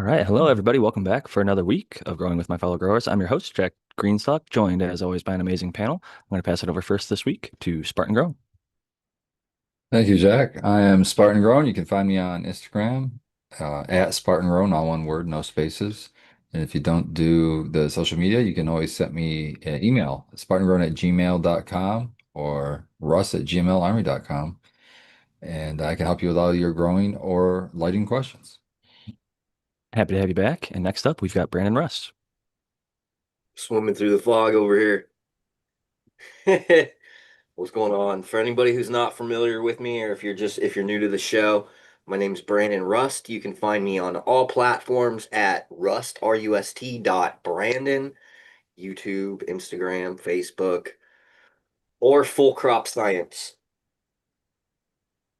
All right. Hello, everybody. Welcome back for another week of Growing with My Fellow Growers. I'm your host, Jack Greenstock, joined as always by an amazing panel. I'm going to pass it over first this week to Spartan Grow. Thank you, Jack. I am Spartan Grown. You can find me on Instagram at Spartan Grown, all one word, no spaces. And if you don't do the social media, you can always send me an email, spartangrown@gmail.com or russ@gmlarmy.com. And I can help you with all your growing or lighting questions. Happy to have you back. And next up, we've got Brandon Russ. Swimming through the fog over here. What's going on? For anybody who's not familiar with me, or if you're new to the show, my name's Brandon Rust. You can find me on all platforms at Brandon, YouTube, Instagram, Facebook, or Full Crop Science.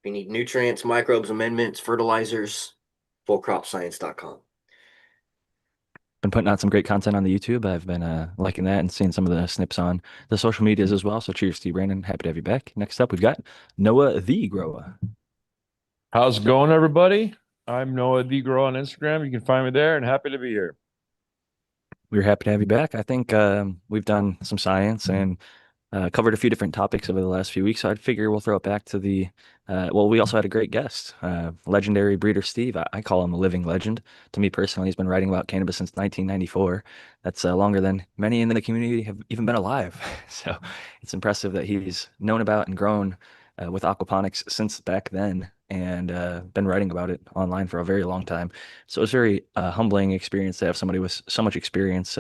If you need nutrients, microbes, amendments, fertilizers, fullcropscience.com. Been putting out some great content on the YouTube. I've been liking that and seeing some of the snips on the social medias as well. So cheers to you, Brandon. Happy to have you back. Next up, we've got Noah the Grower. How's it going, everybody? I'm Noah D. Grow on Instagram. You can find me there and happy to be here. We're happy to have you back. I think we've done some science and covered a few different topics over the last few weeks. So I'd figure we'll throw it back to well, we also had a great guest, legendary breeder Steve. I call him a living legend. To me personally, he's been writing about cannabis since 1994. That's longer than many in the community have even been alive. So it's impressive that he's known about and grown with aquaponics since back then and been writing about it online for a very long time. So it's a very humbling experience to have somebody with so much experience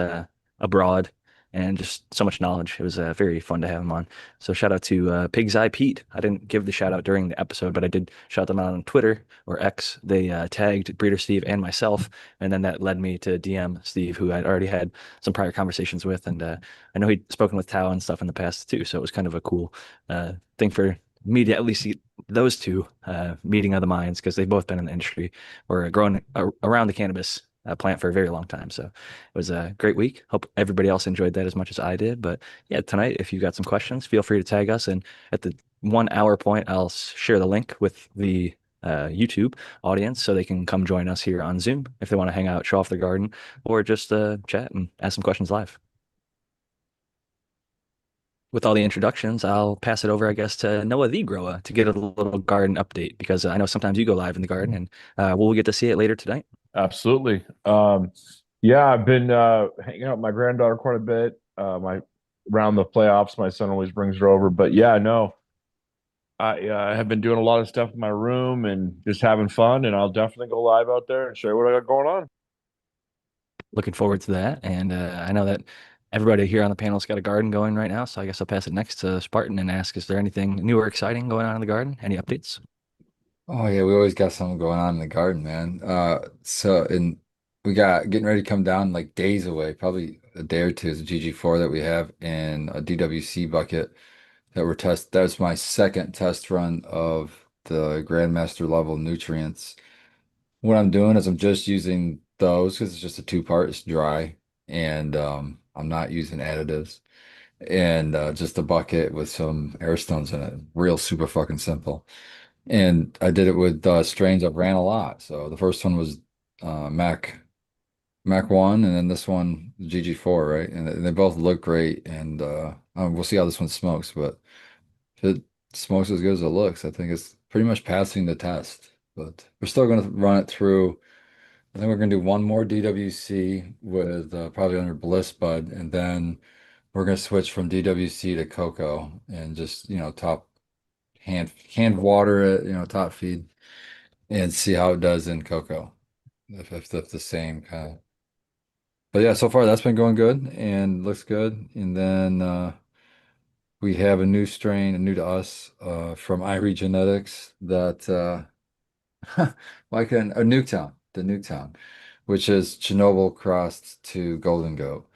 abroad and just so much knowledge. It was very fun to have him on. So shout out to Pig's Eye Pete. I didn't give the shout out during the episode, but I did shout them out on Twitter or X. They tagged Breeder Steve and myself, and then that led me to DM Steve, who I'd already had some prior conversations with, and I know he'd spoken with Tao and stuff in the past too. So it was kind of a cool thing for me to at least see those two meeting of the minds because they've both been in the industry or growing around the cannabis plant for a very long time. So it was a great week. Hope everybody else enjoyed that as much as I did. But yeah, tonight, if you got some questions, feel free to tag us. And at the 1 hour point, I'll share the link with the YouTube audience so they can come join us here on Zoom if they want to hang out, show off their garden, or just chat and ask some questions live. With all the introductions, I'll pass it over, I guess, to Noah the Grower to get a little garden update because I know sometimes you go live in the garden and we'll get to see it later tonight. Absolutely. Yeah, I've been hanging out with my granddaughter quite a bit. My around the playoffs, my son always brings her over. But yeah, no, I have been doing a lot of stuff in my room and just having fun. And I'll definitely go live out there and show you what I got going on. Looking forward to that. And I know that everybody here on the panel's got a garden going right now. So I guess I'll pass it next to Spartan and ask, is there anything new or exciting going on in the garden? Any updates? Oh yeah, we always got something going on in the garden, man. And we got getting ready to come down like days away, probably a day or two is a GG4 that we have in a DWC bucket that we're test. That's my second test run of the Grandmaster level nutrients. What I'm doing is I'm just using those because it's just a two-part, it's dry, and I'm not using additives. And just a bucket with some air stones in it. Real super fucking simple. And I did it with strains I've ran a lot. So the first one was Mac 1, and then this one GG4, right? And they both look great. And we'll see how this one smokes. But if it smokes as good as it looks, I think it's pretty much passing the test. But we're still going to run it through. I think we're going to do one more DWC with probably under Bliss Bud, and then we're going to switch from DWC to Cocoa and just, top hand water it, top feed and see how it does in Cocoa. If the same kind of. But yeah, so far that's been going good and looks good. And then we have a new strain, a new to us, from Irie Genetics that like a Nuketown, the Nuketown, which is Chernobyl crossed to Golden Goat.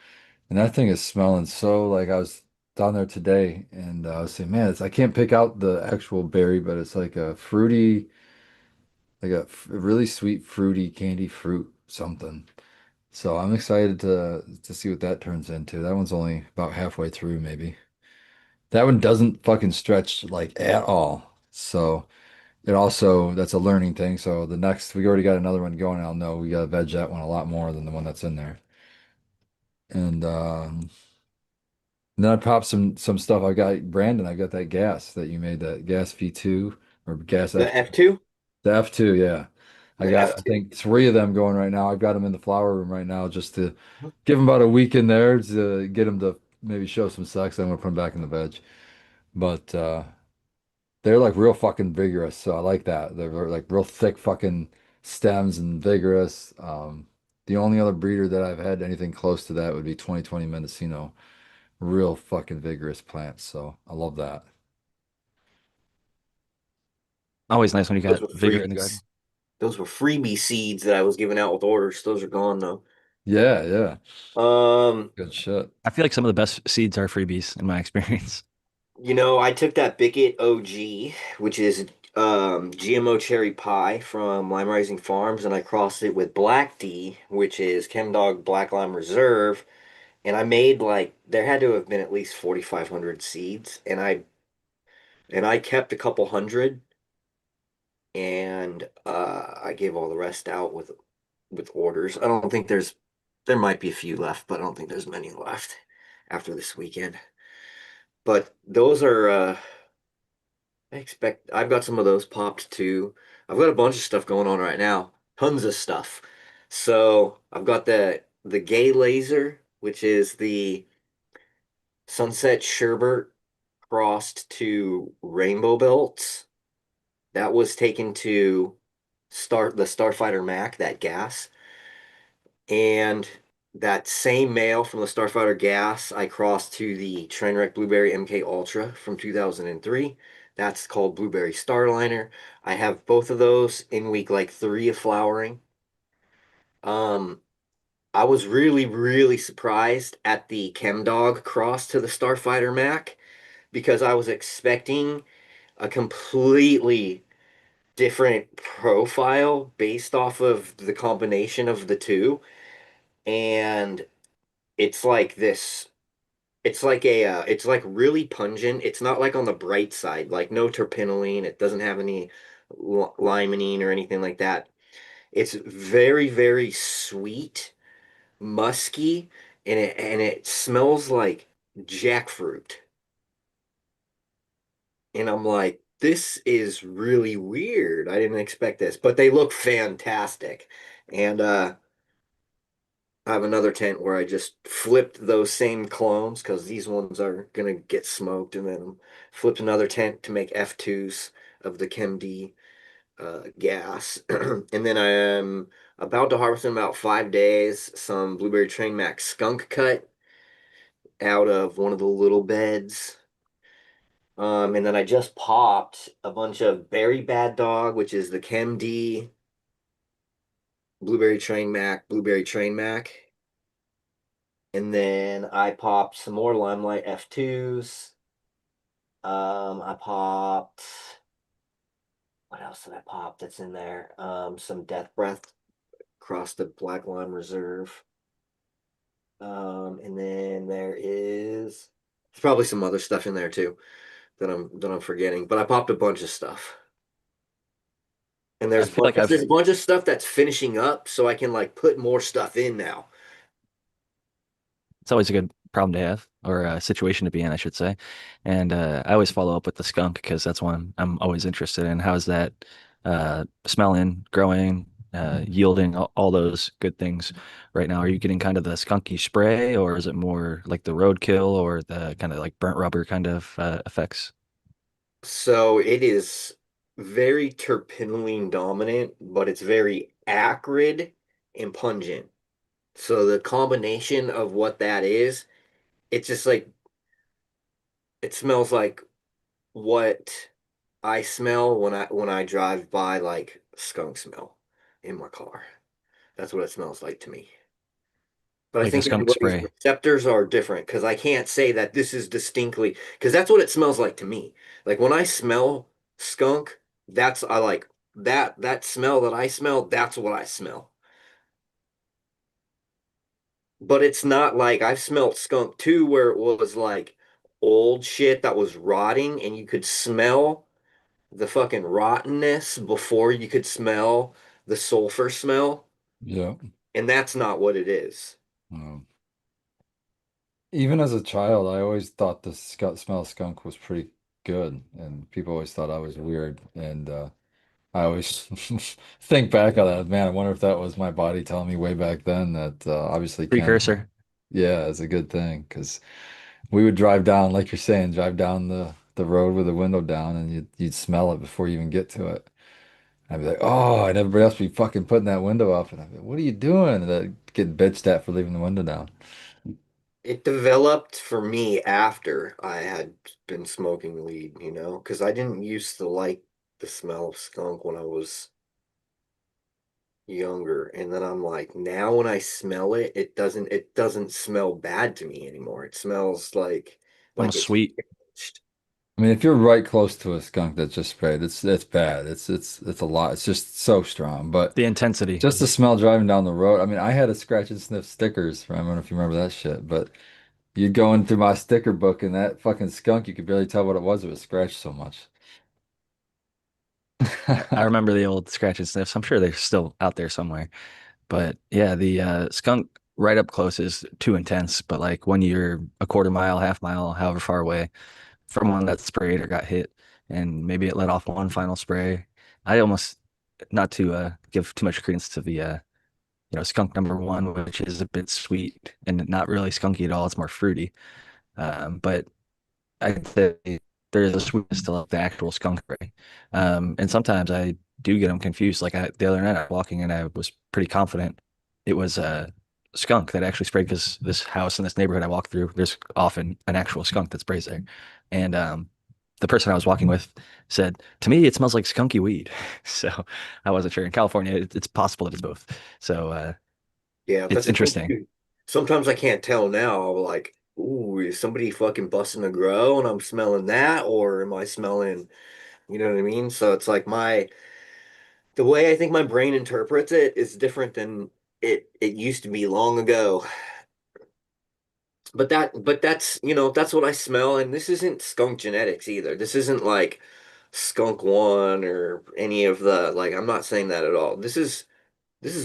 And that thing is smelling so like I was down there today and I was saying, man, I can't pick out the actual berry, but it's like a fruity, like a really sweet, fruity candy fruit something. So I'm excited to see what that turns into. That one's only about halfway through, maybe. That one doesn't fucking stretch like at all. So it also, that's a learning thing. So the next, we already got another one going. I'll know we got to veg that one a lot more than the one that's in there. And then I popped some stuff. I got Brandon. I got that gas that you made, that gas V2 or gas The F2. F2? The F2, yeah. I The got, I F2. think, three of them going right now. I've got them in the flower room right now just to give them about a week in there to get them to maybe show some sex. I'm gonna put them back in the veg. But they're like real fucking vigorous, so I like that. They're like real thick fucking stems and vigorous. The only other breeder that I've had anything close to that would be 2020 Mendocino. Real fucking vigorous plants, so I love that. Always nice when you Those got were vigor in the garden. freebies. Those were freebie seeds that I was giving out with orders. Those are gone though. Yeah, yeah. Um, Good shit. I feel like some of the best seeds are freebies in my experience. I took that Bickett OG, which is GMO cherry pie from Lime Rising Farms, and I crossed it with Black D, which is ChemDog Black Lime Reserve, and I made like there had to have been at least 4,500 seeds, and I kept a couple hundred, and I gave all the rest out with orders. I don't think there might be a few left, but I don't think there's many left after this weekend. But those are I've got some of those popped too. I've got a bunch of stuff going on right now. Tons of stuff. So I've got the Gay Laser, which is the Sunset Sherbert crossed to Rainbow Belts. That was taken to start the Starfighter Mac, that gas. And that same male from the Starfighter gas, I crossed to the Trainwreck Blueberry MK Ultra from 2003. That's called Blueberry Starliner. I have both of those in week like 3 of flowering. Um, I was really, really surprised at the ChemDog cross to the Starfighter Mac because I was expecting a completely different profile based off of the combination of the two. And it's like this it's like it's like really pungent. It's not like on the bright side, like no terpinolene. It doesn't have any limonene or anything like that. It's very, very sweet, musky, and it smells like jackfruit. And I'm like, this is really weird. I didn't expect this, but they look fantastic. And I have another tent where I just flipped those same clones because these ones are gonna get smoked, and then flipped another tent to make F2s of the ChemD gas. And then I am about to harvest in about 5 days some Blueberry Train Max skunk cut out of one of the little beds. And then I just popped a bunch of Berry Bad Dog, which is the ChemD Blueberry Train Mac. And then I popped some more Limelight F2s. I popped, what else did I pop that's in there? Some Death Breath across the Black Lime Reserve. And then there's probably some other stuff in there too that I'm forgetting. But I popped a bunch of stuff. And I feel like there's a bunch of stuff that's finishing up, so I can like put more stuff in now. it's always a good problem to have or a situation to be in, I should say. And I always follow up with the skunk because that's one I'm always interested in. How's that smelling, growing, yielding, all those good things right now? Are you getting kind of the skunky spray, or is it more like the roadkill or the kind of like burnt rubber kind of effects? So it is very terpinolene dominant, but it's very acrid and pungent. So the combination of what that is, it's just like it smells like what I smell when I drive by like skunk smell in my car. That's what it smells like to me. But I Like the think skunk everybody's spray. receptors are different because I can't say that this is distinctly because that's what it smells like to me. Like when I smell skunk, that's I like that smell that I smell, that's what I smell. But it's not like I've smelled skunk too, where it was like old shit that was rotting and you could smell the fucking rottenness before you could smell the sulfur smell, Yeah. and that's not what it is. Um, Even as a child, I always thought the smell of skunk was pretty good, and people always thought I was weird. And I always think back on that. Man, I wonder if that was my body telling me way back then that obviously can't. Precursor. Yeah, it's a good thing because we would drive down, like you're saying, drive down the road with the window down, and you'd smell it before you even get to it. I'd be like, oh, and everybody else would be fucking putting that window up, and I'd be like, what are you doing? And I'd get bitched at for leaving the window down. It developed for me after I had been smoking weed, you know, because I didn't used to like the smell of skunk when I was younger. And then I'm like, now when I smell it, it doesn't smell bad to me anymore. It smells like Almost it's sweet. finished. I mean, if you're right close to a skunk that's just sprayed, it's bad. It's a lot. It's just so strong. But The intensity. just the smell driving down the road. I mean, I had a scratch and sniff stickers. I don't know if you remember that shit, but you'd go in through my sticker book and that fucking skunk, you could barely tell what it was. It was scratched so much. I remember the old scratch and sniffs. I'm sure they're still out there somewhere. But yeah, the skunk right up close is too intense. But like when you're a quarter mile, half mile, however far away from one that sprayed or got hit, and maybe it let off one final spray, I almost, not to give too much credence to the skunk number one, which is a bit sweet and not really skunky at all. It's more fruity. But I'd say there is a sweetness to like the actual skunk spray. And sometimes I do get them confused. Like the other night, I was walking and I was pretty confident it was a skunk that actually sprayed because this house in this neighborhood I walk through, there's often an actual skunk that sprays there. And the person I was walking with said, to me, it smells like skunky weed. So I wasn't sure. In California, it's possible that it's both. So Yeah, it's that's the thing interesting. too. Sometimes I can't tell now. Like, ooh, is somebody fucking busting a grow and I'm smelling that, or am I smelling, you know what I mean? So it's like the way I think my brain interprets it is different than it used to be long ago. But that's, that's what I smell, and this isn't skunk genetics either. This isn't like skunk one or any of the like I'm not saying that at all. This is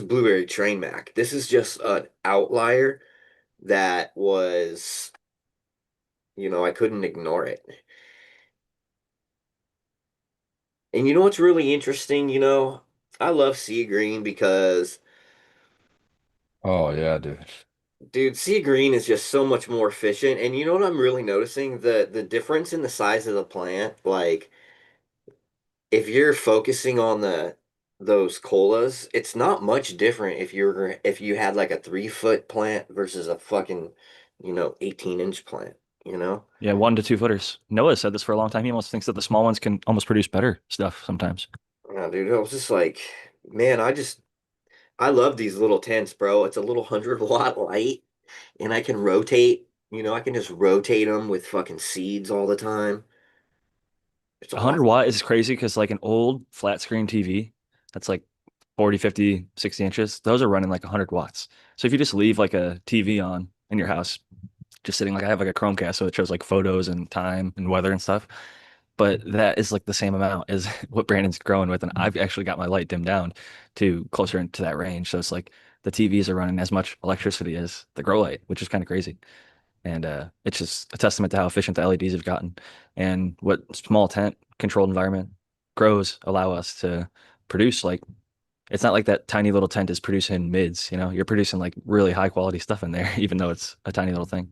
blueberry train mac. This is just an outlier that was, I couldn't ignore it. And you know what's really interesting, I love sea green because Oh yeah, dude. dude, sea green is just so much more efficient. And you know what I'm really noticing? The difference in the size of the plant, like if you're focusing on those colas, it's not much different if you had like a 3 foot plant versus a fucking, 18-inch plant, you know? Yeah, 1 to 2 footers. Noah said this for a long time. He almost thinks that the small ones can almost produce better stuff sometimes. Yeah, dude, I was just like, man, I love these little tents, bro. It's a little 100-watt light, and I can rotate, I can just rotate them with fucking seeds all the time. It's 100 awesome. watt is crazy because like an old flat screen TV that's like 40, 50, 60 inches, those are running like 100 watts. So if you just leave like a TV on in your house, just sitting, like I have like a Chromecast, so it shows like photos and time and weather and stuff. But that is like the same amount as what Brandon's growing with. And I've actually got my light dimmed down to closer into that range. So it's like the TVs are running as much electricity as the grow light, which is kind of crazy. And it's just a testament to how efficient the LEDs have gotten and what small tent controlled environment grows allow us to produce. Like it's not like that tiny little tent is producing mids, you're producing like really high quality stuff in there, even though it's a tiny little thing.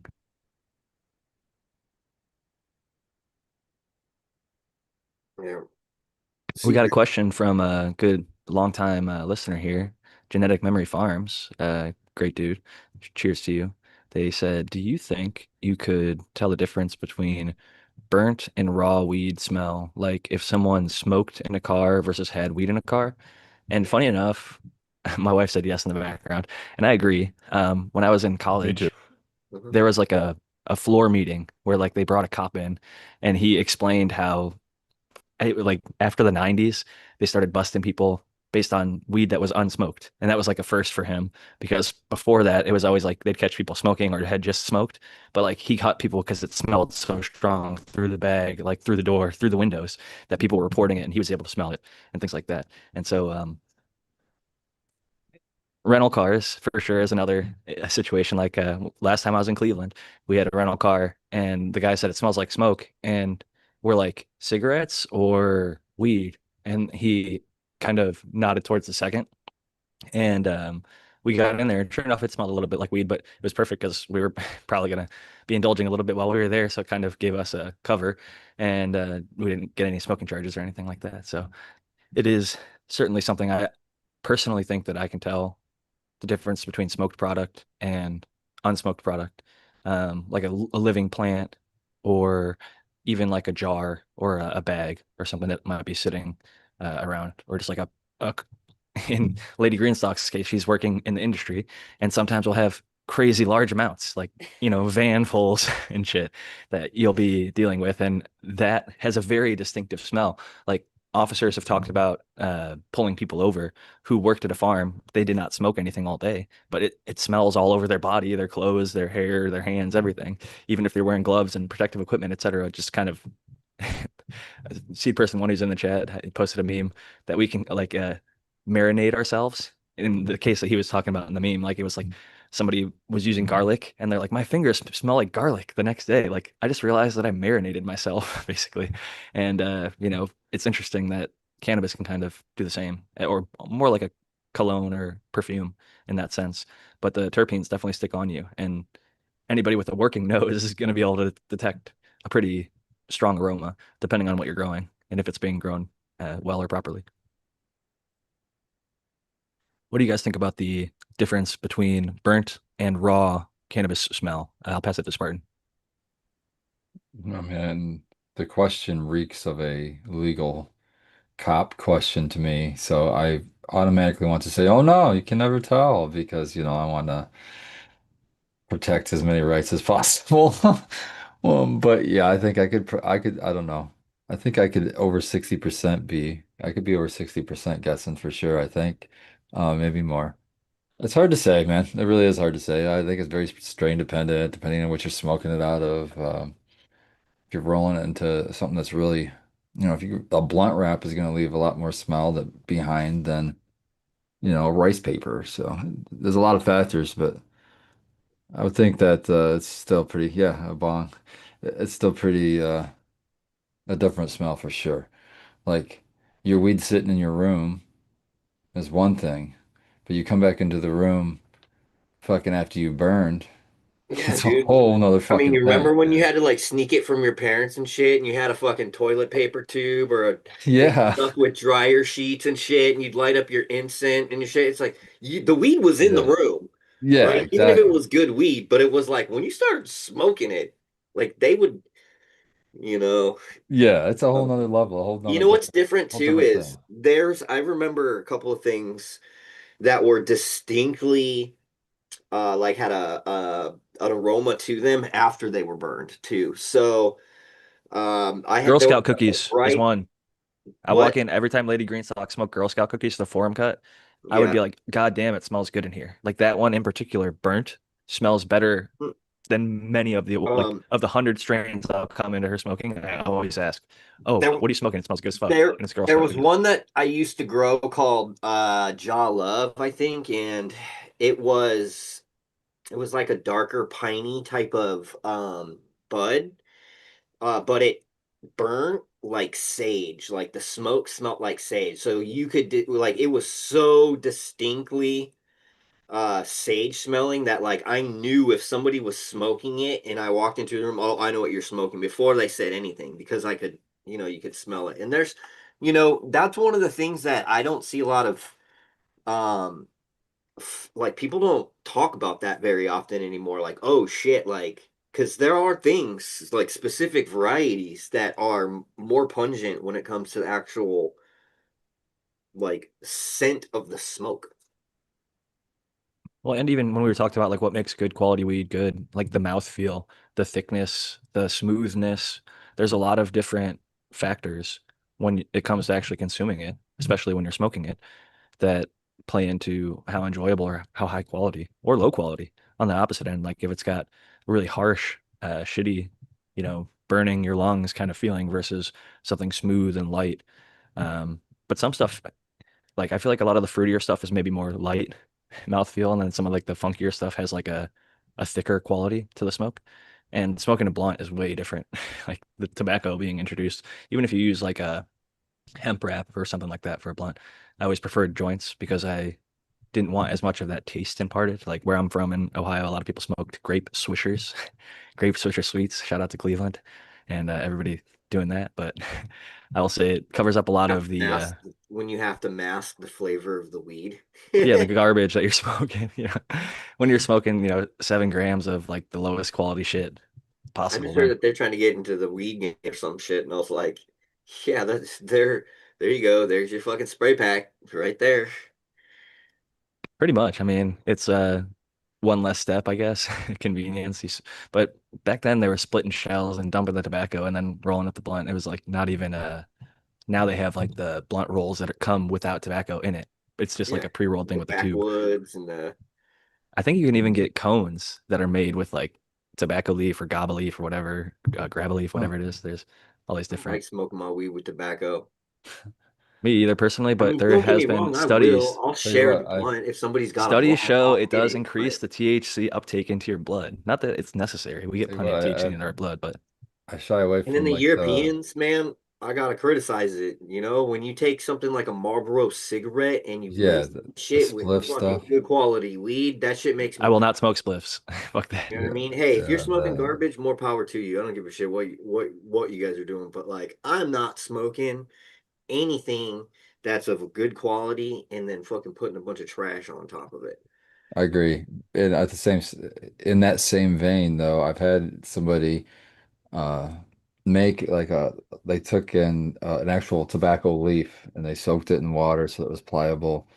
Yeah. We got a Secret. question from a good longtime listener here, Genetic Memory Farms. Great dude. Cheers to you. They said, do you think you could tell the difference between burnt and raw weed smell? Like if someone smoked in a car versus had weed in a car? And funny enough, my wife said yes in the background, and I agree. When I was in Me too. college, Mhm. there was like a floor meeting where like they brought a cop in, and he explained how like after the 90s, they started busting people based on weed that was unsmoked. And that was like a first for him because before that, it was always like they'd catch people smoking or had just smoked. But like he caught people because it smelled so strong through the bag, like through the door, through the windows, that people were reporting it and he was able to smell it and things like that. And so, rental cars for sure is another situation. Like last time I was in Cleveland, we had a rental car and the guy said it smells like smoke, and we're like, cigarettes or weed? And he kind of nodded towards the second. And we got in there, and sure enough, it smelled a little bit like weed, but it was perfect because we were probably gonna be indulging a little bit while we were there, so it kind of gave us a cover, and we didn't get any smoking charges or anything like that. So it is certainly something I personally think that I can tell the difference between smoked product and unsmoked product, like a living plant, or even like a jar or a bag or something that might be sitting around, or just like a in Lady Greenstock's case, she's working in the industry, and sometimes we'll have crazy large amounts, like, vanfuls and shit that you'll be dealing with, and that has a very distinctive smell. Like officers have talked about pulling people over who worked at a farm. They did not smoke anything all day, but it smells all over their body, their clothes, their hair, their hands, everything. Even if they're wearing gloves and protective equipment, etc. Just kind of Seed Person One who's in the chat posted a meme that we can like marinate ourselves. In the case that he was talking about in the meme, like it was like somebody was using garlic and they're like, my fingers smell like garlic the next day. Like I just realized that I marinated myself basically. And it's interesting that cannabis can kind of do the same, or more like a cologne or perfume in that sense. But the terpenes definitely stick on you, and anybody with a working nose is going to be able to detect a pretty strong aroma depending on what you're growing and if it's being grown well or properly. What do you guys think about the difference between burnt and raw cannabis smell? I'll pass it to Spartan. I mean, the question reeks of a legal cop question to me. So I automatically want to say, oh no, you can never tell because, I want to protect as many rights as possible. But yeah, I think I don't know. I think I could over 60% I could be over 60% guessing for sure, I think. Maybe more. It's hard to say, man. It really is hard to say. I think it's very strain dependent, depending on what you're smoking it out of. If you're rolling it into something that's really, if a blunt wrap is going to leave a lot more smell behind than, rice paper. So there's a lot of factors, but I would think that it's still pretty, yeah, a bong. It's still pretty a different smell for sure. Like your weed sitting in your room is one thing, but you come back into the room fucking after you burned, Yeah, it's a dude. whole nother I mean, fucking you remember thing, when you man. had to like sneak it from your parents and shit, and you had a fucking toilet paper tube or it Yeah. stuck with dryer sheets and shit, and you'd light up your incense and your shit. It's like the weed was in the Yeah. room, Yeah, right? Even if it exactly. was good weed, but it was like when you started smoking it, like they would, you know. Yeah, it's a whole um, nother level, a whole you nother know what's different, different whole too different is thing. I remember a couple of things that were distinctly like had an aroma to them after they were burned too. So I had Girl there was Scout cookies is right one. I what? walk in every time Lady Greenstock smoked Girl Scout cookies, the forum cut. I would Yeah. be like, God damn, it smells good in here. Like that one in particular, burnt, smells better than many of the like Um of the 100 strains that'll come into her smoking. I always ask, "Oh, there what are you smoking? It smells good as fuck." there And it's Girl there Scout was cookies. one that I used to grow called Jaw Love, I think, and it was it was like a darker piney type of bud. But it burnt like sage, like the smoke smelled like sage. So you could like it was so distinctly sage smelling that like I knew if somebody was smoking it and I walked into the room, oh, I know what you're smoking before they said anything because I could, you could smell it. And there's, that's one of the things that I don't see a lot of um like people don't talk about that very often anymore. Like, oh shit, like because there are things like specific varieties that are more pungent when it comes to the actual like scent of the smoke. Well, and even when we were talking about like what makes good quality weed good, like the mouthfeel, the thickness, the smoothness, there's a lot of different factors when it comes to actually consuming it, especially when you're smoking it, that play into how enjoyable or how high quality or low quality on the opposite end. Like if it's got really harsh, shitty, burning your lungs kind of feeling versus something smooth and light. But some stuff, like I feel like a lot of the fruitier stuff is maybe more light mouthfeel, and then some of like the funkier stuff has like a thicker quality to the smoke. And smoking a blunt is way different. Like the tobacco being introduced, even if you use like a hemp wrap or something like that for a blunt, I always preferred joints because I didn't want as much of that taste imparted. Like where I'm from in Ohio, a lot of people smoked grape swishers, grape swisher sweets. Shout out to Cleveland and everybody doing that. But I will say it covers up a lot Have of to the mask when you have to mask the flavor of the weed. yeah, the garbage that you're smoking. When you're smoking, 7 grams of like the lowest quality shit I possible, just heard man. that they're trying to get into the weed game or some shit, and I was like, yeah, that's there. There you go. There's your fucking spray pack right there. Pretty much. I mean, it's one less step, I guess, convenience. But back then they were splitting shells and dumping the tobacco and then rolling up the blunt. It was like not even now they have like the blunt rolls that come without tobacco in it. It's just like Yeah, a pre-rolled thing the with a tube. backwoods and the I think you can even get cones that are made with like tobacco leaf or gaba leaf or whatever, grab leaf, Huh. whatever it is. There's all these I different. like smoking my weed with tobacco. Me either personally, I but mean, there don't get has me been wrong, I will. studies. I'll Tell you share the what, blunt if somebody's got a Studies blunt. show I'll it hit does it. increase But the THC uptake into your blood. Not that it's necessary. We get tell you plenty what, of THC in our blood, but I shy away and then from the like the Europeans, man, I gotta criticize it. When you take something like a Marlboro cigarette and you yeah lace the shit with spliff fucking stuff. good quality weed, that shit makes I me will happy. not smoke spliffs. Fuck that. You know what I Yeah, mean? Hey, if you're yeah, smoking garbage, more power to you. I don't give a shit what you guys are doing, but like I'm not smoking anything that's of good quality and then fucking putting a bunch of trash on top of it. I agree. And at the same in that same vein though, I've had somebody uh make like a they took in an actual tobacco leaf and they soaked it in water so it was pliable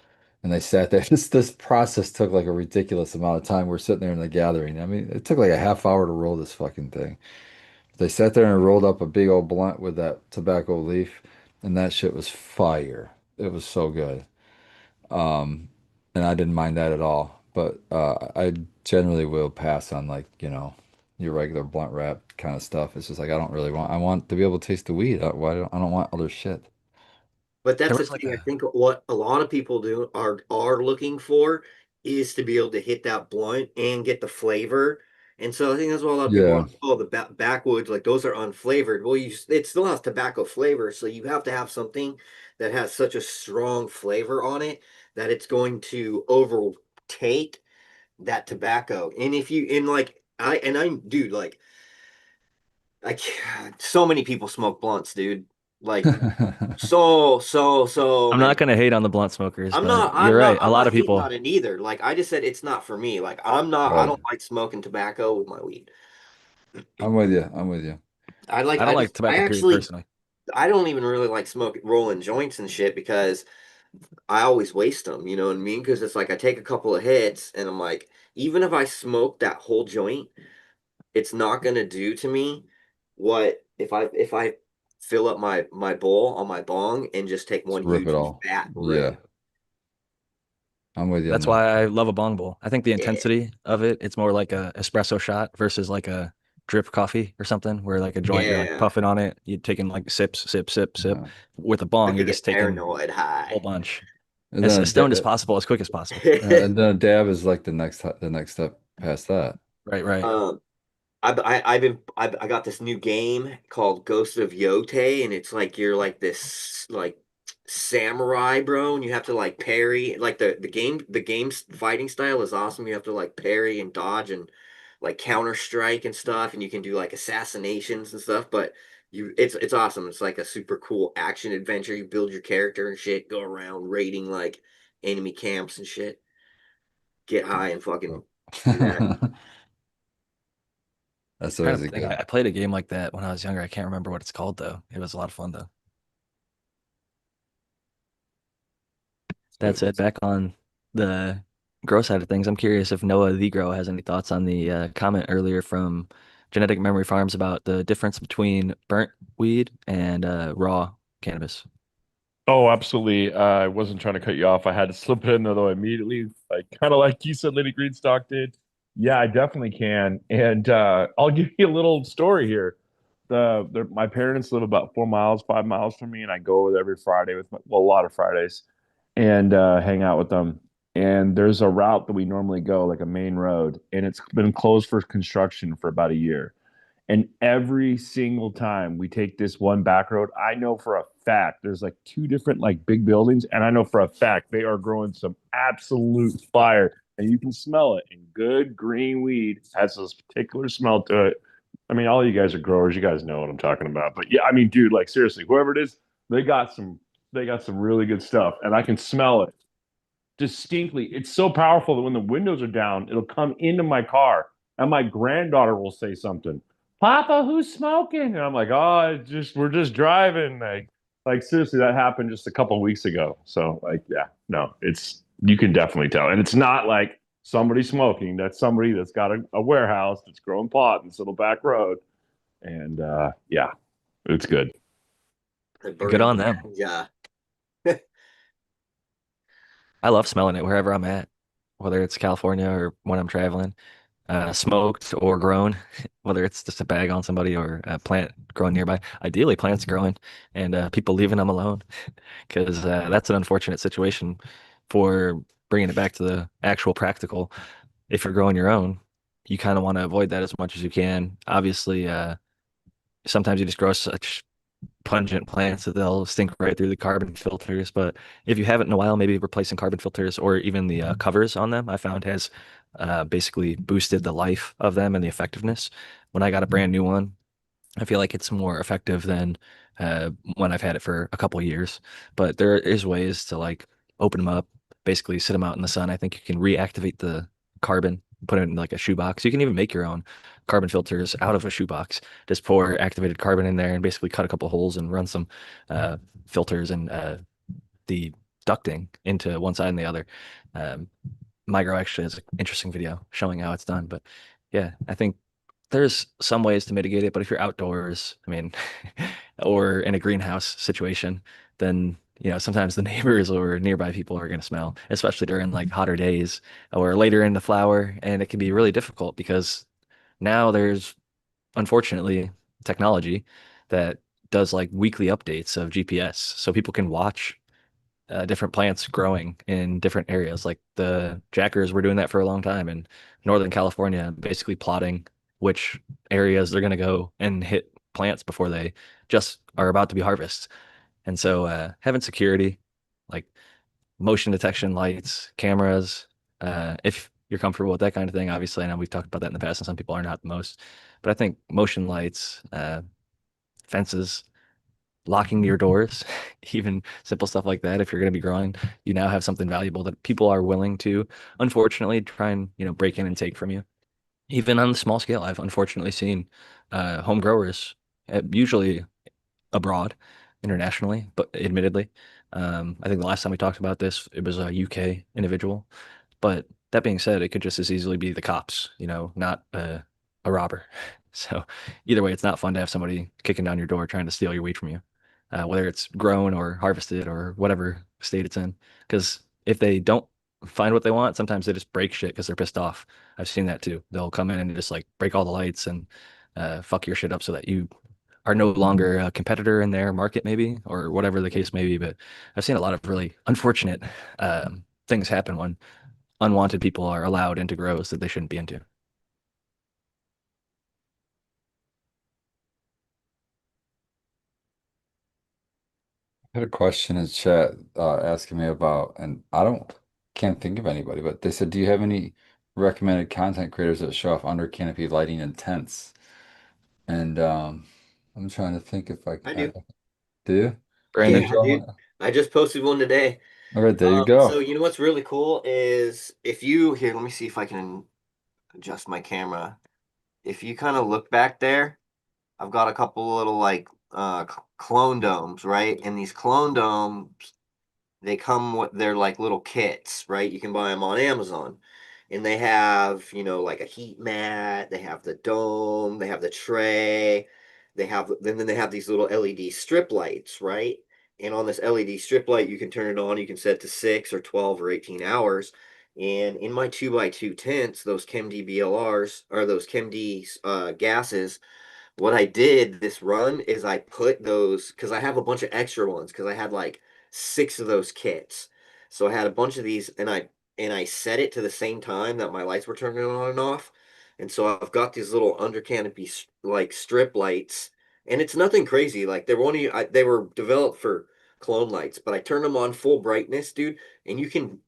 and they sat there. This process took like a ridiculous amount of time. We're sitting there in the gathering. I mean, it took like a half hour to roll this fucking thing. They sat there and rolled up a big old blunt with that tobacco leaf, and that shit was fire. It was so good. Um, and I didn't mind that at all. But I generally will pass on like, your regular blunt wrap kind of stuff. It's just like I want to be able to taste the weed. I don't want other shit. But There that's the was like thing. I a think what a lot of people do are looking for is to be able to hit that blunt and get the flavor. And so I think that's what a lot of people are. Yeah, Oh, the backwoods, like those are unflavored. Well, it still has tobacco flavor, so you have to have something that has such a strong flavor on it that it's going to overtake that tobacco. And if you and like I dude, like so many people smoke blunts, dude. Like so I'm not many. gonna hate on the blunt smokers, I'm but not, you're I'm not, right. A I'm lot not of hating on people. it either. Like I just said, it's not for me. Like I right. don't like smoking tobacco with my weed. I'm with you. I'm with you. I don't like I tobacco period actually, personally. I don't even really like smoking, rolling joints and shit because I always waste them. You know what I mean? Because it's like I take a couple of hits and I'm like, even if I smoke that whole joint, it's not gonna do to me what if I fill up my bowl on my bong and just take Just one rip it huge all. fat Yeah, rip. I'm with you on That's that. why I love a bong bowl. I think the Yeah, intensity of it, it's more like a espresso shot versus like a drip coffee or something where like a joint, you're like yeah. puffing on it. You're taking like sips, sip, sip, sip. Yeah. With a I bong, you're could just get taking paranoid a whole high. bunch. And As then stoned as possible, as quick as possible. and then a dab is like the next step past that. Right, right. Um, I got this new game called Ghost of Yote, and it's like you're like this like samurai, bro, and you have to like parry. Like the game's fighting style is awesome. You have to like parry and dodge and like counter strike and stuff, and you can do like assassinations and stuff. But it's awesome. It's like a super cool action adventure. You build your character and shit, go around raiding like enemy camps and shit. Get high and fucking So do that. that's Trying always to a think. good. I played a game like that when I was younger. I can't remember what it's called though. It was a lot of fun though. That said, back on the grow side of things, I'm curious if Noah the Grow has any thoughts on the comment earlier from Genetic Memory Farms about the difference between burnt weed and raw cannabis. Oh, absolutely. I wasn't trying to cut you off. I had to slip it in there though immediately, like kind of like you said, Lady Greenstock did. Yeah, I definitely can. And I'll give you a little story here. My parents live about 4 miles, 5 miles from me, and I go over there every Friday well, a lot of Fridays, and hang out with them. And there's a route that we normally go, like a main road, and it's been closed for construction for about a year. And every single time we take this one back road, I know for a fact there's like two different like big buildings, and I know for a fact they are growing some absolute fire. And you can smell it. And good green weed has this particular smell to it. I mean, all you guys are growers, you guys know what I'm talking about. But yeah, I mean, dude, like seriously, whoever it is, they got some they got some really good stuff. And I can smell it distinctly. It's so powerful that when the windows are down, it'll come into my car, and my granddaughter will say something. Papa, who's smoking? And I'm like, oh, just we're just driving. Like seriously, that happened just a couple of weeks ago. So like, yeah, no, it's you can definitely tell, and it's not like somebody smoking. That's somebody that's got a warehouse that's growing pot in this little back road, and yeah, it's good. The Good on burning them. ganja. I love smelling it wherever I'm at, whether it's California or when I'm traveling, smoked or grown, whether it's just a bag on somebody or a plant growing nearby. Ideally, plants growing and people leaving them alone because that's an unfortunate situation for bringing it back to the actual practical. If you're growing your own, you kind of want to avoid that as much as you can. Obviously, sometimes you just grow such pungent plants that they'll stink right through the carbon filters. But if you haven't in a while, maybe replacing carbon filters or even the covers on them, I found has basically boosted the life of them and the effectiveness. When I got a brand new one, I feel like it's more effective than when I've had it for a couple of years. But there is ways to like open them up, basically sit them out in the sun. I think you can reactivate the carbon, put it in like a shoebox. You can even make your own carbon filters out of a shoebox. Just pour activated carbon in there and basically cut a couple holes and run some uh, filters and the ducting into one side and the other. Um, my girl actually has an interesting video showing how it's done. But yeah, I think there's some ways to mitigate it, but if you're outdoors, I mean, or in a greenhouse situation, then sometimes the neighbors or nearby people are going to smell, especially during like hotter days or later in the flower, and it can be really difficult because now there's unfortunately technology that does like weekly updates of GPS, so people can watch different plants growing in different areas. Like the jackers were doing that for a long time in Northern California, basically plotting which areas they're going to go and hit plants before they just are about to be harvested. And so having security, like motion detection lights, cameras, if you're comfortable with that kind of thing, obviously, I know we've talked about that in the past, and some people are not the most, but I think motion lights, fences, locking your doors, even simple stuff like that. If you're going to be growing, you now have something valuable that people are willing to, unfortunately, try and break in and take from you. Even on the small scale, I've unfortunately seen home growers, usually abroad, internationally, but admittedly, I think the last time we talked about this, it was a UK individual. But that being said, it could just as easily be the cops, not a robber. So either way, it's not fun to have somebody kicking down your door trying to steal your weed from you, whether it's grown or harvested or whatever state it's in. Because if they don't find what they want, sometimes they just break shit because they're pissed off. I've seen that too. They'll come in and just like break all the lights and fuck your shit up so that you are no longer a competitor in their market, maybe, or whatever the case may be. But I've seen a lot of really unfortunate things happen when unwanted people are allowed into grows that they shouldn't be into. I had a question in chat asking me about, and can't think of anybody, but they said, do you have any recommended content creators that show off under canopy lighting and tents? And I'm trying to think if I do. do you? Can you Brandon, Yeah, show dude. them? I just posted one today. All right, there you So go. you know what's really cool is if you here, let me see if I can adjust my camera. If you kind of look back there, I've got a couple little like clone domes, right? And these clone domes, they come with they're like little kits, right? You can buy them on Amazon. And they have, like a heat mat, they have the dome, they have the tray, then they have these little LED strip lights, right? And on this LED strip light, you can turn it on. You can set to 6 or 12 or 18 hours. And in my 2x2 tents, those ChemD BLRs or those ChemD gases, what I did this run is I put those because I have a bunch of extra ones because I had like 6 of those kits. So I had a bunch of these and I set it to the same time that my lights were turning on and off. And so I've got these little under canopy like strip lights, and it's nothing crazy. Like they were developed for clone lights, but I turned them on full brightness, dude, and you can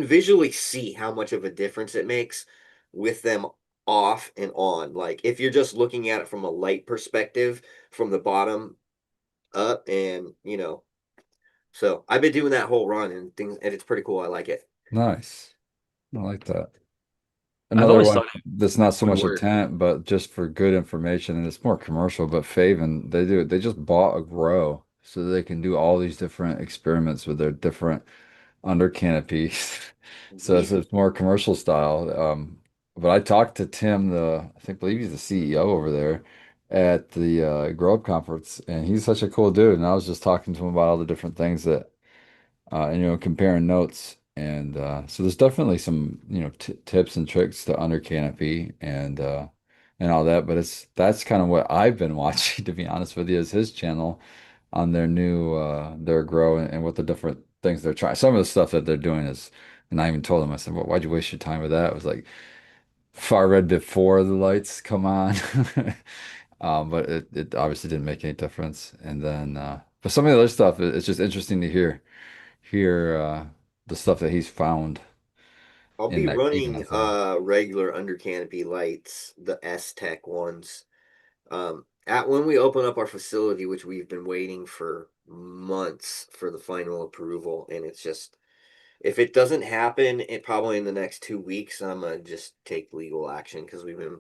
visually see how much of a difference it makes with them off and on. Like if you're just looking at it from a light perspective from the bottom up, and so I've been doing that whole run and things, and it's pretty cool. I like it. Nice. I like that. I've Another always one thought that's not so would much a work. tent, but just for good information, and it's more commercial, but Faven, they do it. They just bought a grow so they can do all these different experiments with their different under canopies. So Yeah. it's more commercial style. But I talked to Tim, believe he's the CEO over there at the Grow Up Conference, and he's such a cool dude. And I was just talking to him about all the different things that and comparing notes. And so there's definitely some t tips and tricks to under canopy and all that. But that's kind of what I've been watching, to be honest with you, is his channel on their new their grow and what the different things they're trying. Some of the stuff that they're doing is, and I even told him, I said, well, why'd you waste your time with that? It was like far red before the lights come on. But it obviously didn't make any difference. And then but some of the other stuff, it's just interesting to hear the stuff that he's found I'll in be that even running that thing. regular under canopy lights, the S Tech ones. At when we open up our facility, which we've been waiting for months for the final approval, and it's just if it doesn't happen, it probably in the next 2 weeks, I'm gonna just take legal action because we've been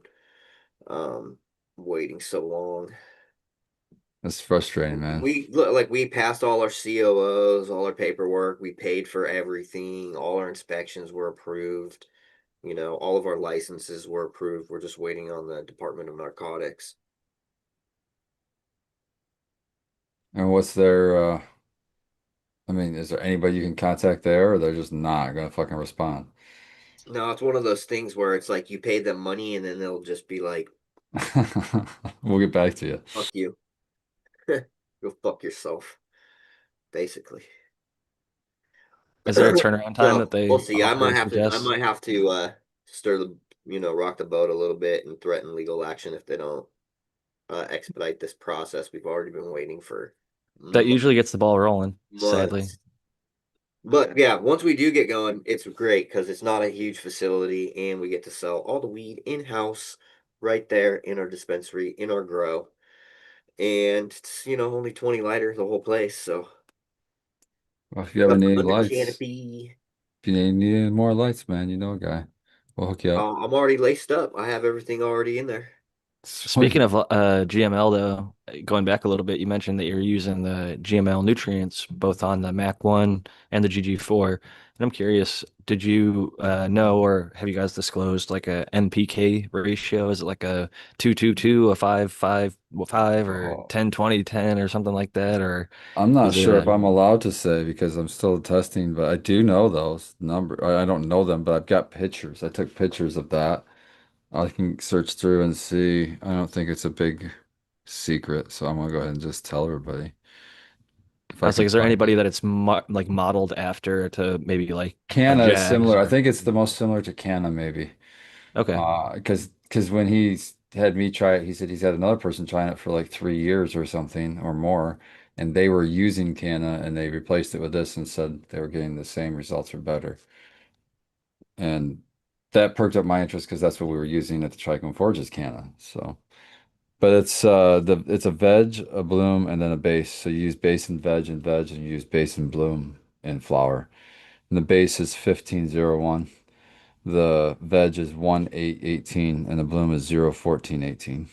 um waiting so long. It's frustrating, man. We look like we passed all our COOs, all our paperwork, we paid for everything, all our inspections were approved, all of our licenses were approved. We're just waiting on the Department of Narcotics. And what's their I mean, is there anybody you can contact there, or they're just not gonna fucking respond? No, it's one of those things where it's like you pay them money and then they'll just be like, We'll get back to you. fuck you. Go fuck yourself, basically. Is there a turnaround time that So we'll they see. offer or I suggest? might have to stir the rock the boat a little bit and threaten legal action if they don't expedite this process. We've already been waiting for That usually gets the ball rolling, sadly. months. But yeah, once we do get going, it's great because it's not a huge facility and we get to sell all the weed in-house right there in our dispensary, in our grow. And it's, only 20 lighter the whole place. So Well, if you ever got the need under lights, canopy. if you need any more lights, man, you know a guy. We'll hook you up. I'm already laced up. I have everything already in there. Speaking Sweet. of GML though, going back a little bit, you mentioned that you're using the GML nutrients both on the Mac 1 and the GG4. And I'm curious, did you know or have you guys disclosed like a NPK ratio? Is it like a 2-2-2, a 5-5-5, or Oh, 10-20-10 or something like that? Or I'm not is it sure if I'm allowed to say because I'm still testing, but I do know those number. I don't know them, but I've got pictures. I took pictures of that. I can search through and see. I don't think it's a big secret, so I'm gonna go ahead and just tell everybody if I I was can like, is there find it. anybody that it's mo like modeled after to maybe like a Canna is Jags similar. I or think it's the most similar to Canna, maybe. okay. Because when he's had me try it, he said he's had another person trying it for like 3 years or something or more, and they were using Canna and they replaced it with this and said they were getting the same results or better. And that perked up my interest because that's what we were using at the Trichome Forges Canna. So, but it's a veg, a bloom, and then a base. So you use base and veg, and you use base and bloom and flower. And the base is 1501. The veg is 1818 and the bloom is 01418.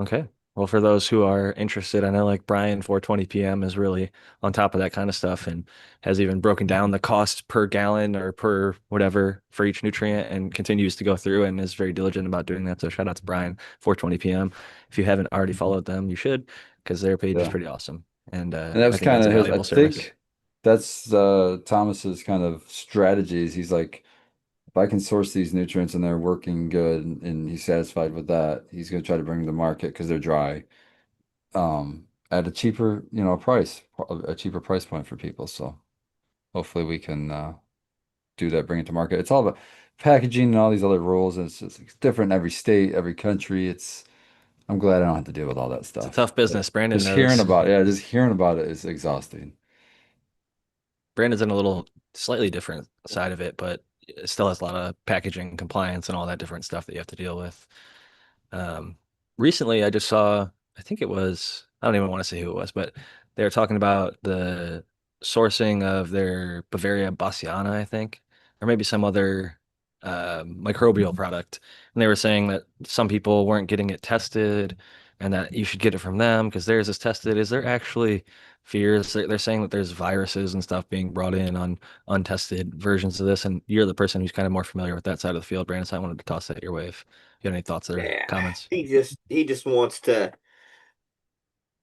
Okay. Well, for those who are interested, I know like Brian 420 PM is really on top of that kind of stuff and has even broken down the cost per gallon or per whatever for each nutrient and continues to go through and is very diligent about doing that. So shout out to Brian 420 PM. If you haven't already followed them, you should because their page is Yeah. pretty awesome, and And that I was think kind that's a of his, I valuable service. think that's Thomas's kind of strategies. He's like, if I can source these nutrients and they're working good and he's satisfied with that, he's going to try to bring them to market because they're dry, at a cheaper, price, a cheaper price point for people. So hopefully we can do that, bring it to market. It's all about packaging and all these other rules, and it's different in every state, every country. I'm glad I don't have to deal with all that It's a stuff. tough business. Brandon Just hearing knows. about, yeah, just hearing about it is exhausting. Brandon's in a little slightly different side of it, but it still has a lot of packaging compliance and all that different stuff that you have to deal with. Um, Recently, I just saw, I think it was, I don't even want to say who it was, but they were talking about the sourcing of their Bavaria Bassiana, I think, or maybe some other microbial product. And they were saying that some people weren't getting it tested and that you should get it from them because theirs is tested. Is there actually fears? They're saying that there's viruses and stuff being brought in on untested versions of this. And you're the person who's kind of more familiar with that side of the field, Brandon. So I wanted to toss that your way if you have any thoughts or Yeah, comments. he just wants to.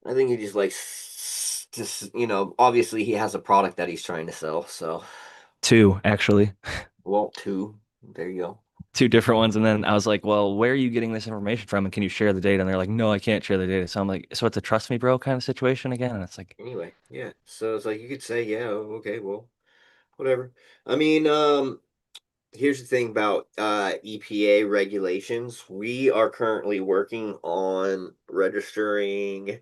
I think he just just obviously he has a product that he's trying to sell. So, Two, actually, well, two. There you go. two different ones. And then I was like, well, where are you getting this information from? And can you share the data? And they're like, no, I can't share the data. So I'm like, so it's a trust me, bro kind of situation again. And it's like, Anyway, yeah. So it's like you could say, yeah, okay, well, whatever. I mean, here's the thing about EPA regulations. We are currently working on registering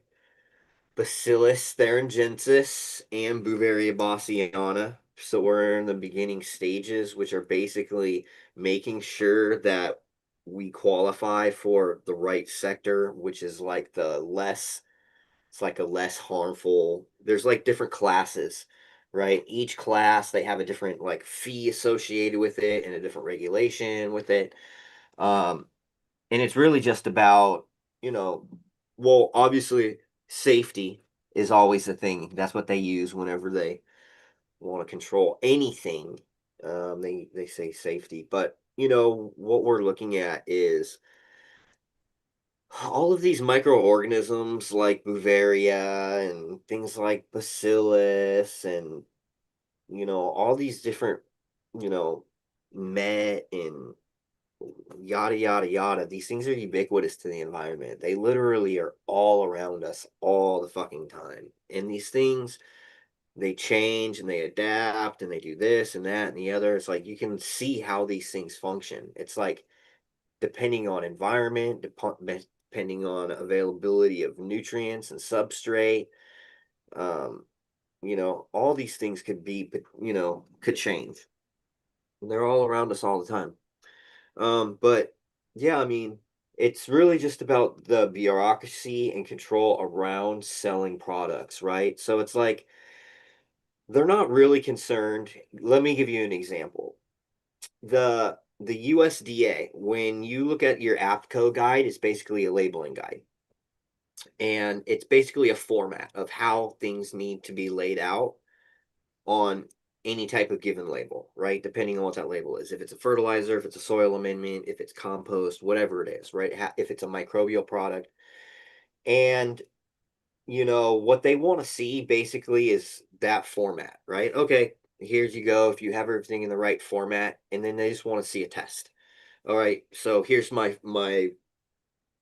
Bacillus thuringiensis and Beauveria bassiana. So we're in the beginning stages, which are basically making sure that we qualify for the right sector, which is like it's like a less harmful. There's like different classes, right? Each class, they have a different like fee associated with it and a different regulation with it. Um, and it's really just about, you know, well, obviously safety is always the thing. That's what they use whenever they want to control anything. They say safety, but what we're looking at is all of these microorganisms like Bavaria and things like Bacillus and all these different you know met and yada yada yada. These things are ubiquitous to the environment. They literally are all around us all the fucking time. And these things, they change and they adapt and they do this and that and the other. It's like you can see how these things function. It's like depending on environment, depending on availability of nutrients and substrate, um, all these things could change. And they're all around us all the time. But yeah, I mean, it's really just about the bureaucracy and control around selling products, right? So it's like they're not really concerned. Let me give you an example. The USDA, when you look at your APCO guide, it's basically a labeling guide. And it's basically a format of how things need to be laid out on any type of given label, right? Depending on what that label is. If it's a fertilizer, if it's a soil amendment, if it's compost, whatever it is, right? If it's a microbial product. And, what they want to see basically is that format, right? Okay, here's you go. If you have everything in the right format, and then they just want to see a test. All right, so here's my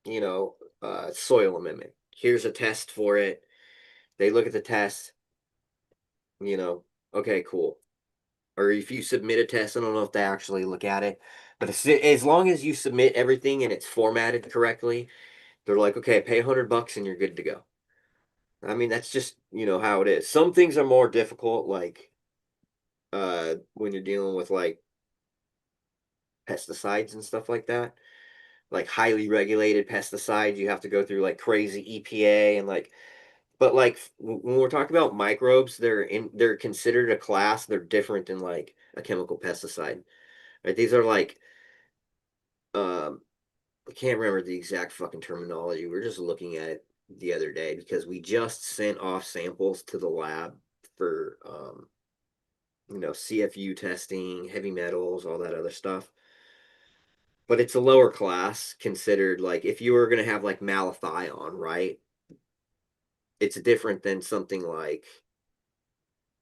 soil amendment. Here's a test for it. They look at the test, you know, okay, cool. Or if you submit a test, I don't know if they actually look at it, but as long as you submit everything and it's formatted correctly, they're like, okay, pay $100 and you're good to go. I mean, that's just how it is. Some things are more difficult, like when you're dealing with like pesticides and stuff like that, like highly regulated pesticides. You have to go through like crazy EPA and like, but like when we're talking about microbes, they're considered a class. They're different than like a chemical pesticide. Right? These are like um I can't remember the exact fucking terminology. We are just looking at it the other day because we just sent off samples to the lab for CFU testing, heavy metals, all that other stuff. But it's a lower class considered, like if you were gonna have like malathion, right? it's different than something like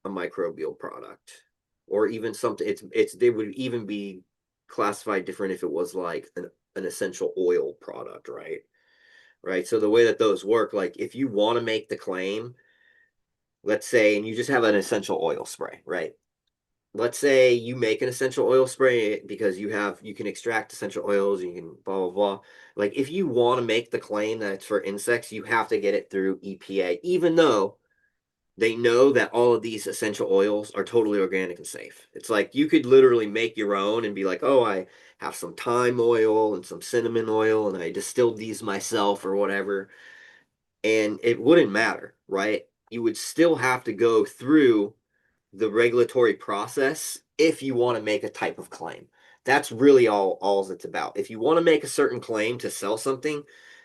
a microbial product, or even something. It's they would even be classified different if it was like an essential oil product, right? Right. So the way that those work, like if you want to make the claim, let's say, and you just have an essential oil spray, right? Let's say you make an essential oil spray because you can extract essential oils, you can blah blah blah. Like if you want to make the claim that it's for insects, you have to get it through EPA, even though they know that all of these essential oils are totally organic and safe. It's like you could literally make your own and be like, oh, I have some thyme oil and some cinnamon oil, and I distilled these myself or whatever, and it wouldn't matter, right? You would still have to go through the regulatory process if you want to make a type of claim. That's really all it's about. If you want to make a certain claim to sell something,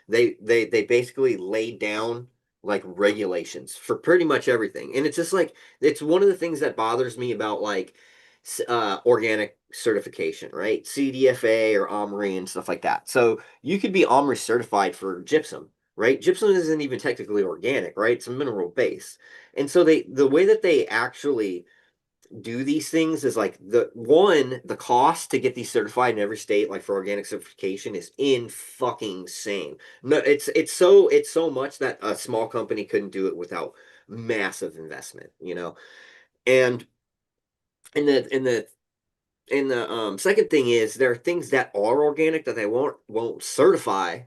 they basically lay down like regulations for pretty much everything. And it's just like it's one of the things that bothers me about like organic certification, right? CDFA or OMRI and stuff like that. So you could be OMRI certified for gypsum, right? Gypsum isn't even technically organic, right? It's a mineral base. And so the way that they actually do these things is like the cost to get these certified in every state, like for organic certification, is in fucking insane. No, it's so much that a small company couldn't do it without massive investment, you know. And in the second thing is there are things that are organic that they won't certify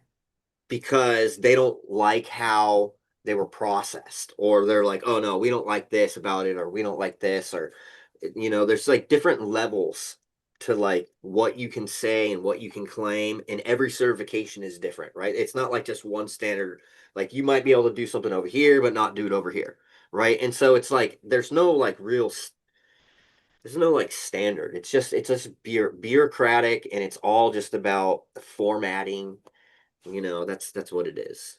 because they don't like how they were processed, or they're like, oh no, we don't like this about it, or we don't like this, or there's like different levels to like what you can say and what you can claim, and every certification is different, right? It's not like just one standard. Like you might be able to do something over here but not do it over here, right? And so it's like there's no like standard. It's just bureaucratic, and it's all just about formatting. That's what it is.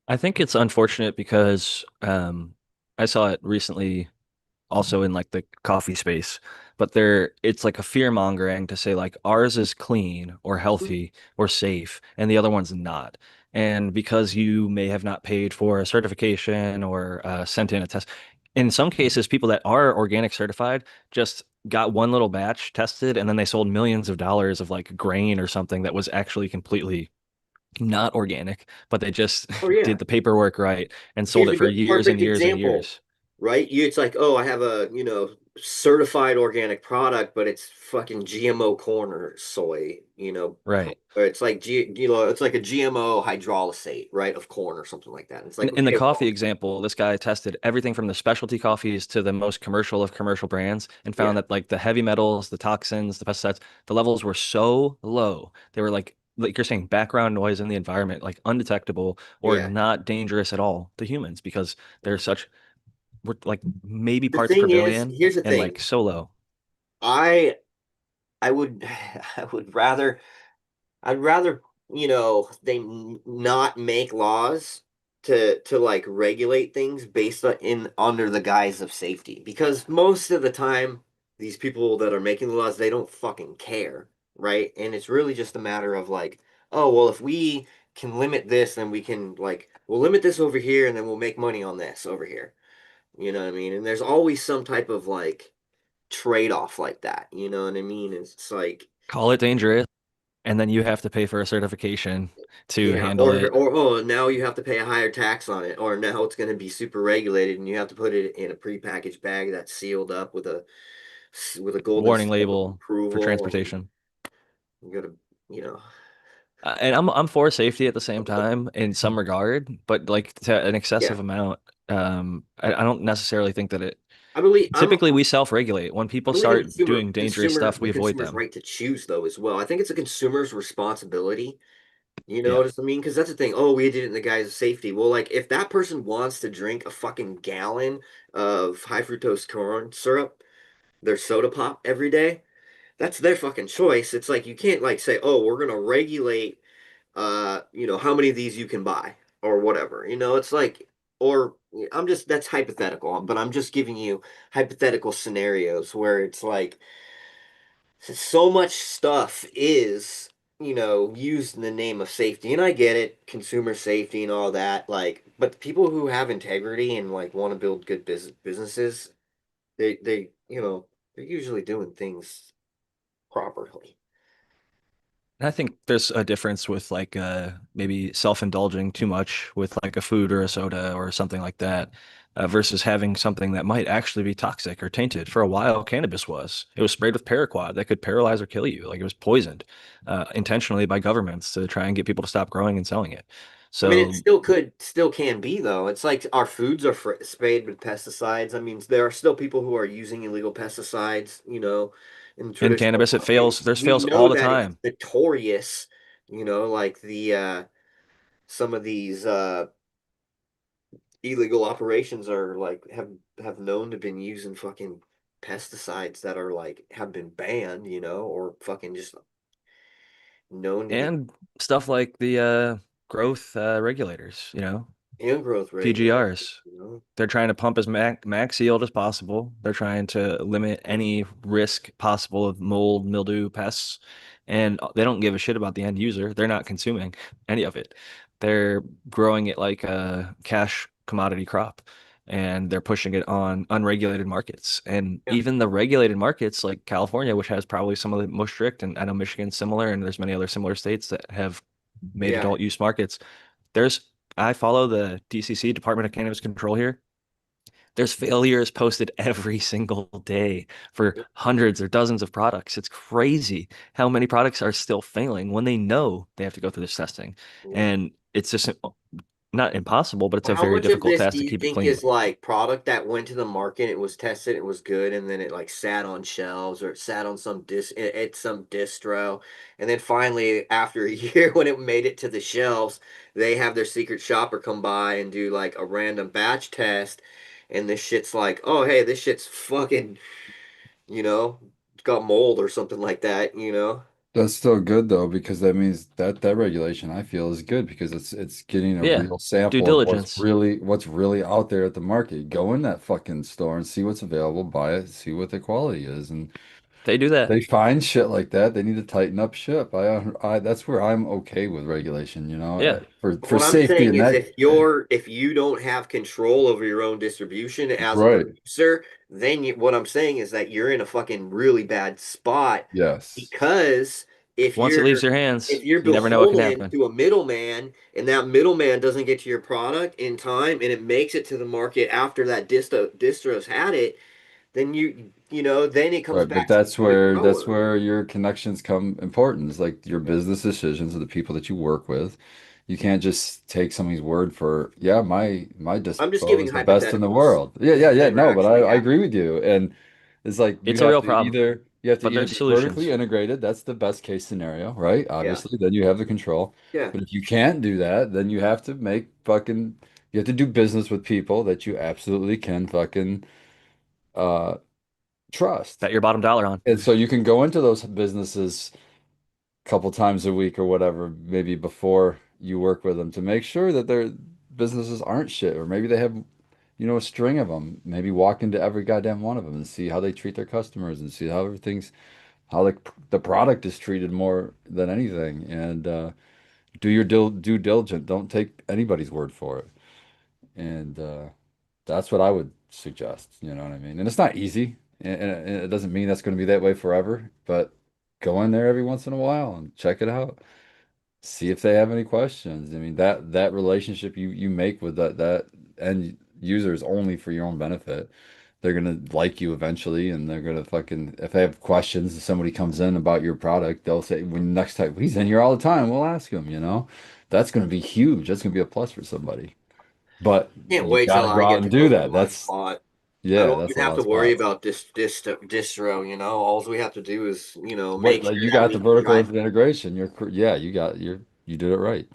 I think it's unfortunate because I saw it recently also in like the coffee space, but it's like a fear mongering to say like ours is clean or healthy or safe and the other one's not. And because you may have not paid for a certification or sent in a test, in some cases, people that are organic certified just got one little batch tested and then they sold millions of dollars of like grain or something that was actually completely not organic, but they just Oh yeah. did the paperwork right and sold Here's it a for good years and perfect years and example, years. right? It's like, oh, I have a, certified organic product, but it's fucking GMO corn or soy, Right. or it's like it's like a GMO hydrolysate, right, of corn or something like that. It's like, In the okay, coffee well, example, this guy tested everything from the specialty coffees to the most commercial of commercial brands and found yeah, that like the heavy metals, the toxins, the pesticides, the levels were so low. They were like you're saying, background noise in the environment, like undetectable or yeah. not dangerous at all to humans because they're such we're like maybe The parts per thing is, billion here's the and thing. like so low. I I would I would rather I'd rather, they not make laws to like regulate things based on in under the guise of safety, because most of the time these people that are making the laws, they don't fucking care, right? And it's really just a matter of like, oh, well, if we can limit this, then we can like we'll limit this over here and then we'll make money on this over here. You know what I mean? And there's always some type of like trade-off like that, you know what I mean? It's like Call it dangerous, and then you have to pay for a certification to yeah, handle or it. or oh, now you have to pay a higher tax on it, or now it's going to be super regulated, and you have to put it in a prepackaged bag that's sealed up with a golden Warning seal of label for approval, and transportation. you got to, you know, And I'm for safety at the same time in some regard, but like to an yeah. excessive amount. I don't necessarily think that it. I believe Typically, we self-regulate. When I people believe in start doing dangerous stuff, the we avoid consumer's them. right to choose though as well. I think it's a consumer's responsibility. You know Yeah. what I mean? Because that's the thing. Oh, we did it in the guise of safety. Well, like if that person wants to drink a fucking gallon of high fructose corn syrup, their soda pop every day, that's their fucking choice. It's like you can't like say, "Oh, we're gonna regulate how many of these you can buy or whatever." It's like or I'm just that's hypothetical, but I'm just giving you hypothetical scenarios where it's like so much stuff is used in the name of safety. And I get it, consumer safety and all that. Like, but the people who have integrity and like want to build good businesses, they're usually doing things properly. And I think there's a difference with like maybe self-indulging too much with like a food or a soda or something like that versus having something that might actually be toxic or tainted. For a while, cannabis was. It was sprayed with paraquat that could paralyze or kill you. Like it was poisoned intentionally by governments to try and get people to stop growing and selling it. I mean, it So, still can be though. It's like our foods are sprayed with pesticides. I mean, there are still people who are using illegal pesticides, in in traditional cannabis, it farming. fails. There's We fails all know the that it's time. notorious, like the some of these illegal operations are like have known to been using fucking pesticides that are like have been banned, or fucking just known to be And stuff like the growth regulators, ingrowth regulators, PGRs. They're trying to pump as max yield as possible. They're trying to limit any risk possible of mold, mildew, pests, and they don't give a shit about the end user. They're not consuming any of it. They're growing it like a cash commodity crop, and they're pushing it on unregulated markets. And Yeah, even the regulated markets, like California, which has probably some of the most strict, and I know Michigan's similar, and there's many other similar states that have made yeah, adult use markets. There's I follow the DCC, Department of Cannabis Control here. There's failures posted every single day for hundreds or dozens of products. It's crazy how many products are still failing when they know they have to go through this testing. yeah. And it's just not impossible, but it's a How very much of difficult this task do to you keep it think clean. is like product that went to the market, it was tested, it was good, and then it like sat on shelves or it sat on at some distro, and then finally after a year when it made it to the shelves, they have their secret shopper come by and do like a random batch test, and this shit's like, oh hey, this shit's fucking, you know, got mold or something like that. That's still good though, because that means that regulation I feel is good because it's getting a Yeah, real due sample of diligence. what's really out there at the market. Go in that fucking store and see what's available, buy it, see what the quality is, and They do that. they find shit like that. They need to tighten up shit. I that's where I'm okay with regulation, Yeah. for What I'm safety saying in is that. if you don't have control over your own distribution as a Right. producer, then what I'm saying is that you're in a fucking really bad spot Yes. because if Once it leaves you're your if hands, you're you never know what can beholden happen. to a middleman and that middleman doesn't get to your product in time and it makes it to the market after that distro's had it, then then it comes Right, but back to the that's grower. where your connections come important. It's like your business decisions of the people that you work with. You can't just take somebody's word for, yeah, my I'm just dispo giving is the best in the hypotheticals. world. Yeah, This yeah, has yeah. never No, but actually I happened. agree with you. And it's like It's a real problem, you have to but either there's be vertically solutions. integrated. That's the best case scenario, right? Yeah. Obviously, then you have the control. Yeah. But if you can't do that, then you have to do business with people that you absolutely can fucking uh trust. Bet your bottom dollar on. And so you can go into those businesses a couple times a week or whatever, maybe before you work with them to make sure that their businesses aren't shit, or maybe they have, a string of them. Maybe walk into every goddamn one of them and see how they treat their customers and see how how the product is treated more than anything. And do your due diligence. Don't take anybody's word for it. And that's what I would suggest. You know what I mean? And it's not easy, and it doesn't mean that's going to be that way forever. But go in there every once in a while and check it out. See if they have any questions. I mean, that relationship you make with that end user is only for your own benefit. They're gonna like you eventually, and they're gonna fucking if they have questions, if somebody comes in about your product, they'll say when next time he's in here all the time, we'll ask him. That's gonna be huge. That's gonna be a plus for somebody. But Can't you wait got till to go I out get and to do go into that. my spot. I Yeah, don't that's a even have lot to of worry spots. about this distro. All we have to do is, What make like sure you that got the we can vertical drive. integration. Yeah, you did it right.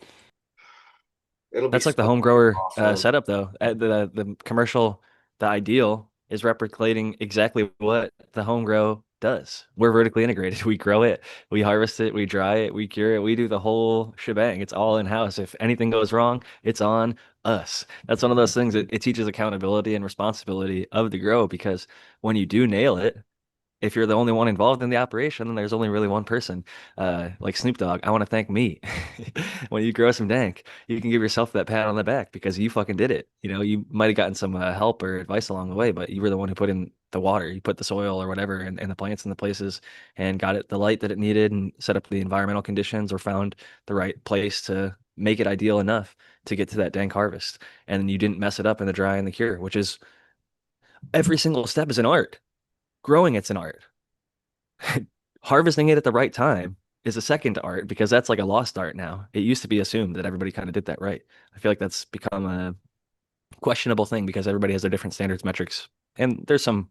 It'll be That's like the so home fucking grower awesome. setup, though. The commercial, the ideal is replicating exactly what the home grow does. We're vertically integrated. We grow it, we harvest it, we dry it, we cure it, we do the whole shebang. It's all in house. If anything goes wrong, it's on us. That's one of those things that it teaches accountability and responsibility of the grow because when you do nail it, if you're the only one involved in the operation, then there's only really one person. Like Snoop Dogg, I want to thank me. When you grow some dank, you can give yourself that pat on the back because you fucking did it. You know, you might have gotten some help or advice along the way, but you were the one who put in the water, you put the soil or whatever, and the plants in the places, and got it the light that it needed, and set up the environmental conditions, or found the right place to make it ideal enough to get to that dank harvest. And you didn't mess it up in the dry and the cure, which is every single step is an art. Growing it's an art. Harvesting it at the right time is a second art, because that's like a lost art now. It used to be assumed that everybody kind of did that right. I feel like that's become a questionable thing because everybody has their different standards, metrics, and there's some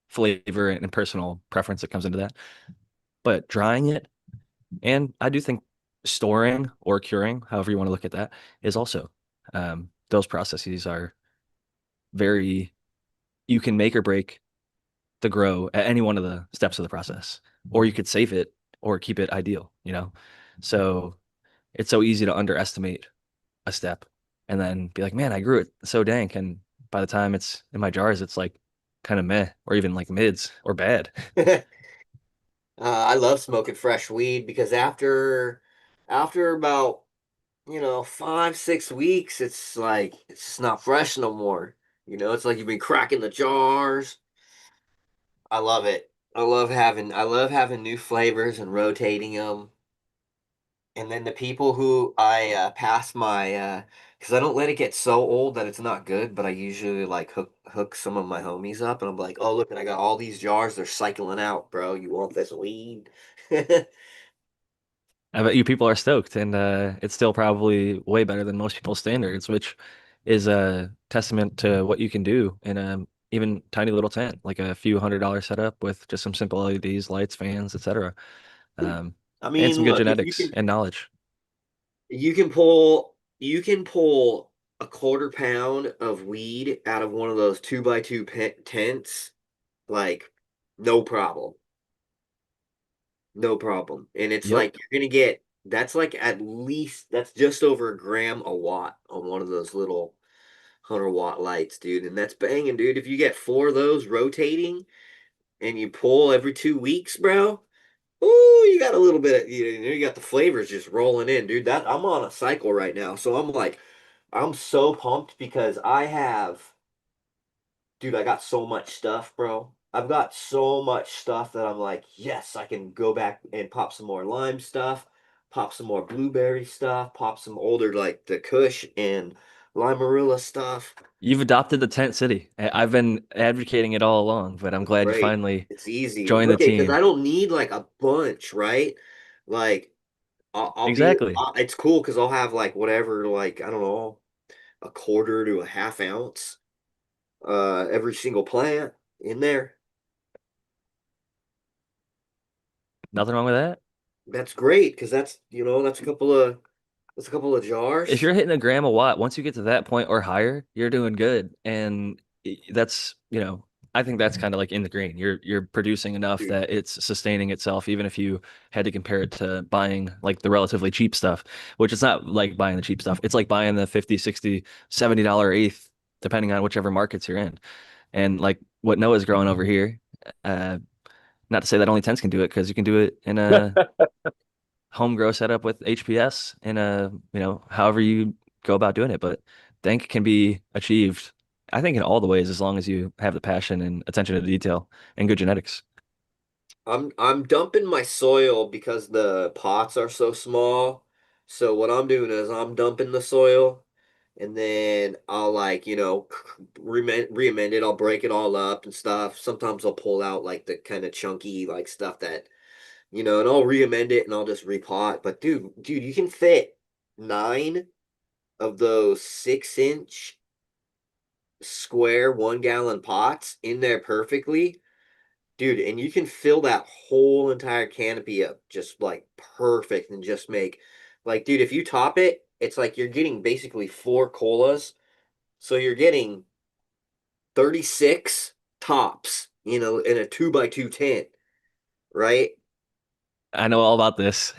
flavor and personal preference that comes into that. But drying it, and I do think storing or curing, however you want to look at that, is also those processes are very, you can make or break the grow at any one of the steps of the process, or you could save it or keep it ideal, you know? So it's so easy to underestimate a step and then be like, man, I grew it so dank. And by the time it's in my jars, it's like kind of meh, or even like mids or bad. I love smoking fresh weed because after about 5, 6 weeks, it's like it's just not fresh no more. It's like you've been cracking the jars. I love it. I love having new flavors and rotating them. And then the people who I pass my because I don't let it get so old that it's not good, but I usually like hook some of my homies up, and I'm like, oh look, and I got all these jars. They're cycling out, bro. You want this weed? I bet you people are stoked, and it's still probably way better than most people's standards, which is a testament to what you can do in a even tiny little tent, like a few $100 setup with just some simple LEDs, lights, fans, etc. Um, I and mean, some good look, if you genetics can and knowledge. you can pull a quarter pound of weed out of one of those 2x2 tents, like no problem. No problem. And it's Yep. like you're gonna get that's like at least that's just over a gram a watt on one of those little 100-watt lights, dude. And that's banging, dude. If you get four of those rotating and you pull every 2 weeks, bro, ooh, you got a little bit of you got the flavors just rolling in, dude. That I'm on a cycle right now. So I'm like, I'm so pumped because dude, I got so much stuff, bro. I've got so much stuff that I'm like, yes, I can go back and pop some more lime stuff, pop some more blueberry stuff, pop some older like the Kush and Limarilla stuff. You've adopted the tent city. I've been advocating it all along, but I'm glad you Great. finally It's easy. joined the Look at because team. I don't need like a bunch, right? Like I'll be Exactly. it's cool because I'll have like whatever, like I don't know, a quarter to a half ounce every single plant in there. Nothing wrong with that. That's great because that's a couple of If jars. you're hitting a gram a watt, once you get to that point or higher, you're doing good. And that's, I think that's kind of like in the green. You're producing enough Dude, that it's sustaining itself, even if you had to compare it to buying like the relatively cheap stuff, which it's not like buying the cheap stuff. It's like buying the 50, 60, $70 eighth, depending on whichever markets you're in. And like what Noah's growing over here, uh, not to say that only tents can do it, because you can do it in a home grow setup with HPS in a, however you go about doing it. But dank can be achieved, I think, in all the ways, as long as you have the passion and attention to detail and good genetics. I'm dumping my soil because the pots are so small. So what I'm doing is I'm dumping the soil and then I'll like, re-amend it. I'll break it all up and stuff. Sometimes I'll pull out like the kind of chunky like stuff that, and I'll re-amend it and I'll just repot. But dude, you can fit 9 of those 6-inch square 1-gallon pots in there perfectly. Dude, and you can fill that whole entire canopy up just like perfect and just make like, dude, if you top it, it's like you're getting basically 4 colas. So you're getting 36 tops, in a 2x2 tent, right? I know all about this.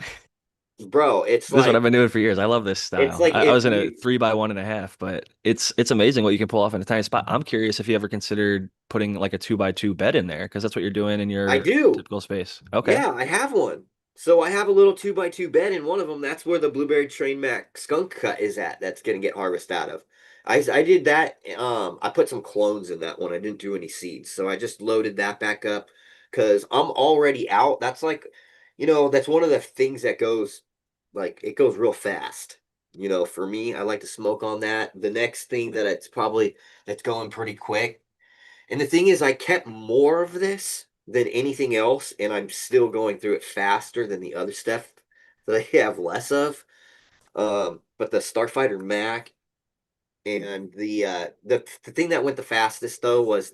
Bro, it's This is what I've like been doing for years. I love this it's style. like I if was in a you 3 by 1.5, but it's amazing what you can pull off in a tiny spot. I'm curious if you ever considered putting like a 2x2 bed in there because that's what you're doing in I your do. typical space. Okay. Yeah, I have one. So I have a little 2x2 bed in one of them. That's where the Blueberry Train Mac skunk cut is at. That's gonna get harvested out of. I did that. I put some clones in that one. I didn't do any seeds, so I just loaded that back up because I'm already out. That's like, that's one of the things that goes like it goes real fast. For me, I like to smoke on that. The next thing that that's going pretty quick. And the thing is, I kept more of this than anything else, and I'm still going through it faster than the other stuff that I have less of. But the Starfighter Mac and the thing that went the fastest though was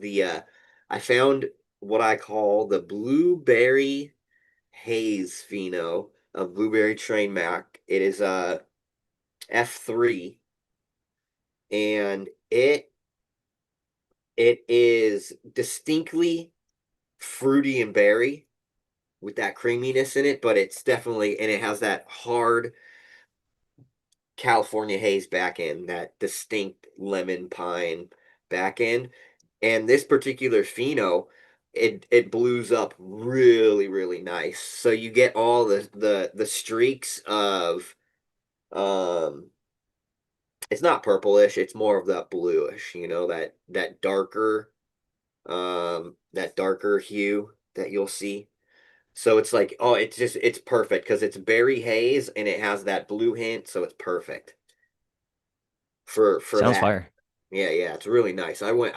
I found what I call the Blueberry Haze Pheno of Blueberry Train Mac. It is a F3, and it is distinctly fruity and berry with that creaminess in it, but it's definitely, and it has that hard California haze back end, that distinct lemon pine back end. And this particular pheno, it blues up really, really nice. So you get all the streaks of um it's not purplish, it's more of that bluish, that darker hue that you'll see. So it's like, oh, it's perfect because it's berry haze and it has that blue hint, so it's perfect for Sounds that. fire. Yeah, yeah, it's really nice. I went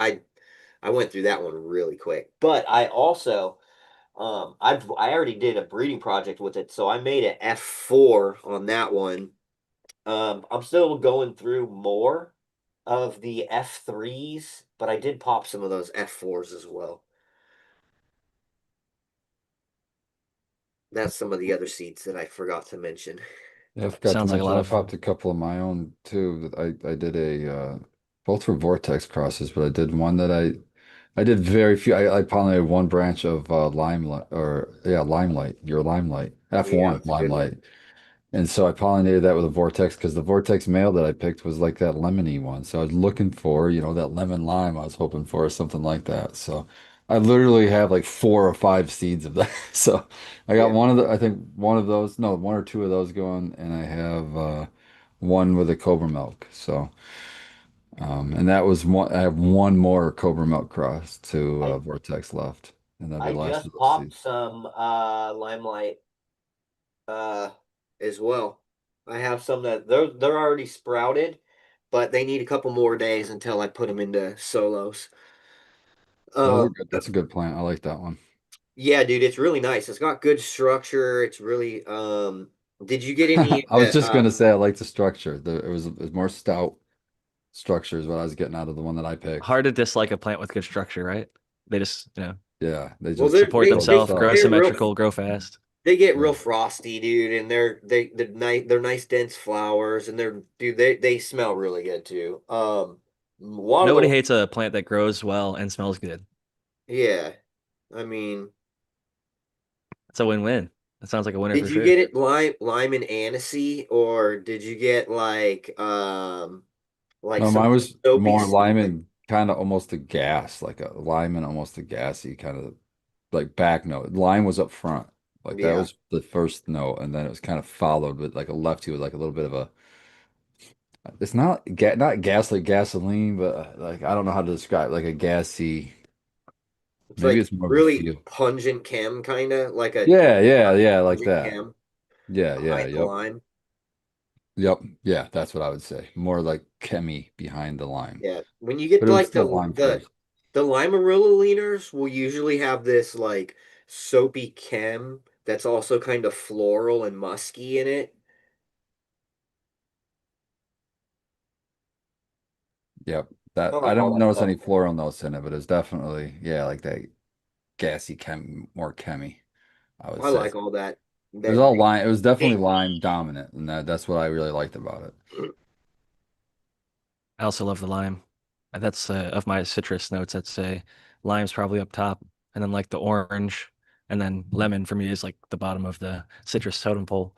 through that one really quick. But I also I already did a breeding project with it, so I made an F4 on that one. I'm still going through more of the F3s, but I did pop some of those F4s as well. That's some of the other seeds that I forgot to mention. Yeah, I forgot to Sounds like a mention lot I of popped a couple of my own too. That I did both were Vortex crosses, but I did one that I did very few. I pollinated one branch of Limelight, or yeah, Limelight, your Limelight, Yeah, F1 it's a good one. Limelight. And so I pollinated that with a Vortex because the Vortex male that I picked was like that lemony one. So I was looking for, that lemon lime I was hoping for, or something like that. So I literally have like 4 or 5 seeds of that. So I got Yeah. I think one of those, no, 1 or 2 of those going, and I have one with a Cobra Milk. So and that was one. I have one more Cobra Milk cross to I Vortex left, and that'll be I the last of just those popped seeds. some Limelight uh as well. I have some that they're already sprouted, but they need a couple more days until I put them into solos. Those are Um, good. That's a good plant. I like that one. yeah, dude, it's really nice. It's got good structure. It's really did you get any I was just gonna say I like the structure. It was more stout structure is what I was getting out of the one that I picked. hard to dislike a plant with good structure, right? They just, Yeah, they well just support build themselves, grow themselves. symmetrical, grow fast. they get Yeah. real frosty, dude, and they're nice dense flowers, and they smell really good too. One of Nobody the hates a plant that grows well and smells good. yeah, I mean, It's a win-win. That sounds like a winner did for you sure. get it lime and anisey, or did you get like No, some mine was soapy more lime like and kind of almost a gas, like a lime and almost a gassy kind of like back note. Lime was up front. Like that yeah. was the first note, and then it was kind of followed with like a lefty with like a little bit of a it's not gas like gasoline, but like I don't know how to describe like a gassy, It's maybe like it's more of a really feel. pungent chem, kind of like a Yeah, yeah, yeah, like pungent that. chem Yeah, yeah, behind the yep. lime. Yep. Yeah, that's what I would say. More like chemi behind the lime. Yeah, when you get But it was like still lime first. the Limarilla leaners will usually have this like soapy chem that's also kind of floral and musky in it. Yep. I That I like all don't that notice stuff. any floral notes in it, but it's definitely, yeah, like that gassy more chemi, I would I say. like all that. It was That all lime. It was definitely big lime dominant, and that's what I really liked about it. I also love the lime. That's of my citrus notes. I'd say lime's probably up top, and then like the orange, and then lemon for me is like the bottom of the citrus totem pole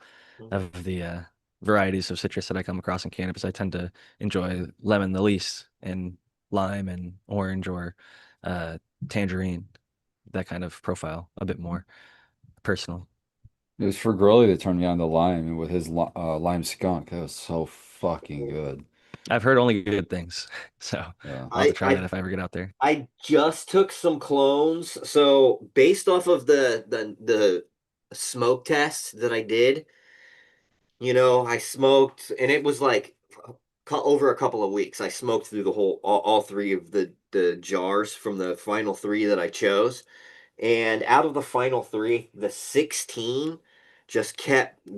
of the varieties of citrus that I come across in cannabis. I tend to enjoy lemon the least, and lime and orange or tangerine, that kind of profile a bit more personally. It was for Gurley that turned me on to lime, and with his lime skunk, that was so fucking good. I've heard only good things, so Yeah. I'll have to I try that I if I ever get out there. I just took some clones. So based off of the smoke test that I did, I smoked and it was like over a couple of weeks. I smoked through the whole all three of the jars from the final three that I chose. And out of the final three, the 16 just kept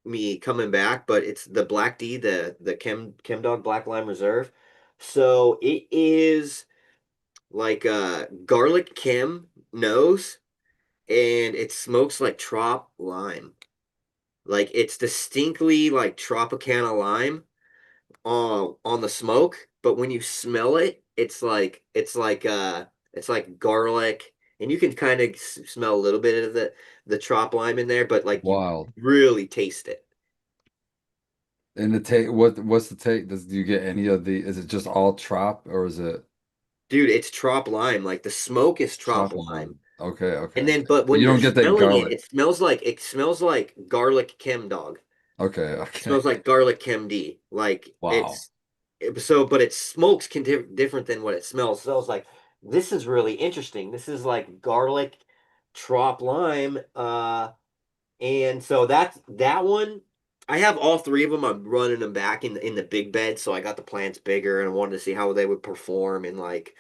me coming back, but it's the Black D, the Chem Dog Black Lime Reserve. So it is like garlic chem nose, and it smokes like trop lime. Like it's distinctly like Tropicana lime on the smoke, but when you smell it, it's like garlic, and you can kind of smell a little bit of the trop lime in there, but like you Wild. really taste it. And the take, what's the take? Do you get any of the? Is it just all trop or is it Dude, it's trop lime. Like the smoke is trop trop lime. lime? Okay, And okay. then but But when you you're don't get that smelling it, garlic. it smells like garlic chem dog. Okay, It okay. smells like garlic Chem D. Like Wow. but its smokes can different than what it smells. So I was like, this is really interesting. This is like garlic trop lime. And so that one. I have all three of them. I'm running them back in the big bed, so I got the plants bigger, and I wanted to see how they would perform in like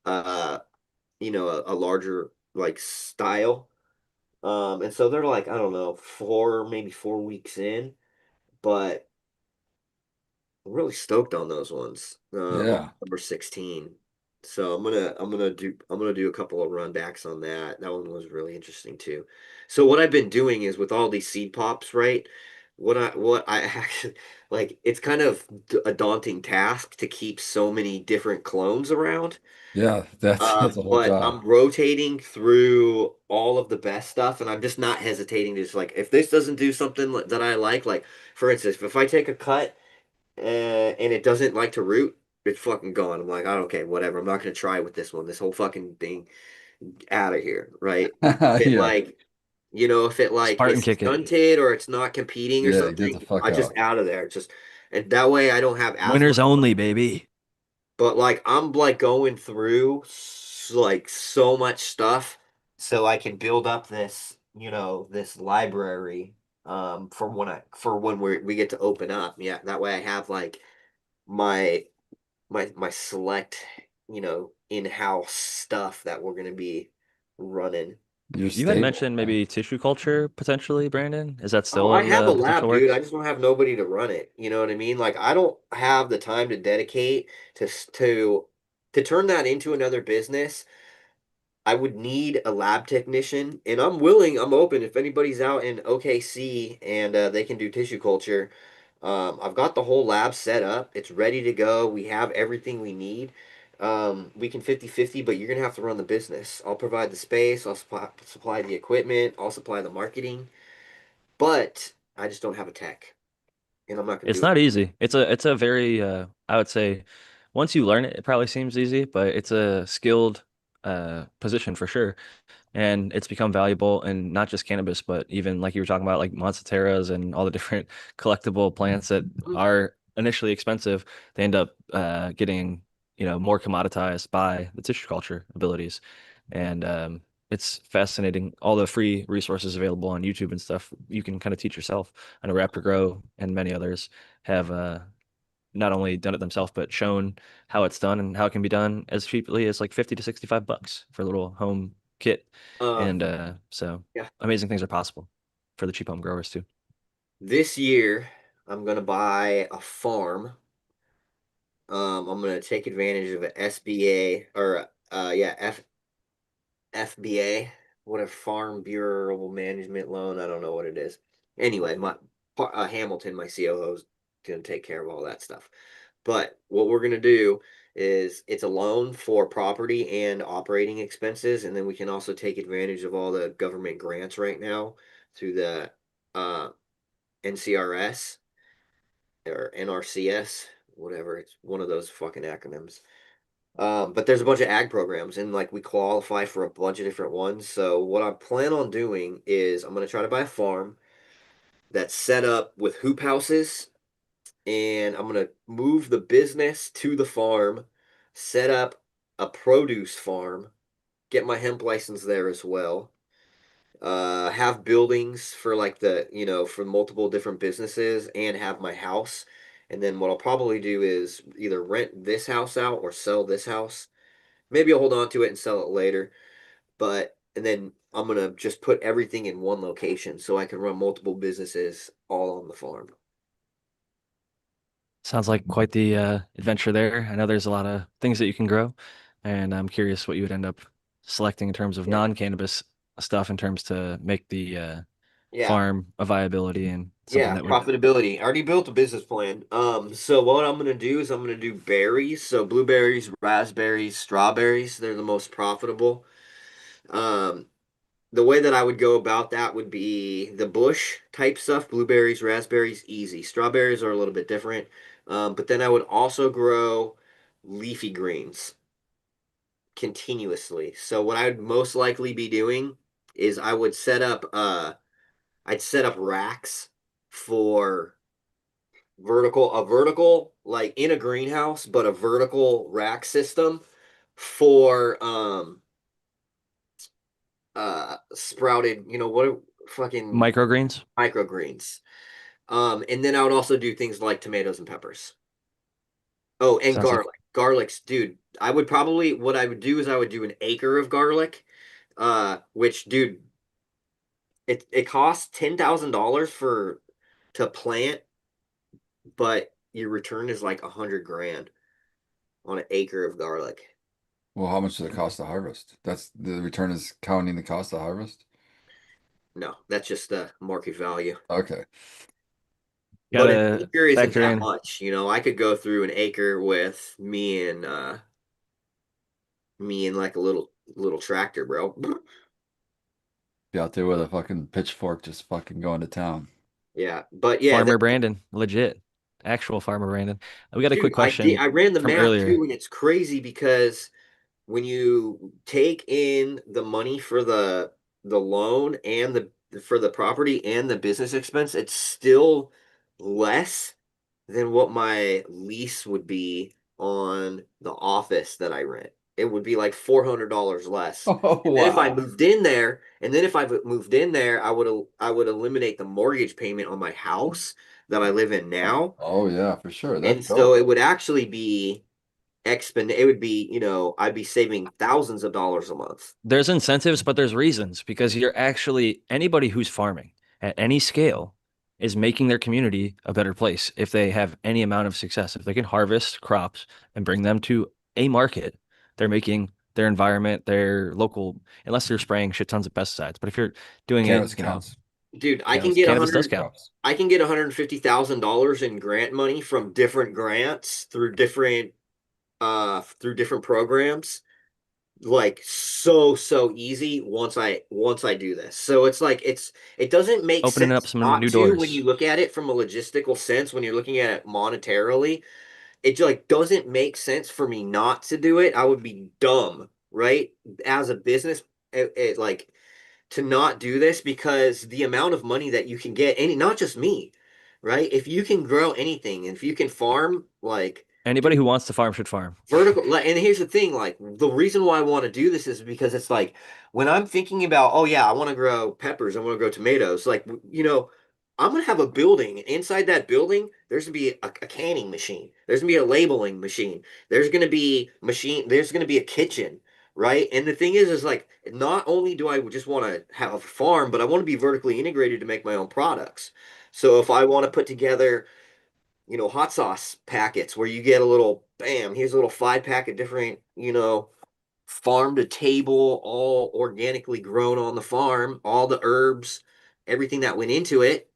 uh a larger like style. And so they're like, I don't know, maybe 4 weeks in, but I'm really stoked on those ones. On Yeah. number 16. So I'm gonna do a couple of run backs on that. That one was really interesting too. So what I've been doing is with all these seed pops, right? What I actually like, it's kind of a daunting task to keep so many different clones around. Yeah, that's a whole But job. I'm rotating through all of the best stuff, and I'm just not hesitating to just like, if this doesn't do something that I like for instance, if I take a cut and it doesn't like to root, it's fucking gone. I'm like, oh, okay, whatever. I'm not gonna try with this one. This whole fucking thing out of here, right? If it Yeah. like, if it like Spartan is kick it. stunted or it's not competing or Yeah, get the something, fuck I just out. out of there. Just and that way I don't have as Winners much. only, baby. But like I'm like going through like so much stuff so I can build up this library for when we get to open up. Yeah, that way I have like my my select, in-house stuff that we're gonna be running. You're You had stable, mentioned man. maybe tissue culture potentially, Brandon. Is that Oh, still I in have a the potential lab, dude. I works? just don't have nobody to run it. You know what I mean? Like I don't have the time to dedicate to turn that into another business. I would need a lab technician, and I'm open if anybody's out in OKC and they can do tissue culture. I've got the whole lab set up. It's ready to go. We have everything we need. We can 50/50, but you're gonna have to run the business. I'll provide the space, I'll supply the equipment, I'll supply the marketing, but I just don't have a tech, and I'm not gonna It's do it. not easy. It's a very I would say once you learn it, it probably seems easy, but it's a skilled position for sure. And it's become valuable in not just cannabis, but even like you were talking about, like Monsteras and all the different collectible plants that are initially expensive. They end up getting, more commoditized by the tissue culture abilities. And it's fascinating. All the free resources available on YouTube and stuff, you can kind of teach yourself. I know Raptor Grow and many others have not only done it themselves, but shown how it's done and how it can be done as cheaply as like 50 to $65 for a little home kit. Uh, And so yeah. amazing things are possible for the cheap home growers too. This year, I'm gonna buy a farm. I'm gonna take advantage of an SBA or yeah, FBA, what a Farm Bureau Management Loan. I don't know what it is. Anyway, my Hamilton, my COO, is gonna take care of all that stuff. But what we're gonna do is it's a loan for property and operating expenses, and then we can also take advantage of all the government grants right now through the uh, NCRS or NRCS, whatever. It's one of those fucking acronyms. But there's a bunch of ag programs, and like we qualify for a bunch of different ones. So what I plan on doing is I'm gonna try to buy a farm that's set up with hoop houses, and I'm gonna move the business to the farm, set up a produce farm, get my hemp license there as well. Have buildings for like for multiple different businesses, and have my house. And then what I'll probably do is either rent this house out or sell this house. Maybe I'll hold on to it and sell it later. And then I'm gonna just put everything in one location so I can run multiple businesses all on the farm. Sounds like quite the adventure there. I know there's a lot of things that you can grow, and I'm curious what you would end up selecting in terms of Yeah. non-cannabis stuff in terms to make the Yeah. farm a viability and something Yeah, that would. profitability. I already built a business plan. So what I'm gonna do is I'm gonna do berries. So blueberries, raspberries, strawberries, they're the most profitable. Um, the way that I would go about that would be the bush type stuff, blueberries, raspberries, easy. Strawberries are a little bit different. But then I would also grow leafy greens continuously. So what I would most likely be doing is I'd set up racks for a vertical like in a greenhouse, but a vertical rack system for sprouted, what fucking Microgreens? microgreens. And then I would also do things like tomatoes and peppers. Oh, and Sounds like garlic. Garlic's, dude. What I would do is I would do an acre of garlic. Which, dude, it costs $10,000 for to plant, but your return is like 100 grand on an acre of garlic. Well, how much does it cost to harvest? That's the return is counting the cost to harvest. No, that's just the market value. Okay. But an gotta acre isn't factor that in. much. I could go through an acre with me and like a little tractor, bro. Be out there with a fucking pitchfork just fucking going to town. Yeah, but yeah, Farmer Brandon, legit, actual Farmer Brandon. We got a dude, quick question I ran the from math earlier. too, and it's crazy because when you take in the money for the loan and the for the property and the business expense, it's still less than what my lease would be on the office that I rent. It would be like $400 less. Oh And then if I wow. moved in there, I would eliminate the mortgage payment on my house that I live in now. Oh yeah, for sure. And That's so dope. it would actually be it would be, I'd be saving thousands of dollars a month. There's incentives, but there's reasons because you're actually anybody who's farming at any scale is making their community a better place if they have any amount of success. If they can harvest crops and bring them to a market, they're making their environment, their local, unless they're spraying shit tons of pesticides. But if you're doing it, Cannabis counts. Dude, cannabis does count. I can get $150,000 in grant money from different grants through different programs, like so easy once I do this. So it's like it doesn't make Opening up sense some not new to when doors. you look at it from a logistical sense, when you're looking at it monetarily. It like doesn't make sense for me not to do it. I would be dumb, right? As a business, like to not do this, because the amount of money that you can get, any not just me, right? If you can grow anything, if you can farm, like, Anybody dude, who wants to farm should farm. vertical, like, and here's the thing, like the reason why I want to do this is because it's like when I'm thinking about, oh yeah, I want to grow peppers, I want to grow tomatoes, like, I'm gonna have a building. Inside that building, there's gonna be a canning machine. There's gonna be a labeling machine. There's gonna be a kitchen, right? And the thing is like not only do I just want to have a farm, but I want to be vertically integrated to make my own products. So if I want to put together, hot sauce packets where you get a little, bam, here's a little 5 pack of different, farm to table, all organically grown on the farm, all the herbs, everything that went into it.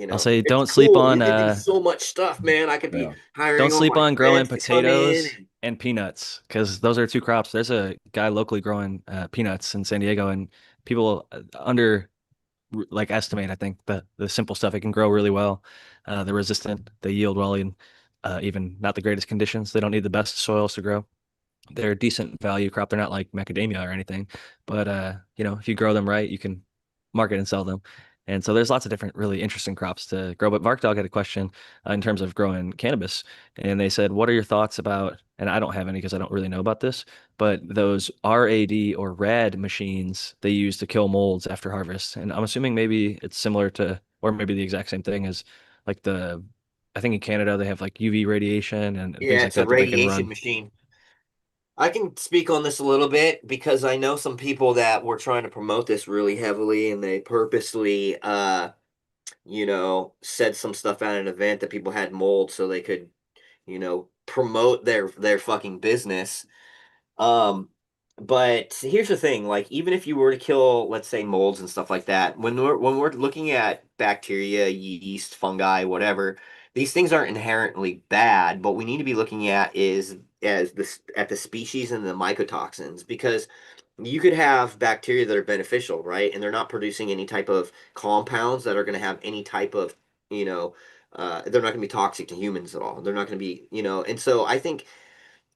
I'll say It's don't sleep cool. on You could do so much stuff, man. I could be Yeah. hiring don't all sleep my on growing friends to come in. potatoes and peanuts because those are two crops. There's a guy locally growing peanuts in San Diego, and people under estimate, I think, the simple stuff. It can grow really well. They're resistant. They yield well, and even not the greatest conditions. They don't need the best soils to grow. They're a decent value crop. They're not like macadamia or anything, but if you grow them right, you can market and sell them. And so there's lots of different really interesting crops to grow. But Varkdog had a question in terms of growing cannabis, and they said, "What are your thoughts about?" And I don't have any because I don't really know about this, but those RAD or RAD machines they use to kill molds after harvest. And I'm assuming maybe it's similar to, or maybe the exact same thing as like I think in Canada they have like UV radiation and things Yeah, like it's a that that they can radiation run. machine. I can speak on this a little bit because I know some people that were trying to promote this really heavily and they purposely said some stuff at an event that people had mold so they could, promote their fucking business. Um, but here's the thing, like even if you were to kill, let's say molds and stuff like that, when we're looking at bacteria, yeast, fungi, whatever, these things aren't inherently bad. What we need to be looking at is as this at the species and the mycotoxins because you could have bacteria that are beneficial, right? And they're not producing any type of compounds that are going to have any type of, they're not going to be toxic to humans at all. They're not going to be, and so I think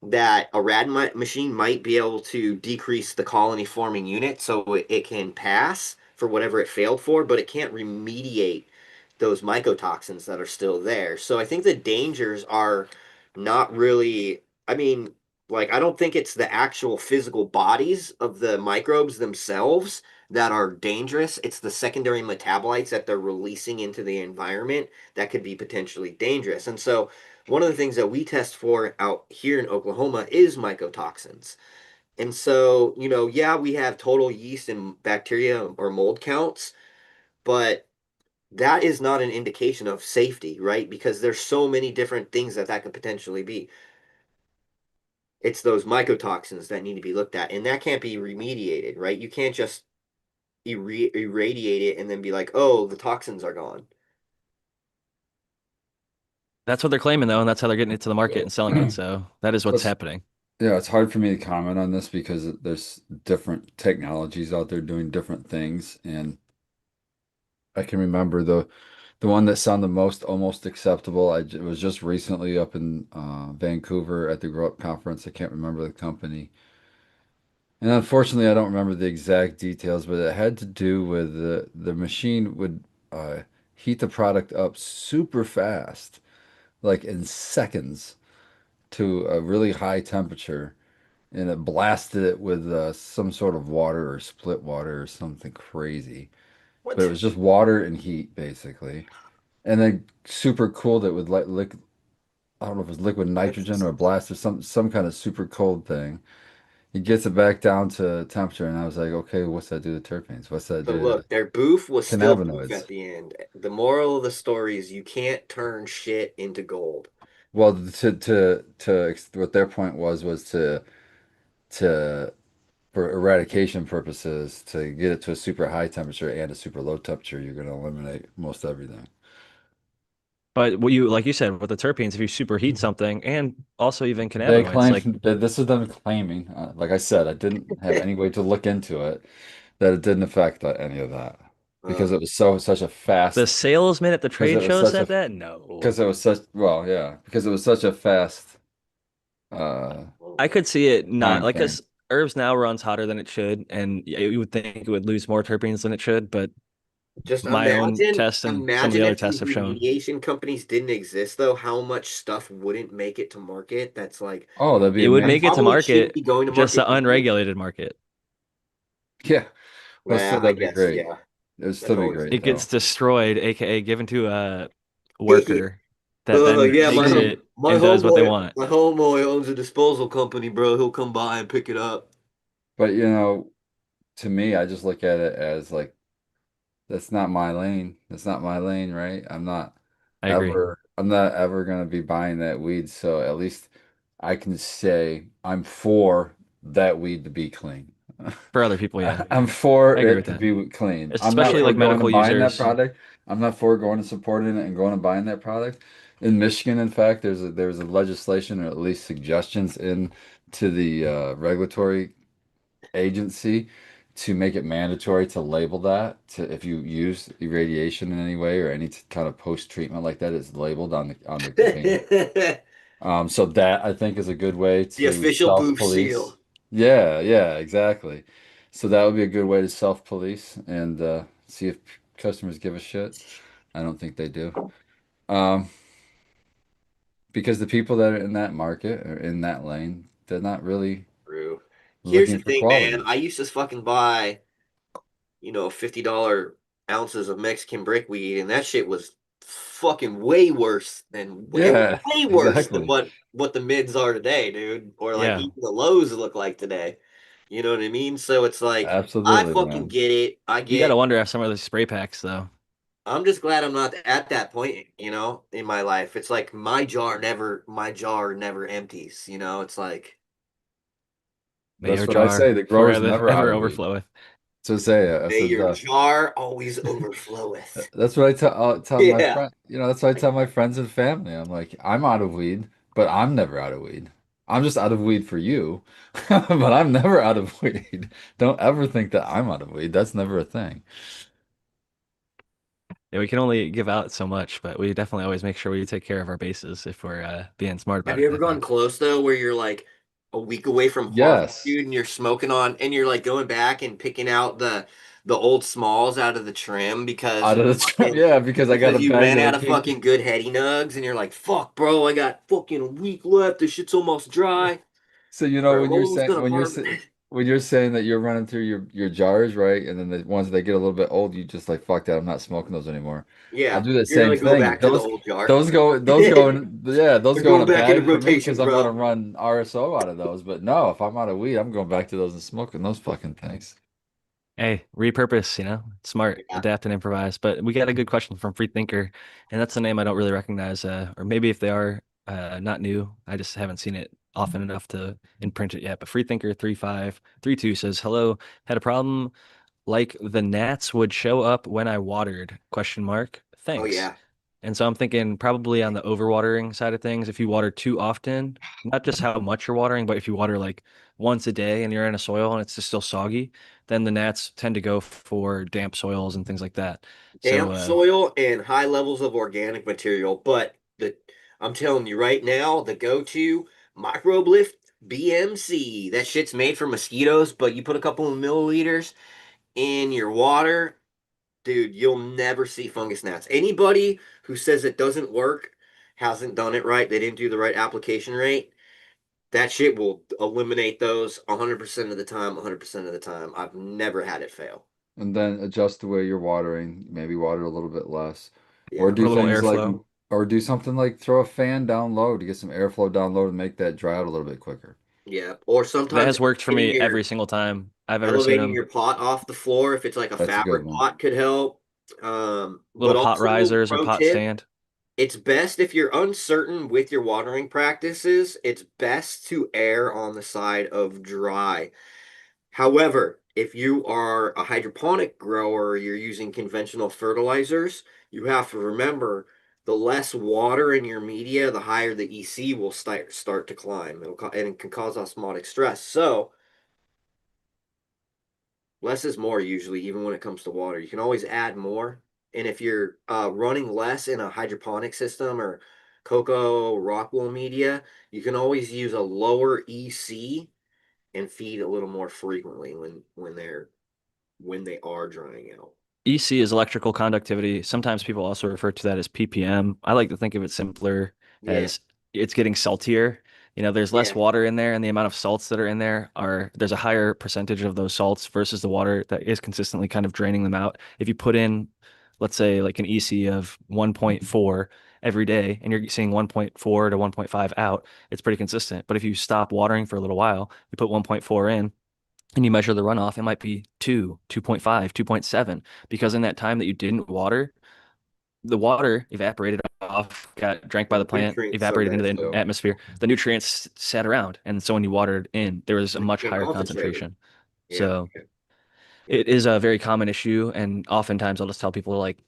that a rad machine might be able to decrease the colony forming unit so it can pass for whatever it failed for, but it can't remediate those mycotoxins that are still there. So I think the dangers are not really, I mean, like, I don't think it's the actual physical bodies of the microbes themselves that are dangerous. It's the secondary metabolites that they're releasing into the environment that could be potentially dangerous. And so, one of the things that we test for out here in Oklahoma is mycotoxins. And so, yeah, we have total yeast and bacteria or mold counts, but that is not an indication of safety, right? Because there's so many different things that could potentially be. It's those mycotoxins that need to be looked at, and that can't be remediated, right? You can't just irradiate it and then be like, oh, the toxins are gone. That's what they're claiming though, and that's how they're getting it to the market and selling it. So that is what's Plus, happening. yeah, it's hard for me to comment on this because there's different technologies out there doing different things, and I can remember the one that sounded most almost acceptable. It was just recently up in Vancouver at the Grow Up conference. I can't remember the company, and unfortunately, I don't remember the exact details, but it had to do with the machine would uh, heat the product up super fast, like in seconds, to a really high temperature, and it blasted it with some sort of water or split water or something crazy. But it What? was just water and heat basically, and then super cooled it with like I don't know if it was liquid nitrogen or a blast or some kind of super cold thing. He gets it back down to temperature, and I was like, okay, what's that do to terpenes? What's that So do to look, their boof was still boof cannabinoids? at the end. The moral of the story is you can't turn shit into gold. Well, what their point was to for eradication purposes to get it to a super high temperature and a super low temperature, you're going to eliminate most everything. But what you like you said with the terpenes, if you superheat something, and also even They cannabinoids, claim like that this is them claiming, like I said, I didn't have any way to look into it, that it didn't affect any of that Uh, because it was so such a the fast salesman at the because trade it was show such a said that. No, because it was such well yeah because it was such a fast uh I could see it not time like frame. because herbs now runs hotter than it should, and you would think it would lose more terpenes than it should. But just my own imagine, tests and some of the imagine other if these tests have shown. remediation companies didn't exist, though, how much stuff wouldn't make it to market that's like, Oh, that'd be It would that make it to amazing. probably shouldn't market, be going to just market the anyway. unregulated market. Yeah, but still Well, I that'd be guess, great. yeah, It would that's still be always great It good. gets though. destroyed, aka given to a worker that But then Yeah, takes see, it and does what they want. my homeboy owns a disposal company, bro. He'll come by and pick it up. but to me, I just look at it as like that's not my lane. That's not my lane, right? I agree. I'm not ever gonna be buying that weed, so at least I can say I'm for that weed to be clean. For other people, yeah, I'm for I agree it with to that. be clean. I'm not Especially for like going medical and buying that users. product. I'm not for going and supporting it and going and buying that product. In Michigan, in fact, there's a legislation or at least suggestions in to the regulatory agency to make it mandatory to label that to if you use irradiation in any way or any kind of post treatment like that, it's labeled on the container. The So that I think is a good way to official booth self-police. seal. Yeah, yeah, exactly. So that would be a good way to self-police and see if customers give a shit. I don't think they do. Um, because the people that are in that market or in that lane, they're not really True. Here's the looking for thing, man. quality. I used to fucking buy, $50 ounces of Mexican brickweed, and that shit was fucking way worse than it was Yeah, way worse than exactly. what the mids are today, dude, or like Yeah. even the lows look like today. You know what I mean? So it's like I Absolutely, fucking man. get it. You got to wonder if some of those spray packs, though. I'm just glad I'm not at that point, in my life. It's like my jar never empties, It's like May That's your what I say. jar The grower's forever never out ever of weed. overfloweth. So say it. I may said, your jar always overfloweth. that's what I tell my Yeah. friend. That's what I tell my friends and family. I'm like, I'm out of weed, but I'm never out of weed. I'm just out of weed for you, but I'm never out of weed. Don't ever think that I'm out of weed. That's never a thing. Yeah, we can only give out so much, but we definitely always make sure we take care of our bases if we're being smart Have about you it, ever I gone think. close though, where you're like a week away from harvest, Yes, dude, and you're smoking on, and you're like going back and picking out the old smalls out of the trim out of the yeah, because I got a because you bag ran of out the of pink. fucking good heady nugs, and you're like, fuck, bro, I got fucking a week left. This shit's almost dry. So We're when you're almost saying gonna harvest. when you're saying that you're running through your jars, right? And then the ones that get a little bit old, you just like fuck that, I'm not smoking those anymore. I'll Yeah, do the you're same gonna go thing. back to the old jar. Those go in yeah, those They're go in going a back into bag for me rotation, because I'm gonna bro. run RSO out of those. But no, if I'm out of weed, I'm going back to those and smoking those fucking things. Hey, repurpose, smart, Yeah. adapt and improvise. But we got a good question from Free Thinker, and that's a name I don't really recognize, or maybe if they are not new, I just haven't seen it often enough to imprint it yet. But Free Thinker 3532 says, "Hello, had a problem like the gnats would show up when I watered?" Question mark. Oh Thanks. yeah. And so I'm thinking probably on the overwatering side of things, if you water too often, not just how much you're watering, but if you water like once a day and you're in a soil and it's just still soggy, then the gnats tend to go for damp soils and things like that. So Damp soil and high levels of organic material. But I'm telling you right now, the go-to microbe lift BMC. That shit's made for mosquitoes, but you put a couple of milliliters in your water, dude, you'll never see fungus gnats. Anybody who says it doesn't work hasn't done it right. They didn't do the right application rate. That shit will eliminate those 100% of the time, 100% of the time. I've never had it fail. And then adjust the way you're watering, maybe water a little bit less. Or Yeah. or do a little things like airflow. or do something like throw a fan down low to get some airflow down low to make that dry out a little bit quicker. Yeah. Or That sometimes has worked for elevating me every your single time I've ever seen elevating them. your pot off the floor if it's like a That's a good fabric one. pot could help. But Little pot also risers or pro pot tip, stand. it's best if you're uncertain with your watering practices, it's best to err on the side of dry. However, if you are a hydroponic grower, you're using conventional fertilizers, you have to remember the less water in your media, the higher the EC will start to climb. And it can cause osmotic stress. So, less is more usually, even when it comes to water. You can always add more. And if you're running less in a hydroponic system or cocoa rockwool media, you can always use a lower EC and feed a little more frequently when they are drying out. EC is electrical conductivity. Sometimes people also refer to that as ppm. I like to think of it simpler Yeah, as it's getting saltier. There's less yeah, water in there, and the amount of salts that are in there there's a higher percentage of those salts versus the water that is consistently kind of draining them out. If you put in, let's say, like an EC of 1.4 every day, and you're seeing 1.4 to 1.5 out, it's pretty consistent. But if you stop watering for a little while, you put 1.4 in, and you measure the runoff, it might be 2, 2.5, 2.7, because in that time that you didn't water, the water evaporated off, got drank by the the plant, nutrients are evaporated into there the too. atmosphere. The nutrients sat around. And so when you watered in, there was a much They're higher concentrated. concentration. Yeah, So yeah, yeah. it is a very common issue. And oftentimes I'll just tell people, like,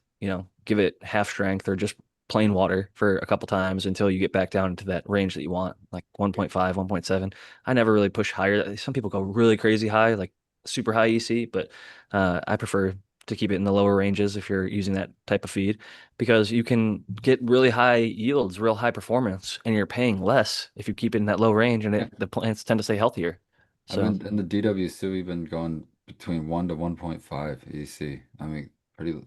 give it half strength or just plain water for a couple times until you get back down into that range that you want, like 1.5, 1.7. I never really push higher. Some people go really crazy high, like super high EC, but I prefer to keep it in the lower ranges if you're using that type of feed, because you can get really high yields, real high performance, and you're paying less if you keep it in that low range, and Yeah. the plants tend to stay healthier. I've So been in the DWC, we've been going between 1 to 1.5 EC. I mean,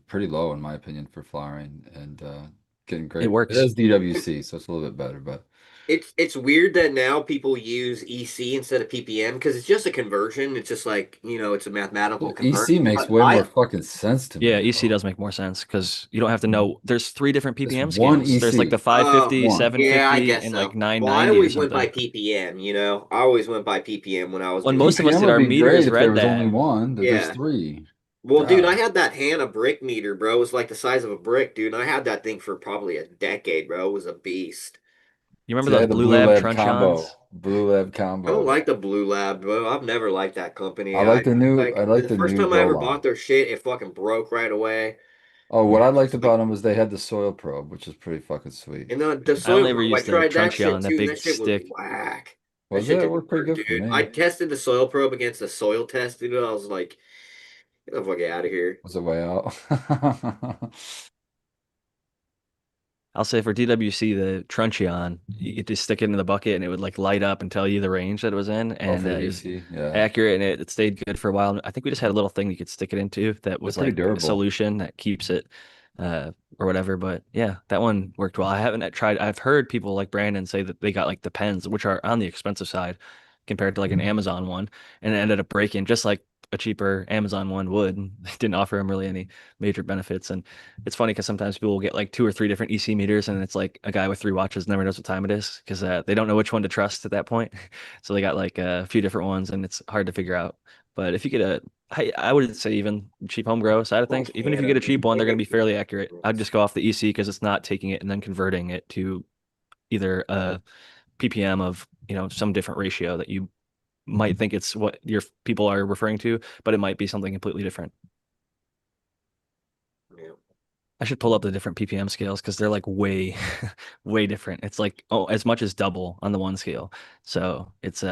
pretty low in my opinion for flowering and getting it great. It works. is DWC, so it's a little bit better, but It's weird that now people use EC instead of PPM because it's just a conversion. It's just like, it's a mathematical well, EC conversion. makes But way more fucking sense to Yeah, me, EC bro. does make more sense because you don't have to know. There's 3 different It's PPM one scales. There's like the EC, 550, one. yeah, I 750, guess and like so. Well, I 990 or always went by something. PPM, I always went by PPM when I was When doing most of us PPM did, would our be great meters if there read was only that. one. There's Yeah. three. Well, dude, I God. had that Hannah brick meter, bro. It was like the size of a brick, dude. And I had that thing for probably a decade, bro. It was a beast. You remember See, I those had the Blue Blue Lab Lab combo. truncheons? Blue Lab I don't combo. like the Blue Lab, bro. I've never liked that company. I like the new I like The the first new time I grow ever line. bought their shit, it fucking broke right away. Oh, what I liked It's like, about them was they had the soil probe, which is pretty fucking sweet. and the I soil only ever probe, I used the tried that shit truncheon, that too, and that big shit was stick. whack. That Was shit it? It didn't worked pretty work, good for dude. I me. tested the soil probe against the soil test, dude. I was like, get the fuck out of here. Was it way out? I'll say for DWC, the truncheon, you could just stick it in the bucket and it would like light up and tell you the range that it was in, Oh, and for the it was EC, yeah. accurate, and it stayed good for a while. I think we just had a little thing you could stick it into that They're was pretty like a durable. solution that keeps it or whatever. But yeah, that one worked well. I haven't tried. I've heard people like Brandon say that they got like the pens, which are on the expensive side compared to like an Amazon one, and it ended up breaking just like a cheaper Amazon one would. They didn't offer him really any major benefits. And it's funny because sometimes people will get like 2 or 3 different EC meters, and it's like a guy with 3 watches never knows what time it is because they don't know which one to trust at that point. So they got like a few different ones, and it's hard to figure out. But if you get I would say even cheap home grow side of things, Like even if you Hannah, get a dude. cheap one, They they're going to make be good fairly accurate. I'd ones. just go off the EC because it's not taking it and then converting it to either a PPM of, some different ratio that you might think it's what your people are referring to, but it might be something completely different. Yeah. I should pull up the different PPM scales because they're like way, way different. It's like as much as double on the one scale. So it's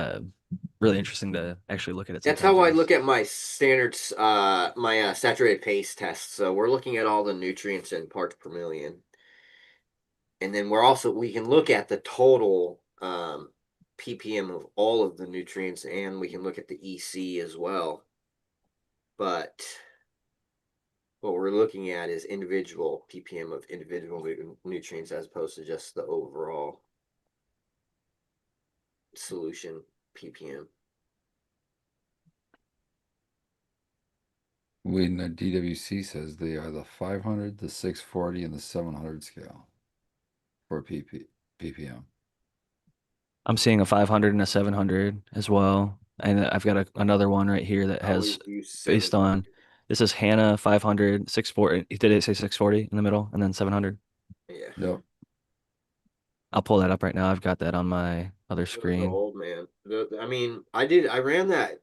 really interesting to actually look at it That's sometimes. how I look at my standards, my saturated paste test. So we're looking at all the nutrients in parts per million. And then we can look at the total ppm of all of the nutrients, and we can look at the EC as well. But what we're looking at is individual ppm of individual nutrients as opposed to just the overall solution ppm. When the DWC says they are the 500, the 640, and the 700 scale for ppm. I'm seeing a 500 and a 700 as well. And I've got another one right here that I always has use based 700. on this is Hannah 500, 640. Did it say 640 in the middle and then 700? Yeah. Yep. I'll pull that up right now. I've got that on my other The screen. old man. I mean, I ran that,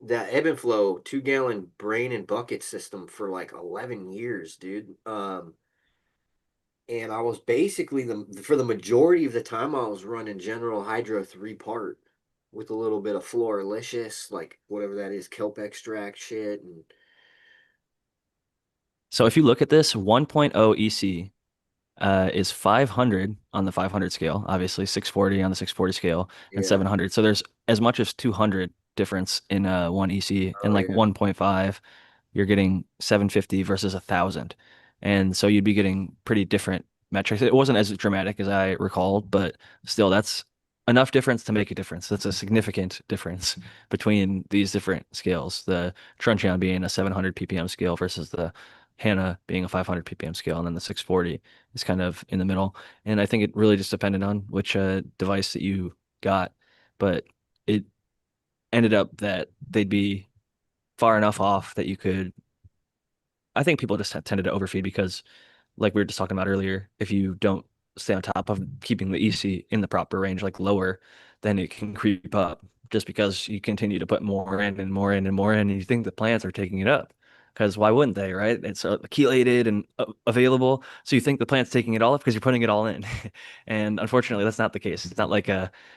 that ebb and flow 2-gallon brain and bucket system for like 11 years, dude. And I was basically for the majority of the time I was running General Hydro 3-part with a little bit of Floralicious, like whatever that is, kelp extract shit. And So if you look at this, 1.0 EC is 500 on the 500 scale, obviously 640 on the 640 scale, and yeah. 700. So there's as much as 200 difference in one EC, and Oh like yeah. 1.5, you're getting 750 versus 1,000. And so you'd be getting pretty different metrics. It wasn't as dramatic as I recalled, but still, that's enough difference to make a difference. That's a significant difference between these different scales. The Truncheon being a 700 ppm scale versus the Hannah being a 500 ppm scale, and then the 640 is kind of in the middle. And I think it really just depended on which device that you got, but it ended up that they'd be far enough off that you could. I think people just tended to overfeed because, like we were just talking about earlier, if you don't stay on top of keeping the EC in the proper range, like lower, then it can creep up just because you continue to put more in and more in and more in, and you think the plants are taking it up. because why wouldn't they, right? It's chelated and available. So you think the plant's taking it all up because you're putting it all in. And unfortunately, that's not the case. It's not like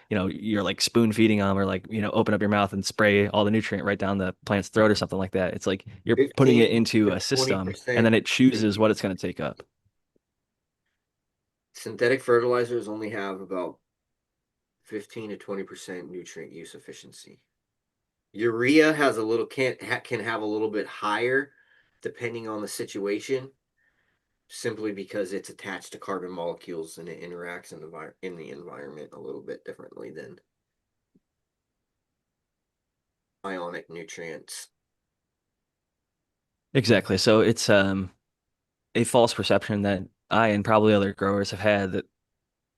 you're like spoon feeding them or like, open up your mouth and spray all the nutrient right down the plant's throat or something like that. It's like you're putting it 15 into to a system and 20%. then it chooses what it's going to take up. Synthetic fertilizers only have about 15 to 20% nutrient use efficiency. Urea has a little can have a little bit higher depending on the situation, simply because it's attached to carbon molecules and it interacts in the environment a little bit differently than ionic nutrients. Exactly. So it's a false perception that I and probably other growers have had that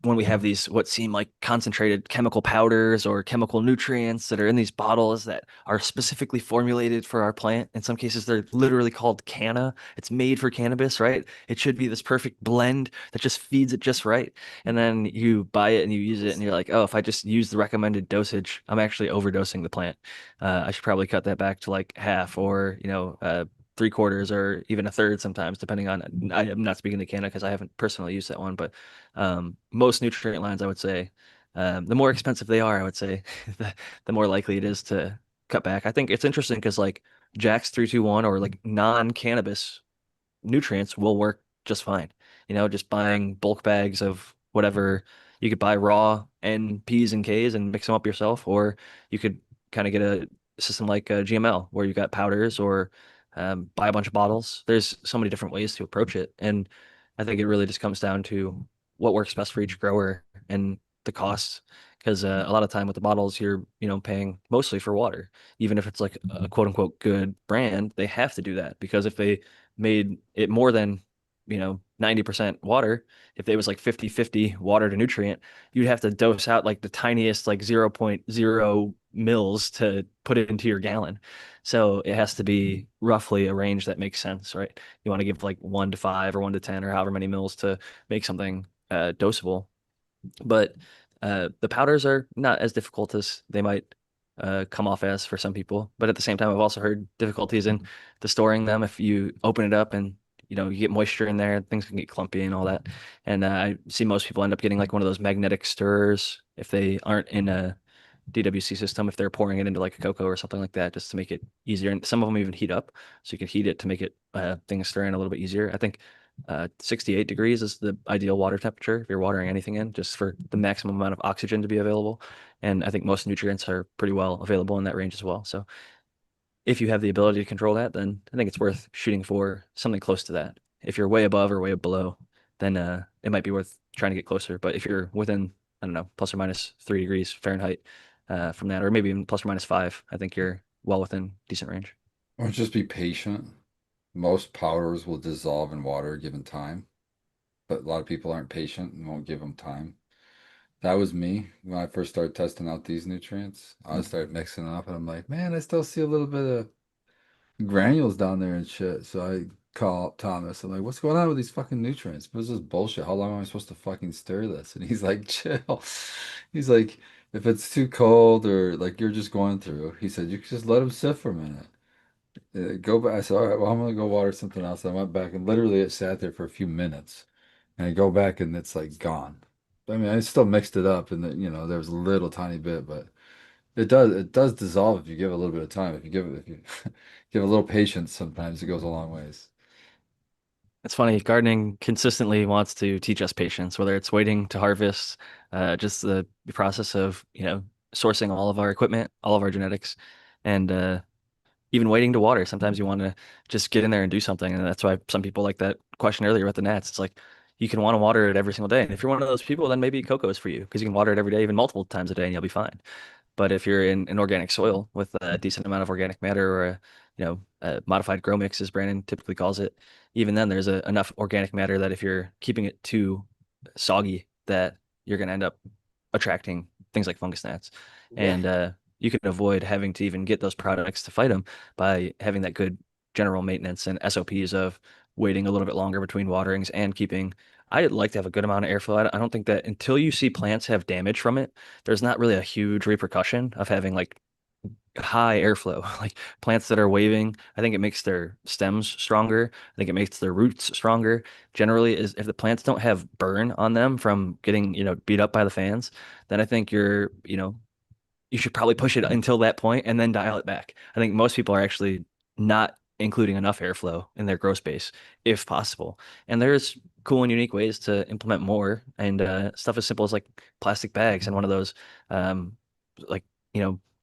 when we have these what seem like concentrated chemical powders or chemical nutrients that are in these bottles that are specifically formulated for our plant. In some cases, they're literally called canna. It's made for cannabis, right? It should be this perfect blend that just feeds it just right. And then you buy it and you use it, and you're like, oh, if I just use the recommended dosage, I'm actually overdosing the plant. I should probably cut that back to like half or, three quarters or even a third sometimes, depending on. I'm not speaking to canna because I haven't personally used that one, but most nutrient lines, I would say, the more expensive they are, I would say, the more likely it is to cut back. I think it's interesting because like Jack's 321 or like non-cannabis nutrients will work just fine. Just buying bulk bags of whatever you could buy raw N, P's, and K's and mix them up yourself, or you could kind of get a system like GML where you got powders or buy a bunch of bottles. There's so many different ways to approach it. And I think it really just comes down to what works best for each grower and the costs. Because a lot of time with the bottles, you're paying mostly for water. Even if it's like a quote unquote good brand, they have to do that because if they made it more than 90% water, if it was like 50-50 water to nutrient, you'd have to dose out like the tiniest like 0.0 mils to put it into your gallon. So it has to be roughly a range that makes sense, right? You want to give like 1 to 5 or 1 to 10 or however many mils to make something dosable. But the powders are not as difficult as they might come off as for some people. But at the same time, I've also heard difficulties in the storing them. If you open it up and you get moisture in there, things can get clumpy and all that. And I see most people end up getting like one of those magnetic stirrers if they aren't in a DWC system, if they're pouring it into like a cocoa or something like that, just to make it easier. And some of them even heat up, so you can heat it to make it things stir in a little bit easier. I think 68 degrees is the ideal water temperature if you're watering anything in, just for the maximum amount of oxygen to be available. And I think most nutrients are pretty well available in that range as well. So if you have the ability to control that, then I think it's worth shooting for something close to that. If you're way above or way below, then it might be worth trying to get closer. But if you're within, I don't know, plus or minus 3 degrees Fahrenheit from that, or maybe even plus or minus 5, I think you're well within decent range. Or just be patient. Most powders will dissolve in water given time, but a lot of people aren't patient and won't give them time. That was me when I first started testing out these nutrients. I started mixing it up and I'm like, man, I still see a little bit of granules down there and shit. So I call up Thomas. I'm like, what's going on with these fucking nutrients? What's this bullshit? How long am I supposed to fucking stir this? And he's like, chill. He's like, if it's too cold or like you're just going through, he said, you can just let them sit for a minute. Go back. I said, all right, well, I'm gonna go water something else. I went back and literally it sat there for a few minutes. And I go back and it's like gone. I mean, I still mixed it up and there was a little tiny bit, but it does dissolve if you give it a little bit of time. If you give a little patience, sometimes it goes a long ways. It's funny, gardening consistently wants to teach us patience, whether it's waiting to harvest, just the process of, sourcing all of our equipment, all of our genetics, and even waiting to water. Sometimes you want to just get in there and do something. And that's why some people like that question earlier with the gnats. It's like you can want to water it every single day. And if you're one of those people, then maybe cocoa is for you because you can water it every day, even multiple times a day, and you'll be fine. But if you're in an organic soil with a decent amount of organic matter or a modified grow mix, as Brandon typically calls it, even then there's enough organic matter that if you're keeping it too soggy, that you're going to end up attracting things like fungus gnats. Yeah. And you can avoid having to even get those products to fight them by having that good general maintenance and SOPs of waiting a little bit longer between waterings and keeping. I'd like to have a good amount of airflow. I don't think that until you see plants have damage from it, there's not really a huge repercussion of having like high airflow. Like plants that are waving, I think it makes their stems stronger. I think it makes their roots stronger. Generally, is if the plants don't have burn on them from getting, beat up by the fans, then I think you should probably push it until that point and then dial it back. I think most people are actually not including enough airflow in their grow space if possible. And there's cool and unique ways to implement more, and stuff as simple as like plastic bags and one of those like,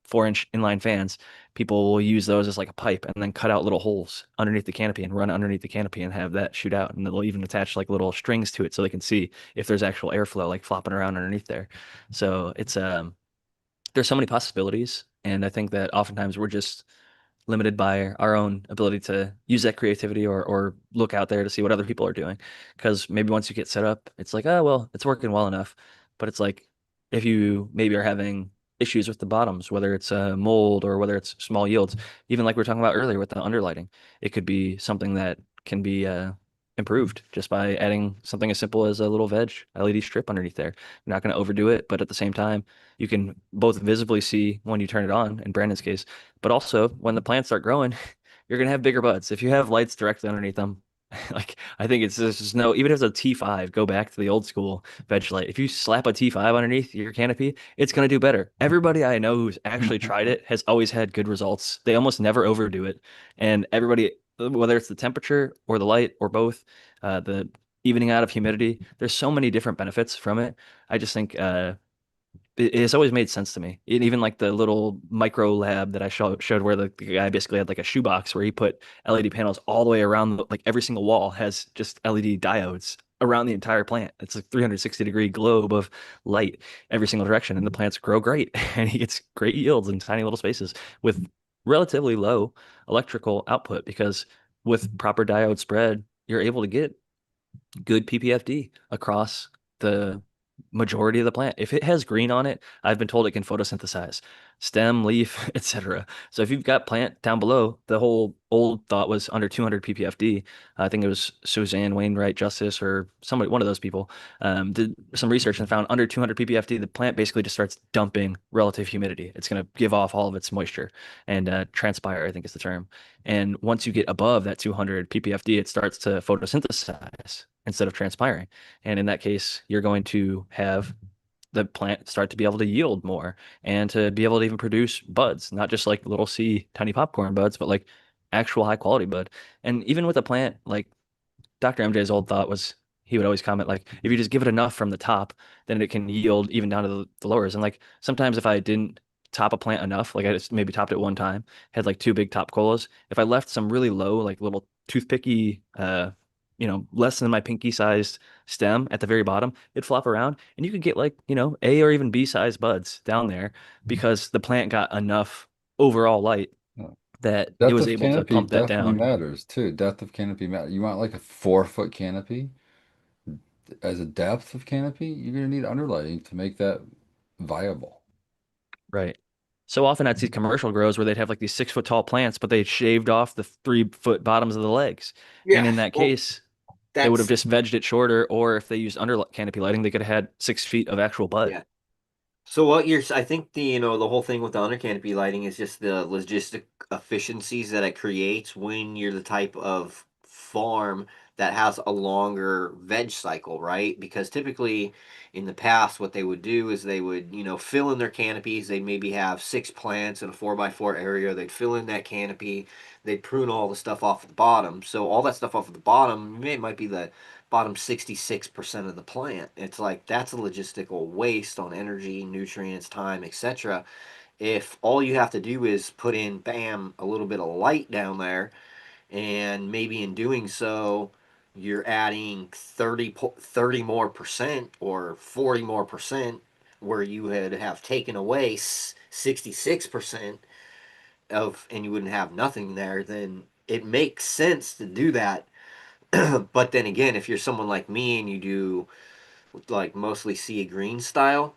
4-inch inline fans. People will use those as like a pipe and then cut out little holes underneath the canopy and run underneath the canopy and have that shoot out. And they'll even attach like little strings to it so they can see if there's actual airflow like flopping around underneath there. So it's there's so many possibilities, and I think that oftentimes we're just limited by our own ability to use that creativity or look out there to see what other people are doing. Because maybe once you get set up, it's like, oh well, it's working well enough. But it's like if you maybe are having issues with the bottoms, whether it's mold or whether it's small yields, even like we were talking about earlier with the underlighting, it could be something that can be improved just by adding something as simple as a little veg LED strip underneath there. You're not going to overdo it, but at the same time, you can both visibly see when you turn it on, in Brandon's case, but also when the plants start growing, you're going to have bigger buds. If you have lights directly underneath them, like I think it's there's just no, even if it's a T5, go back to the old school veg light. If you slap a T5 underneath your canopy, it's going to do better. Everybody I know who's actually tried it has always had good results. They almost never overdo it. And everybody, whether it's the temperature or the light or both, the evening out of humidity, there's so many different benefits from it. I just think it's always made sense to me. And even like the little micro lab that I showed where the guy basically had like a shoebox where he put LED panels all the way around, like every single wall has just LED diodes around the entire plant. It's a 360-degree globe of light every single direction, and the plants grow great, and he gets great yields in tiny little spaces with relatively low electrical output because with proper diode spread, you're able to get good PPFD across the majority of the plant. If it has green on it, I've been told it can photosynthesize stem, leaf, etc. So if you've got plant down below, the whole old thought was under 200 ppfd. I think it was Suzanne Wainwright Justice or somebody, one of those people, did some research and found under 200 ppfd, the plant basically just starts dumping relative humidity. It's going to give off all of its moisture and transpire, I think is the term. And once you get above that 200 ppfd, it starts to photosynthesize instead of transpiring. And in that case, you're going to have the plant start to be able to yield more and to be able to even produce buds, not just like little C tiny popcorn buds, but like actual high quality bud. And even with a plant, like Dr. MJ's old thought was he would always comment like, if you just give it enough from the top, then it can yield even down to the lowers. And like sometimes if I didn't top a plant enough, like I just maybe topped it one time, had like two big top colas. If I left some really low, like little toothpicky, less than my pinky sized stem at the very bottom, it'd flop around and you could get like, A or even B sized buds down there because the plant got enough overall light Yeah. that it Depth was of able to canopy pump that definitely down. matters too. Depth of canopy matters. You want like a 4 foot canopy. As a depth of canopy, you're gonna need underlighting to make that viable. Right. So often I'd see commercial grows where they'd have like these 6 foot tall plants, but they shaved off the 3 foot bottoms of the legs. And Yeah. in that Well, case, they would have that's just vegged it shorter, or if they used under canopy lighting, they could have had 6 feet of actual bud. yeah. So what I think the whole thing with the under canopy lighting is just the logistic efficiencies that it creates when you're the type of farm that has a longer veg cycle, right? Because typically in the past, what they would do is they would, fill in their canopies. They'd maybe have 6 plants in a 4x4 area. They'd fill in that canopy. They'd prune all the stuff off the bottom. So all that stuff off of the bottom, it might be the bottom 66% of the plant. It's like that's a logistical waste on energy, nutrients, time, etc. If all you have to do is put in, bam, a little bit of light down there, and maybe in doing so, you're adding 30 more percent or 40 more percent where you would have taken away 66% of, and you wouldn't have nothing there, then it makes sense to do that. But then again, if you're someone like me and you do like mostly sea green style,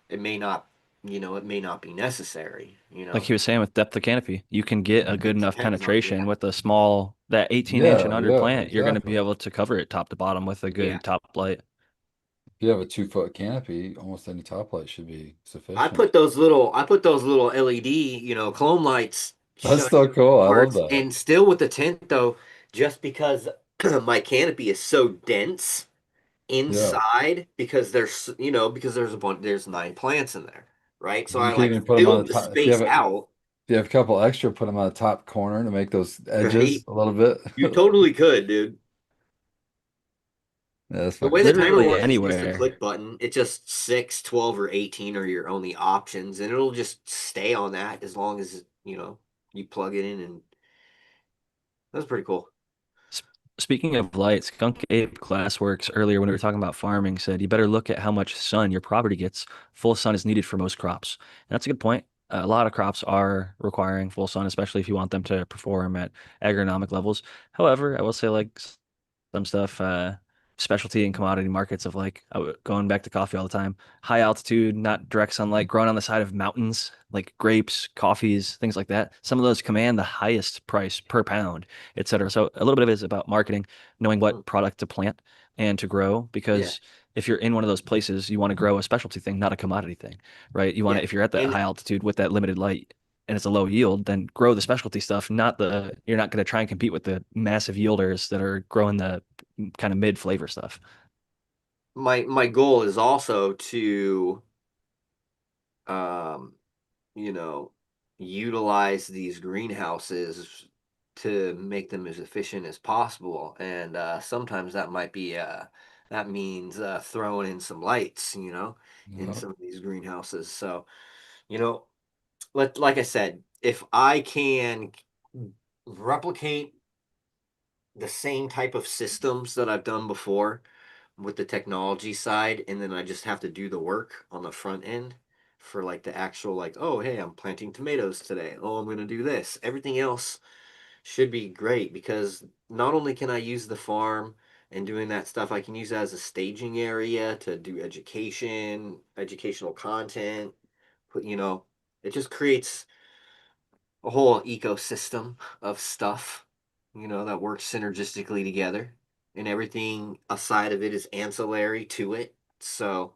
it may not, it may not be necessary, Like he was saying with depth of canopy, you can get a good It enough depends on, penetration yeah. with that 18-inch and Yeah, under yeah, plant. You're going to be exactly. able to cover it top to bottom with a Yeah. good top light. If you have a 2 foot canopy, almost any top light should be I sufficient. put those little LED, chrome lights That's shine still cool. I love parts, that. and still with the tint though, just because my canopy is so dense Yeah. inside, because there's 9 plants in there, right? So You I can like even put them on filled the the top. space out, If you have a couple extra, put them on the top corner to make those edges right? a little bit. You totally could, dude. Yeah, that's The way fucking the timer Literally cool. works is just a anywhere. click button. It's just 6, 12, or 18 are your only options, and it'll just stay on that as long as, you plug it in, and that's pretty cool. S- Speaking of light, Skunk Ape Glassworks earlier when we were talking about farming said you better look at how much sun your property gets. Full sun is needed for most crops. And that's a good point. A lot of crops are requiring full sun, especially if you want them to perform at agronomic levels. However, I will say like some stuff, specialty and commodity markets of like going back to coffee all the time, high altitude, not direct sunlight, growing on the side of mountains, like grapes, coffees, things like that. Some of those command the highest price per pound, et cetera. So a little bit of it is about marketing, knowing Mhm. what product to plant and to grow, Yeah, because if you're in one of those places, you want to grow a specialty thing, not a commodity thing, right? You want yeah, to, if you're at that and high altitude with that limited light, and it's a low yield, then grow the specialty stuff, not the, you're not going to try and compete with the massive yielders that are growing the kind of mid flavor stuff. my goal is also to, um, you know, utilize these greenhouses to make them as efficient as possible, and sometimes that means throwing in some lights, in Yeah. some of these greenhouses. So, you know, like I said, if I can replicate the same type of systems that I've done before with the technology side, and then I just have to do the work on the front end for like the actual, like, oh hey, I'm planting tomatoes today. Oh, I'm gonna do this. Everything else should be great, because not only can I use the farm and doing that stuff, I can use that as a staging area to do educational content. But it just creates a whole ecosystem of stuff, that works synergistically together, and everything aside of it is ancillary to it. So,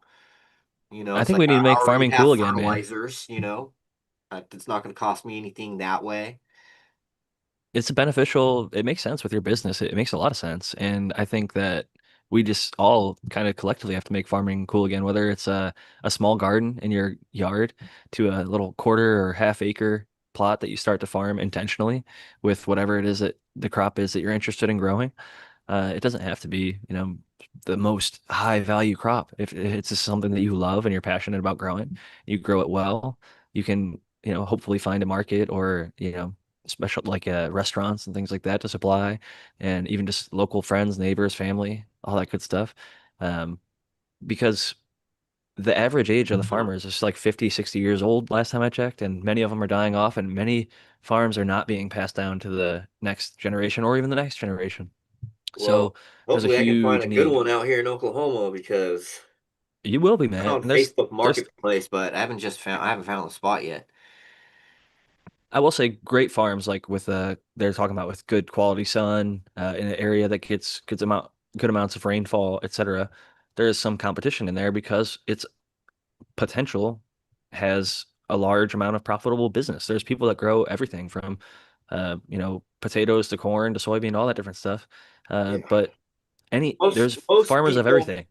I it's think like we need to I make already farming have cool again, man. fertilizers, it's not going to cost me anything that way. It's beneficial. It makes sense with your business. It makes a lot of sense. And I think that we just all kind of collectively have to make farming cool again, whether it's a small garden in your yard to a little quarter or half acre plot that you start to farm intentionally with whatever it is that the crop is that you're interested in growing. It doesn't have to be, the most high value crop. If it's just something that you love and you're passionate about growing, you grow it well, you can, hopefully find a market or, special like restaurants and things like that to supply, and even just local friends, neighbors, family, all that good stuff. Um, because the average age of the farmers is like 50, 60 years old last time I checked, and many of them are dying off, and many farms are not being passed down to the next generation or even the next generation. So Well, there's a hopefully I can find huge a good need. one out here in Oklahoma, because You will be, I'm man. on There's Facebook there's Marketplace, but I haven't found the spot yet. I will say great farms like with they're talking about with good quality sun in an area that gets good amounts of rainfall, etc. There is some competition in there because its potential has a large amount of profitable business. There's people that grow everything from potatoes to corn to soybean, all that different stuff. Yeah. But Most there's most farmers of people everything.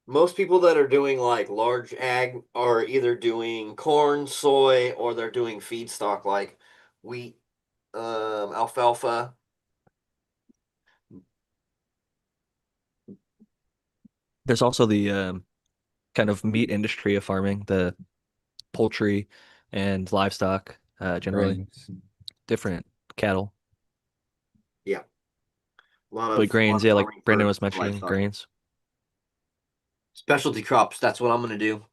Most people that are doing like large ag are either doing corn, soy, or they're doing feedstock like wheat, alfalfa. There's also the kind of meat industry of farming, the poultry and livestock, generally Grains. different cattle, Yeah, but a lot grains, of yeah, like farming Brandon for was mentioning, livestock. grains. Specialty crops. That's what I'm gonna do.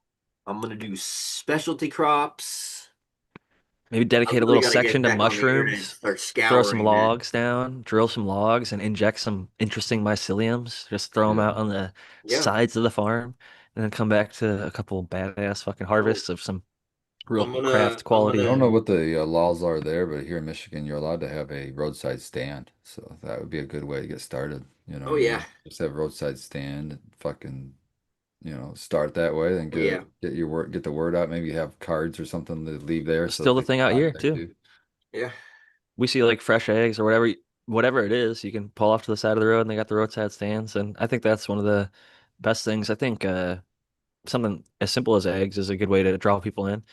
I'm gonna do specialty crops. Maybe I dedicate a really little got to get section to back on the internet and mushrooms, start throw some scouring, man. logs down, drill some logs, and inject some interesting myceliums. Just throw them Yeah. out on the Yeah, sides of the farm, and then come back to a couple badass fucking I'm, harvests of some real I'm gonna craft I'm I quality. don't gonna know what the laws are there, but here in Michigan, you're allowed to have a roadside stand. So that would be a good way to get started. Oh yeah. Just have a roadside stand, and fucking start that way, then Yeah. get the word out. Maybe have cards or something to leave there so Still that the they thing can out here contact too. you. Yeah. We see like fresh eggs or whatever it is, you can pull off to the side of the road and they got the roadside stands. And I think that's one of the best things. I think something as simple as eggs is a good way to draw people in.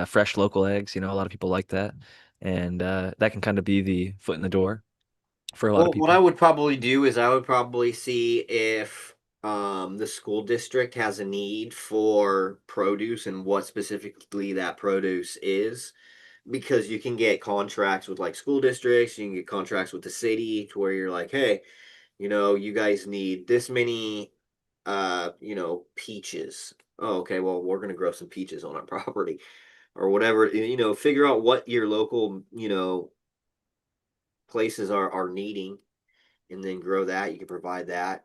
Fresh local eggs, a lot of people like that. And that can kind of be the foot in the door for a lot of Well, what I people. would probably do is I would probably see if the school district has a need for produce and what specifically that produce is. Because you can get contracts with like school districts, you can get contracts with the city to where you're like, hey, you guys need this many peaches. Oh, okay, well, we're gonna grow some peaches on our property or whatever. Figure out what your local, places are needing and then grow that. You can provide that.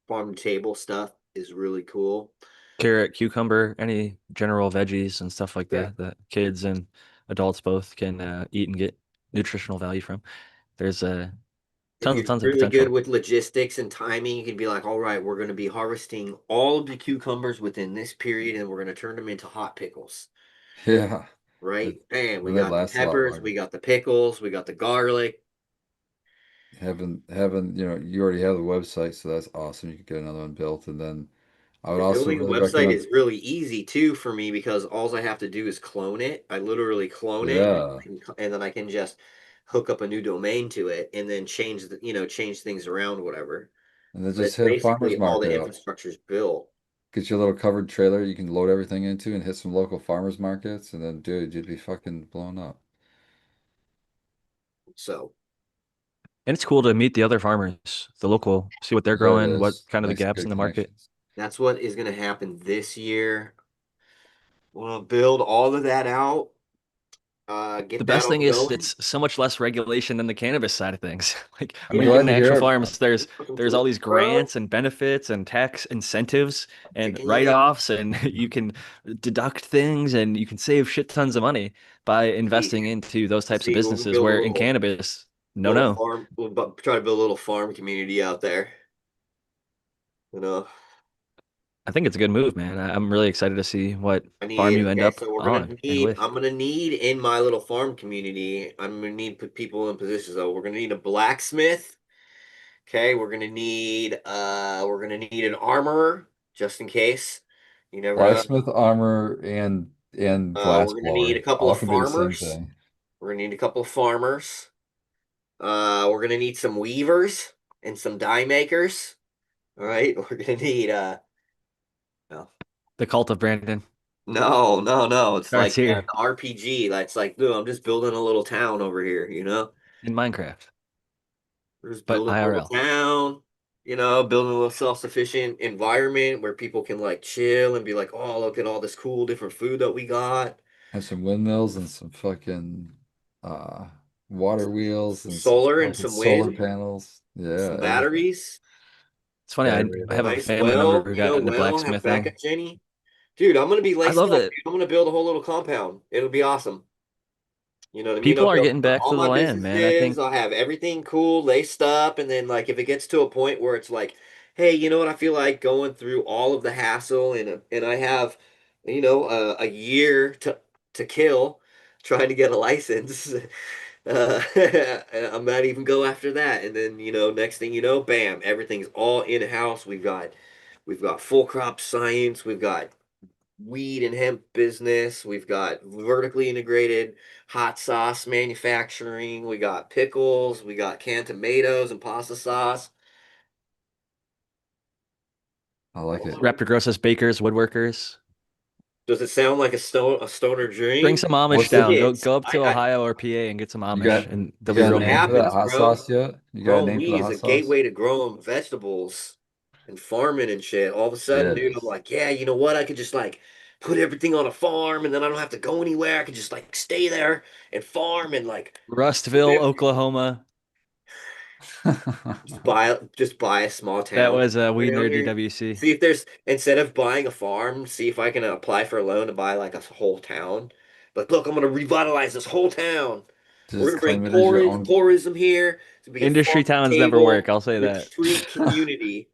Farm to table stuff is really cool. Carrot, cucumber, any general veggies and stuff like Yeah. that kids and adults both can eat and get nutritional value from. There's If you're tons of really good potential. with logistics and timing, you can be like, all right, we're going to be harvesting all of the cucumbers within this period and we're going to turn them into hot pickles. Yeah, Right? it, Bam, we that got the lasts a lot peppers, we longer. got the pickles, we got the garlic. Having you already have the website, so that's awesome. You could get another one built, and then I would And also building a really website recommend. is really easy too for me because all I have to do is clone it. I literally clone it Yeah, and then I can just hook up a new domain to it and then change things around, whatever. and then But just it's hit a farmer's basically all the market up. infrastructure's built. Get your little covered trailer you can load everything into and hit some local farmers markets, and then dude, you'd be fucking blown up. So And it's cool to meet the other farmers, the local, see what they're Yeah, it growing, what is. kind of the Make some gaps in good the market. connections. that's what is going to happen this year. We'll build all of that out, The get that best all thing is going. it's so much less regulation than the cannabis side of things. Like I'm when you're Yeah, glad getting to actual hear it. farms, there's fucking there's all these bro. grants and benefits and tax incentives and Chicken. write-offs and you can deduct things and you can save shit tons of money by investing into those types of See, we'll businesses build a where in cannabis, no. farm. Try to build a little farm community out there. You know, I think it's a good move, man. I'm really excited to see what I farm need. you end Okay, up so we're gonna on and need. with. I'm gonna need in my little farm community. I'm gonna need put people in positions. Though we're gonna need a blacksmith. Okay, we're gonna need an armorer just in case. You never know. Blacksmith armor and glass We're gonna need a blower couple all of can be the same farmers. thing. We're gonna need a couple of farmers. We're gonna need some weavers and some dye makers. All right, we're gonna need no, The cult of Brandon no. It's starts like here the RPG. That's like, dude, I'm just building a little town over here. in Minecraft, We're just but building a little IRL. town. Building a little self-sufficient environment where people can like chill and be like, oh, look at all this cool different food that we got. Have some windmills and some fucking uh water wheels Some and some solar and fucking some solar wind, panels. Yeah, some everything. batteries. It's funny. Battery I have a enabled. Nice family member well, who got into have backup blacksmithing. Jenny. Dude, I'm gonna be I laced love up. it. Dude. I'm gonna build a whole little compound. It'll be awesome. You know what I mean? People I'll are be able to getting put back all to the my land, man. I businesses. think I'll have everything cool, laced up, and then like if it gets to a point where it's like, hey, you know what? I feel like going through all of the hassle, and I have, a year to kill trying to get a license. I might even go after that, and then next thing you know, bam, everything's all in house. We've got full crop science. We've got weed and hemp business. We've got vertically integrated hot sauce manufacturing. We got pickles. We got canned tomatoes and pasta sauce. I like it. Raptor Grosses, bakers, woodworkers. Does it sound like a stoner Bring dream? some Amish What's It the down. Go is. go up to Ohio or PA and get some you Amish, got and you they'll be got a real What name for mean. that happens, hot bro? sauce yet? You got a Growing name for weed the is hot a sauce? gateway to growing vegetables and farming and shit. All of a sudden, It dude, I'm is. like, yeah, you know what? I could just like put everything on a farm and then I don't have to go anywhere. I could just like stay there and farm and like Rustville, Oklahoma. just buy a small That town was right Weed down Nerd here. DWC. See if there's instead of buying a farm, see if I can apply for a loan to buy like a whole town. But look, I'm gonna revitalize this whole town. We're Just gonna bring claim it as your own. tourism here to be a Industry farm to towns never work. table I'll say that. retreat community.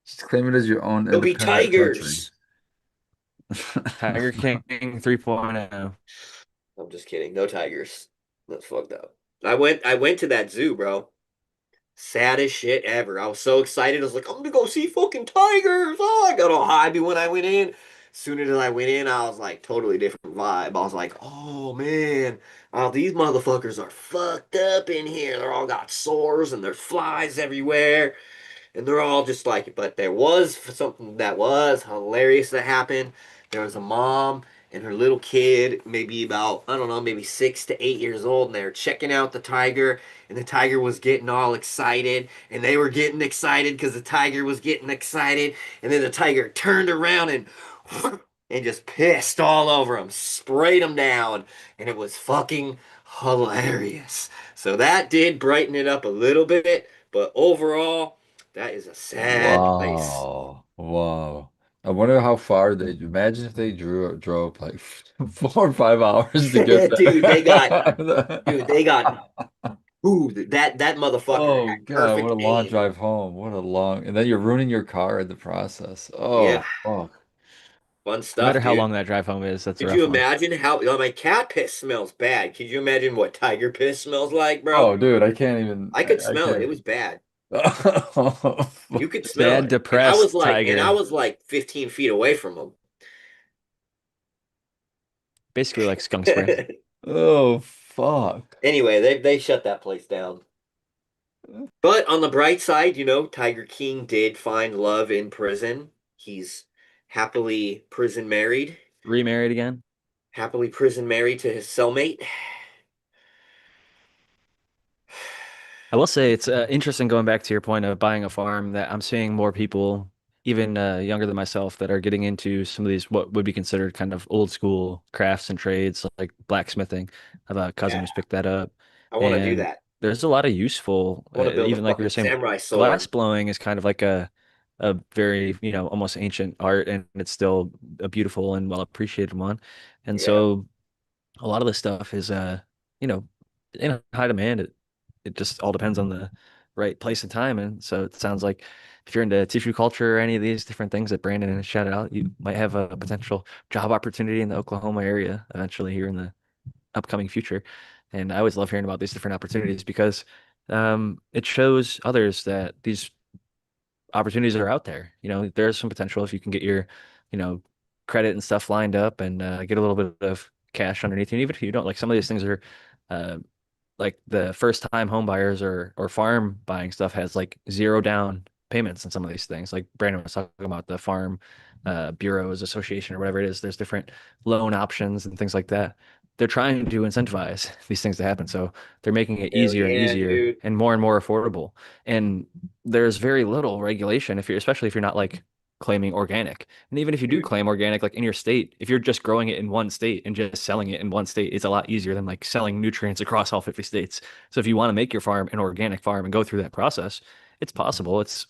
Just claim it as your own They'll be independent country. tigers. Tiger King 3.0. I'm just kidding. No tigers. That's fucked up. I went to that zoo, bro. Saddest shit ever. I was so excited. I was like, I'm gonna go see fucking tigers. Oh, I got all happy when I went in. As soon as I went in, I was like, totally different vibe. I was like, oh man, oh, these motherfuckers are fucked up in here. They're all got sores and there's flies everywhere. And they're all just like, but there was something that was hilarious that happened. There was a mom and her little kid, maybe about, I don't know, maybe 6 to 8 years old, and they were checking out the tiger, and the tiger was getting all excited, and they were getting excited because the tiger was getting excited, and then the tiger turned around and and just pissed all over them, sprayed them down, and it was fucking hilarious. So that did brighten it up a little bit, but overall, that is a sad place. Wow. Wow. I wonder how far they imagine if they drove like 4 or 5 hours to get Dude, there. they got ooh, that motherfucker Oh had God, what perfect a long aim. drive home. What a long, and then you're ruining your car in the process. Yeah, Oh, fuck. fun No matter stuff, how dude. long that drive home is, that's a Could you rough one. imagine how my cat piss smells bad? Could you imagine what tiger piss smells like, bro? Oh, dude, I can't even. I could I smell it. It can't. was bad. Oh, You could smell Sad, it. And I was depressed I tiger. was like 15 feet away from Basically like skunk spray. him. oh, fuck. Anyway, they shut that place down. But on the bright side, Tiger King did find love in prison. He's happily prison married, Remarried again. happily prison married to his cellmate. I will say it's interesting going back to your point of buying a farm that I'm seeing more people, even younger than myself, that are getting into some of these what would be considered kind of old school crafts and trades like blacksmithing. I have a cousin Yeah, who's picked that up, I want to do and that. there's a lot of useful, I want to build a even like we were fucking saying, samurai glass sword. blowing is kind of like a very, almost ancient art, and it's still a beautiful and well appreciated one. And Yeah. so a lot of this stuff is you know in high demand. It just all depends on the right place and time. And so it sounds like if you're into tissue culture or any of these different things that Brandon has shouted out, you might have a potential job opportunity in the Oklahoma area eventually here in the upcoming future. And I always love hearing about these different opportunities because it shows others that these opportunities are out there. There's some potential if you can get your, you know, credit and stuff lined up and get a little bit of cash underneath you. And even if you don't, like some of these things are uh, like the first time home buyers or farm buying stuff has like zero down payments and some of these things. Like Brandon was talking about the farm bureaus association or whatever it is. There's different loan options and things like that. They're trying to incentivize these things to happen. So they're making it Hell easier and yeah, easier dude. and more affordable. And there's very little regulation especially if you're not like claiming organic. And even if you do Dude, claim organic, like in your state, if you're just growing it in one state and just selling it in one state, it's a lot easier than like selling nutrients across all 50 states. So if you want to make your farm an organic farm and go through that process, it's possible. It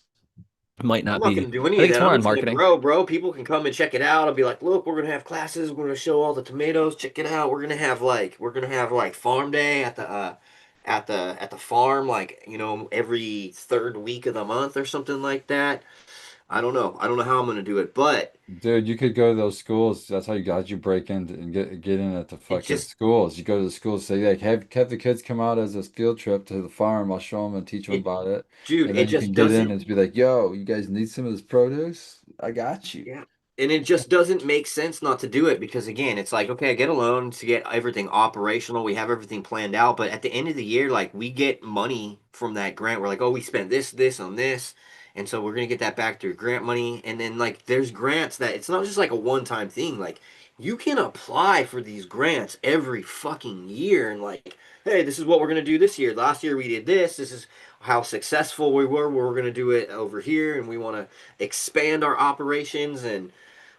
might I'm not not be, gonna do I any of think it's that. more I'm on just gonna marketing. grow, bro. People can come and check it out. I'll be like, look, we're gonna have classes. We're gonna show all the tomatoes. Check it out. We're gonna have like farm day at the farm, like every third week of the month or something like that. I don't know. I don't know how I'm gonna do it, but Dude, you could go to those schools. That's how you got you break in and get in at the it fucking just schools. You go to the schools, say like, have the kids come out as a field trip to the farm. I'll show them and teach them it, about it, dude, and it then you just can get in doesn't. and be like, "Yo, you guys need some of this produce? I got you." Yeah. And it just doesn't make sense not to do it because again, it's like, okay, I get a loan to get everything operational. We have everything planned out, but at the end of the year, like we get money from that grant. We're like, oh, we spent this on this. And so we're gonna get that back through grant money. And then like there's grants that it's not just like a one-time thing. Like you can apply for these grants every fucking year and like, hey, this is what we're gonna do this year. Last year we did this. This is how successful we were. We're gonna do it over here, and we want to expand our operations and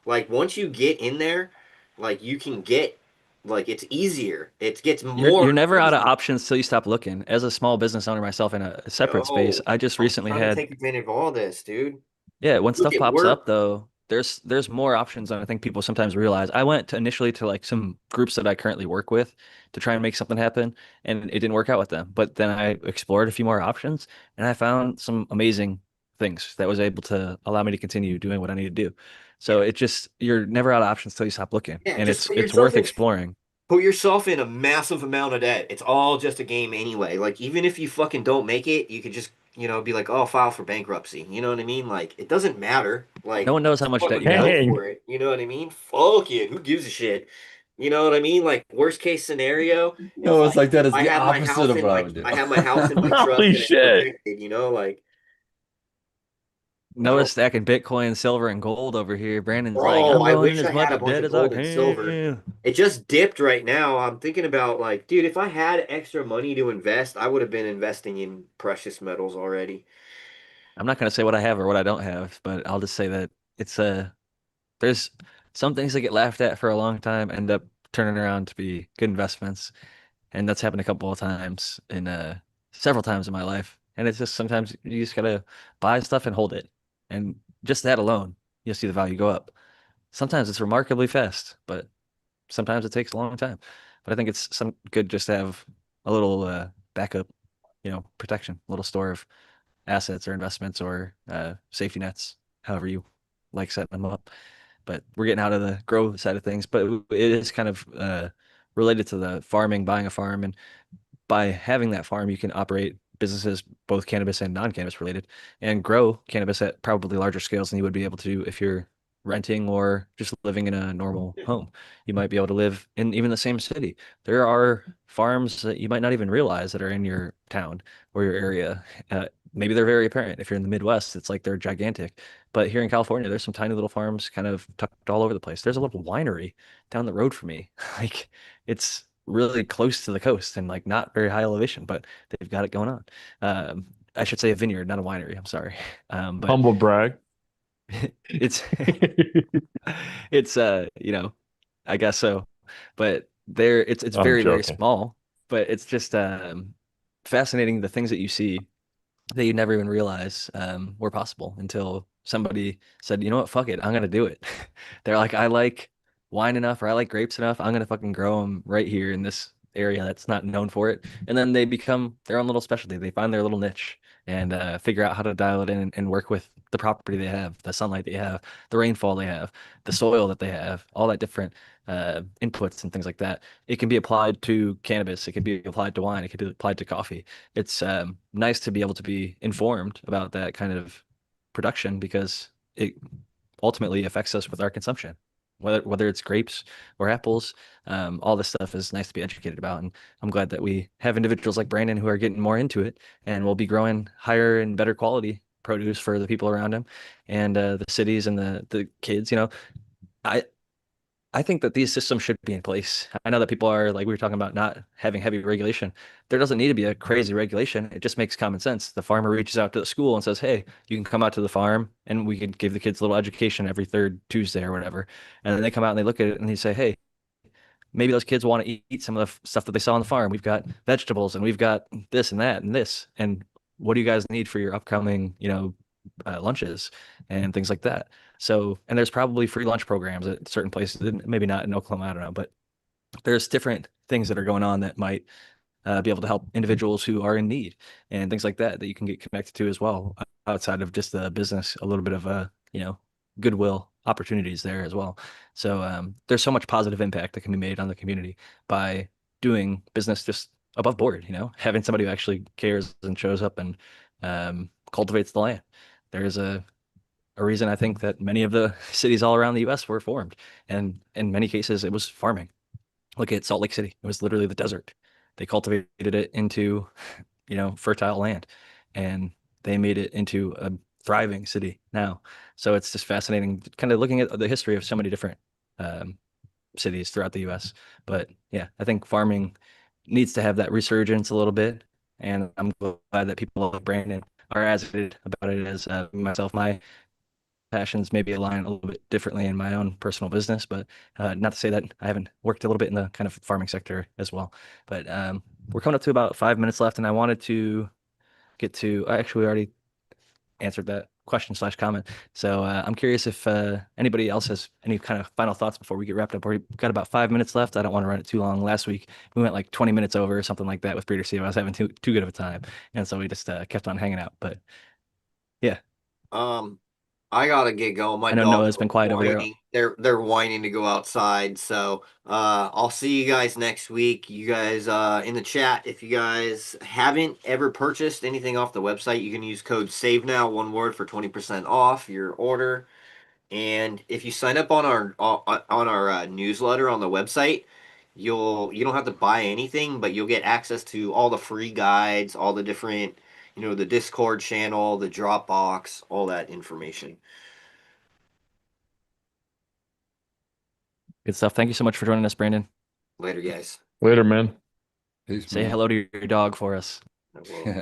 like once you get in there, like you can get like it's easier. It gets You're more never out of easy. options till you stop looking. As a small business owner myself in a separate space, Yo, I just I'm recently trying to had. take advantage of all this, dude. Yeah, when Look stuff at pops up work. though, there's more options than I think people sometimes realize. I went to initially to like some groups that I currently work with to try and make something happen, and it didn't work out with them. But then I explored a few more options, and I found some amazing things that was able to allow me to continue doing what I need to do. So it just, you're never out of options till you stop looking, Yeah, and just it's put it's yourself worth in exploring. put yourself in a massive amount of debt. It's all just a game anyway. Like even if you fucking don't make it, you could just, be like, "Oh, file for bankruptcy." You know what I mean? Like it doesn't matter. No Like one knows how much debt fucking you got. go Dang. for it. You know what I mean? Fuck it. Who gives a shit? You know what I mean? Like worst case scenario, No, it's like that. It's I the have my opposite house of in what I my would do. I have my house in my trust Holy and it's shit. protected, like I Noah don't stacking Bitcoin, silver, and gold over here. Brandon's like, bro, I'm I going in wish as I had a much bunch debt of as I gold and silver. can. It just dipped right now. I'm thinking about like, dude, if I had extra money to invest, I would have been investing in precious metals already. I'm not going to say what I have or what I don't have, but I'll just say that it's there's some things that get laughed at for a long time end up turning around to be good investments. And that's happened a couple of times in several times in my life. And it's just sometimes you just gotta buy stuff and hold it. And just that alone, you'll see the value go up. Sometimes it's remarkably fast, but sometimes it takes a long time. But I think it's some good just to have a little backup, protection, a little store of assets or investments or safety nets, however you like setting them up. But we're getting out of the grow side of things. But it is kind of related to the farming, buying a farm, and by having that farm, you can operate businesses, both cannabis and non-cannabis related, and grow cannabis at probably larger scales than you would be able to do if you're renting or just living in a normal home. You might be able to live in even the same city. There are farms that you might not even realize that are in your town or your area. Maybe they're very apparent. If you're in the Midwest, it's like they're gigantic. But here in California, there's some tiny little farms kind of tucked all over the place. There's a little winery down the road from me. Like it's really close to the coast and like not very high elevation, but they've got it going on. I should say a vineyard, not a winery. I'm sorry. But Humble brag. it's it's I guess so. But there it's I'm very, very joking. small, but it's just fascinating the things that you see that you never even realize were possible until somebody said, you know what, fuck it, I'm gonna do it. They're like, I like wine enough or I like grapes enough, I'm gonna fucking grow them right here in this area that's not known for it. And then they become their own little specialty. They find their little niche and figure out how to dial it in and work with the property they have, the sunlight they have, the rainfall they have, the soil that they have, all that different inputs and things like that. It can be applied to cannabis, it can be applied to wine, it can be applied to coffee. It's nice to be able to be informed about that kind of production because it ultimately affects us with our consumption. Whether it's grapes or apples, all this stuff is nice to be educated about. And I'm glad that we have individuals like Brandon who are getting more into it and will be growing higher and better quality produce for the people around him and the cities and the kids. I I think that these systems should be in place. I know that people are like we were talking about not having heavy regulation. There doesn't need to be a crazy regulation. It just makes common sense. The farmer reaches out to the school and says, "Hey, you can come out to the farm and we could give the kids a little education every third Tuesday or whatever." And then they come out and they look at it and they say, "Hey, maybe those kids want to eat some of the stuff that they saw on the farm. We've got vegetables and we've got this and that and this. And what do you guys need for your upcoming, lunches and things like that?" So, and there's probably free lunch programs at certain places, maybe not in Oklahoma, I don't know, but there's different things that are going on that might be able to help individuals who are in need and things like that that you can get connected to as well outside of just the business, a little bit of goodwill opportunities there as well. So there's so much positive impact that can be made on the community by doing business just above board, having somebody who actually cares and shows up and cultivates the land. There's a reason I think that many of the cities all around the US were formed. And in many cases, it was farming. Look at Salt Lake City. It was literally the desert. They cultivated it into, fertile land and they made it into a thriving city now. So it's just fascinating kind of looking at the history of so many different um, cities throughout the US. But yeah, I think farming needs to have that resurgence a little bit. And I'm glad that people like Brandon are as excited about it as myself. My passions maybe align a little bit differently in my own personal business, but not to say that I haven't worked a little bit in the kind of farming sector as well. But we're coming up to about 5 minutes left, and I wanted to get to actually we already answered that question/comment. So I'm curious if anybody else has any kind of final thoughts before we get wrapped up. We've got about 5 minutes left. I don't want to run it too long. Last week we went like 20 minutes over or something like that with Breeder C. I was having too good of a time, and so we just kept on hanging out. But yeah. I gotta get going. My I know dogs Noah's are been quiet over there. whining. They're whining to go outside. So I'll see you guys next week. You guys in the chat, if you guys haven't ever purchased anything off the website, you can use code SAVENOW, one word, for 20% off your order. And if you sign up on our newsletter on the website, you don't have to buy anything, but you'll get access to all the free guides, all the different, the Discord channel, the Dropbox, all that information. Good stuff. Thank you so much for joining us, Brandon. Later, guys. Later, man. Peace, Say man. hello to your dog for us. I will.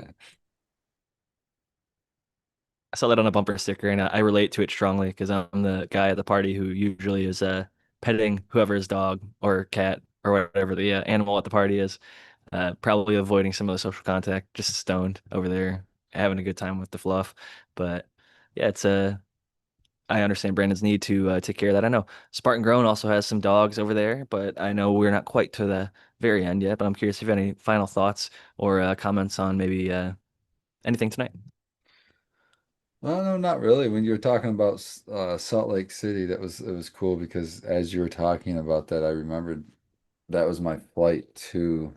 I saw that on a bumper sticker, and I relate to it strongly because I'm the guy at the party who usually is petting whoever's dog or cat or whatever the animal at the party is. Probably avoiding some of the social contact, just stoned over there, having a good time with the fluff. But yeah, I understand Brandon's need to take care of that. I know Spartan Grown also has some dogs over there, but I know we're not quite to the very end yet. But I'm curious if you have any final thoughts or comments on maybe anything tonight. Well, no, not really. When you were talking about Salt Lake City, it was cool because as you were talking about that, I remembered that was my flight to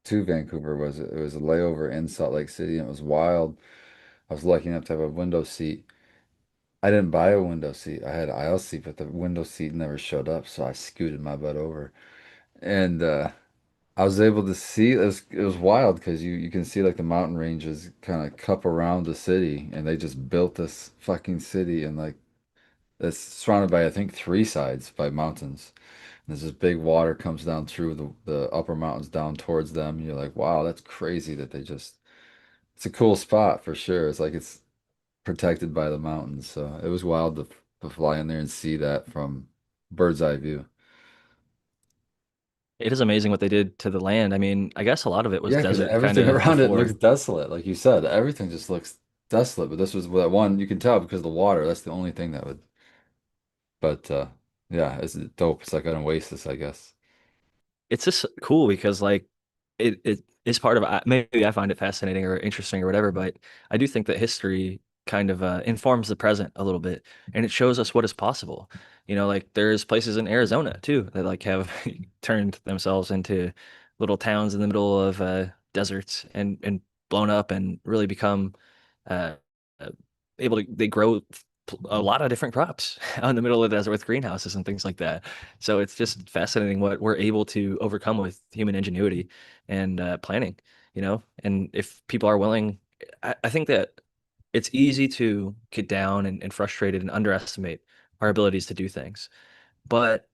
Vancouver. It was a layover in Salt Lake City, and it was wild. I was lucky enough to have a window seat. I didn't buy a window seat. I had an aisle seat, but the window seat never showed up, so I scooted my butt over, and I was able to see it was wild because you can see like the mountain ranges kind of cup around the city, and they just built this fucking city, and like it's surrounded by I think three sides by mountains. And there's this big water comes down through the upper mountains down towards them. And you're like, wow, that's crazy that they just it's a cool spot for sure. It's like it's protected by the mountains. So it was wild to fly in there and see that from bird's eye view. It is amazing what they did to the land. I mean, I guess a lot of it was Yeah, because desert kind everything of around it looks before. desolate. Like you said, everything just looks desolate. But this was that one you can tell because of the water. That's the only thing that would. But yeah, it's dope. It's like an oasis, I guess. It's just cool because like it is part of maybe I find it fascinating or interesting or whatever, but I do think that history kind of informs the present a little bit and it shows us what is possible. Like there's places in Arizona too that like have turned themselves into little towns in the middle of deserts and blown up and really become uh, uh, they grow a lot of different crops out in the middle of the desert with greenhouses and things like that. So it's just fascinating what we're able to overcome with human ingenuity and planning, and if people are willing, I think that it's easy to get down and frustrated and underestimate our abilities to do things. But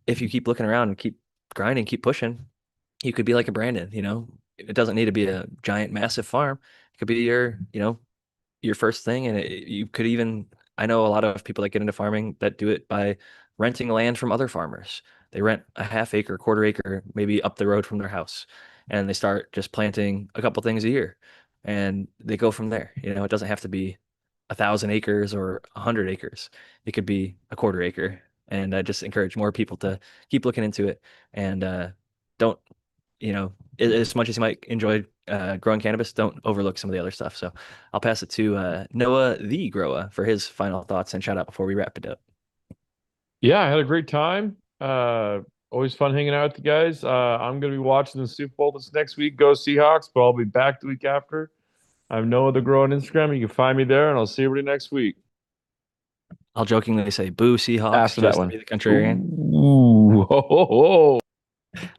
if you keep looking around and keep grinding, keep pushing, you could be like a Brandon. It doesn't need to be a giant, massive farm. It could be your first thing, and you could even I know a lot of people that get into farming that do it by renting land from other farmers. They rent a half acre, quarter acre, maybe up the road from their house, and they start just planting a couple things a year, and they go from there. It doesn't have to be 1,000 acres or 100 acres. It could be a quarter acre, and I just encourage more people to keep looking into it and don't as much as you might enjoy growing cannabis, don't overlook some of the other stuff. So I'll pass it to Noah the Grower for his final thoughts and shout out before we wrap it up. Yeah, I had a great time. Always fun hanging out with you guys. I'm gonna be watching the Super Bowl this next week. Go Seahawks! But I'll be back the week after. I have Noah the Grow on Instagram. You can find me there, and I'll see everybody next week. I'll jokingly say boo Seahawks After that just to one. be the contrarian. Ooh, ho, ho, ho.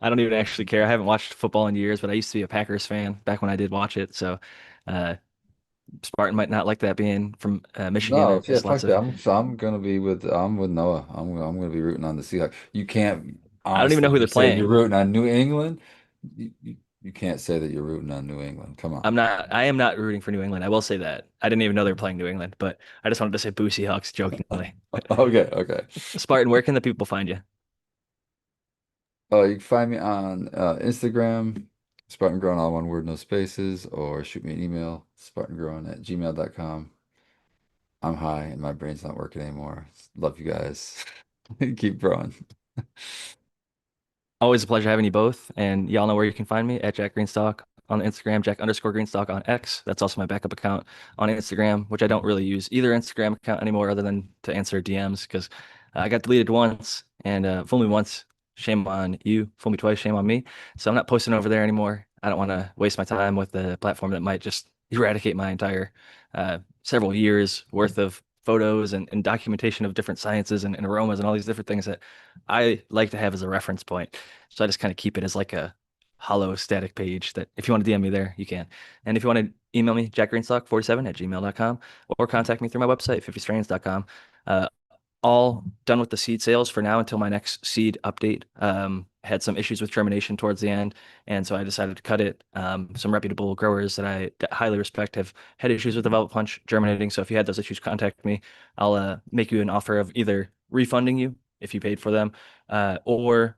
I don't even actually care. I haven't watched football in years, but I used to be a Packers fan back when I did watch it. So uh, Spartan might not like that being from Michigan. No, And yeah, there's fuck lots that. of I'm with Noah. I'm gonna be rooting on the Seahawks. You can't I don't even know honestly who they're be saying you're playing. rooting on New England. You can't say that you're rooting on New England. Come on. I am not rooting for New England. I will say that. I didn't even know they were playing New England, but I just wanted to say boo Seahawks jokingly. Okay, okay. Spartan, where can the people find you? You can find me on Instagram, Spartan Grown, all one word, no spaces, or shoot me an email, spartangrown@gmail.com. I'm high and my brain's not working anymore. Love you guys. Keep growing. Always a pleasure having you both. And y'all know where you can find me at Jack Greenstock on Instagram, Jack_Greenstalk on X. That's also my backup account on Instagram, which I don't really use either Instagram account anymore other than to answer DMs because I got deleted once and fool me once, shame on you. Fool me twice, shame on me. So I'm not posting over there anymore. I don't want to waste my time with a platform that might just eradicate my entire several years worth of photos and documentation of different sciences and aromas and all these different things that I like to have as a reference point. So I just kind of keep it as like a hollow static page that if you want to DM me there, you can. And if you want to email me, jackgreenstock47@gmail.com or contact me through my website, 50strains.com. All done with the seed sales for now until my next seed update. Had some issues with germination towards the end, and so I decided to cut it. Some reputable growers that I highly respect have had issues with the Velvet Punch germinating. So if you had those issues, contact me. I'll make you an offer of either refunding you if you paid for them, or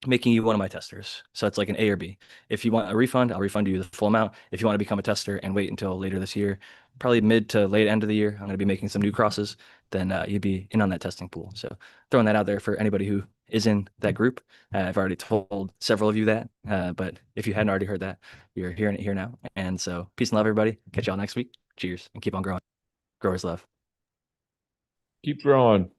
making you one of my testers. So it's like an A or B. If you want a refund, I'll refund you the full amount. If you want to become a tester and wait until later this year, probably mid to late end of the year, I'm going to be making some new crosses, then you'd be in on that testing pool. So throwing that out there for anybody who is in that group. I've already told several of you that, but if you hadn't already heard that, you're hearing it here now. And so peace and love, everybody. Catch y'all next week. Cheers and keep on growing. Growers love. Keep growing.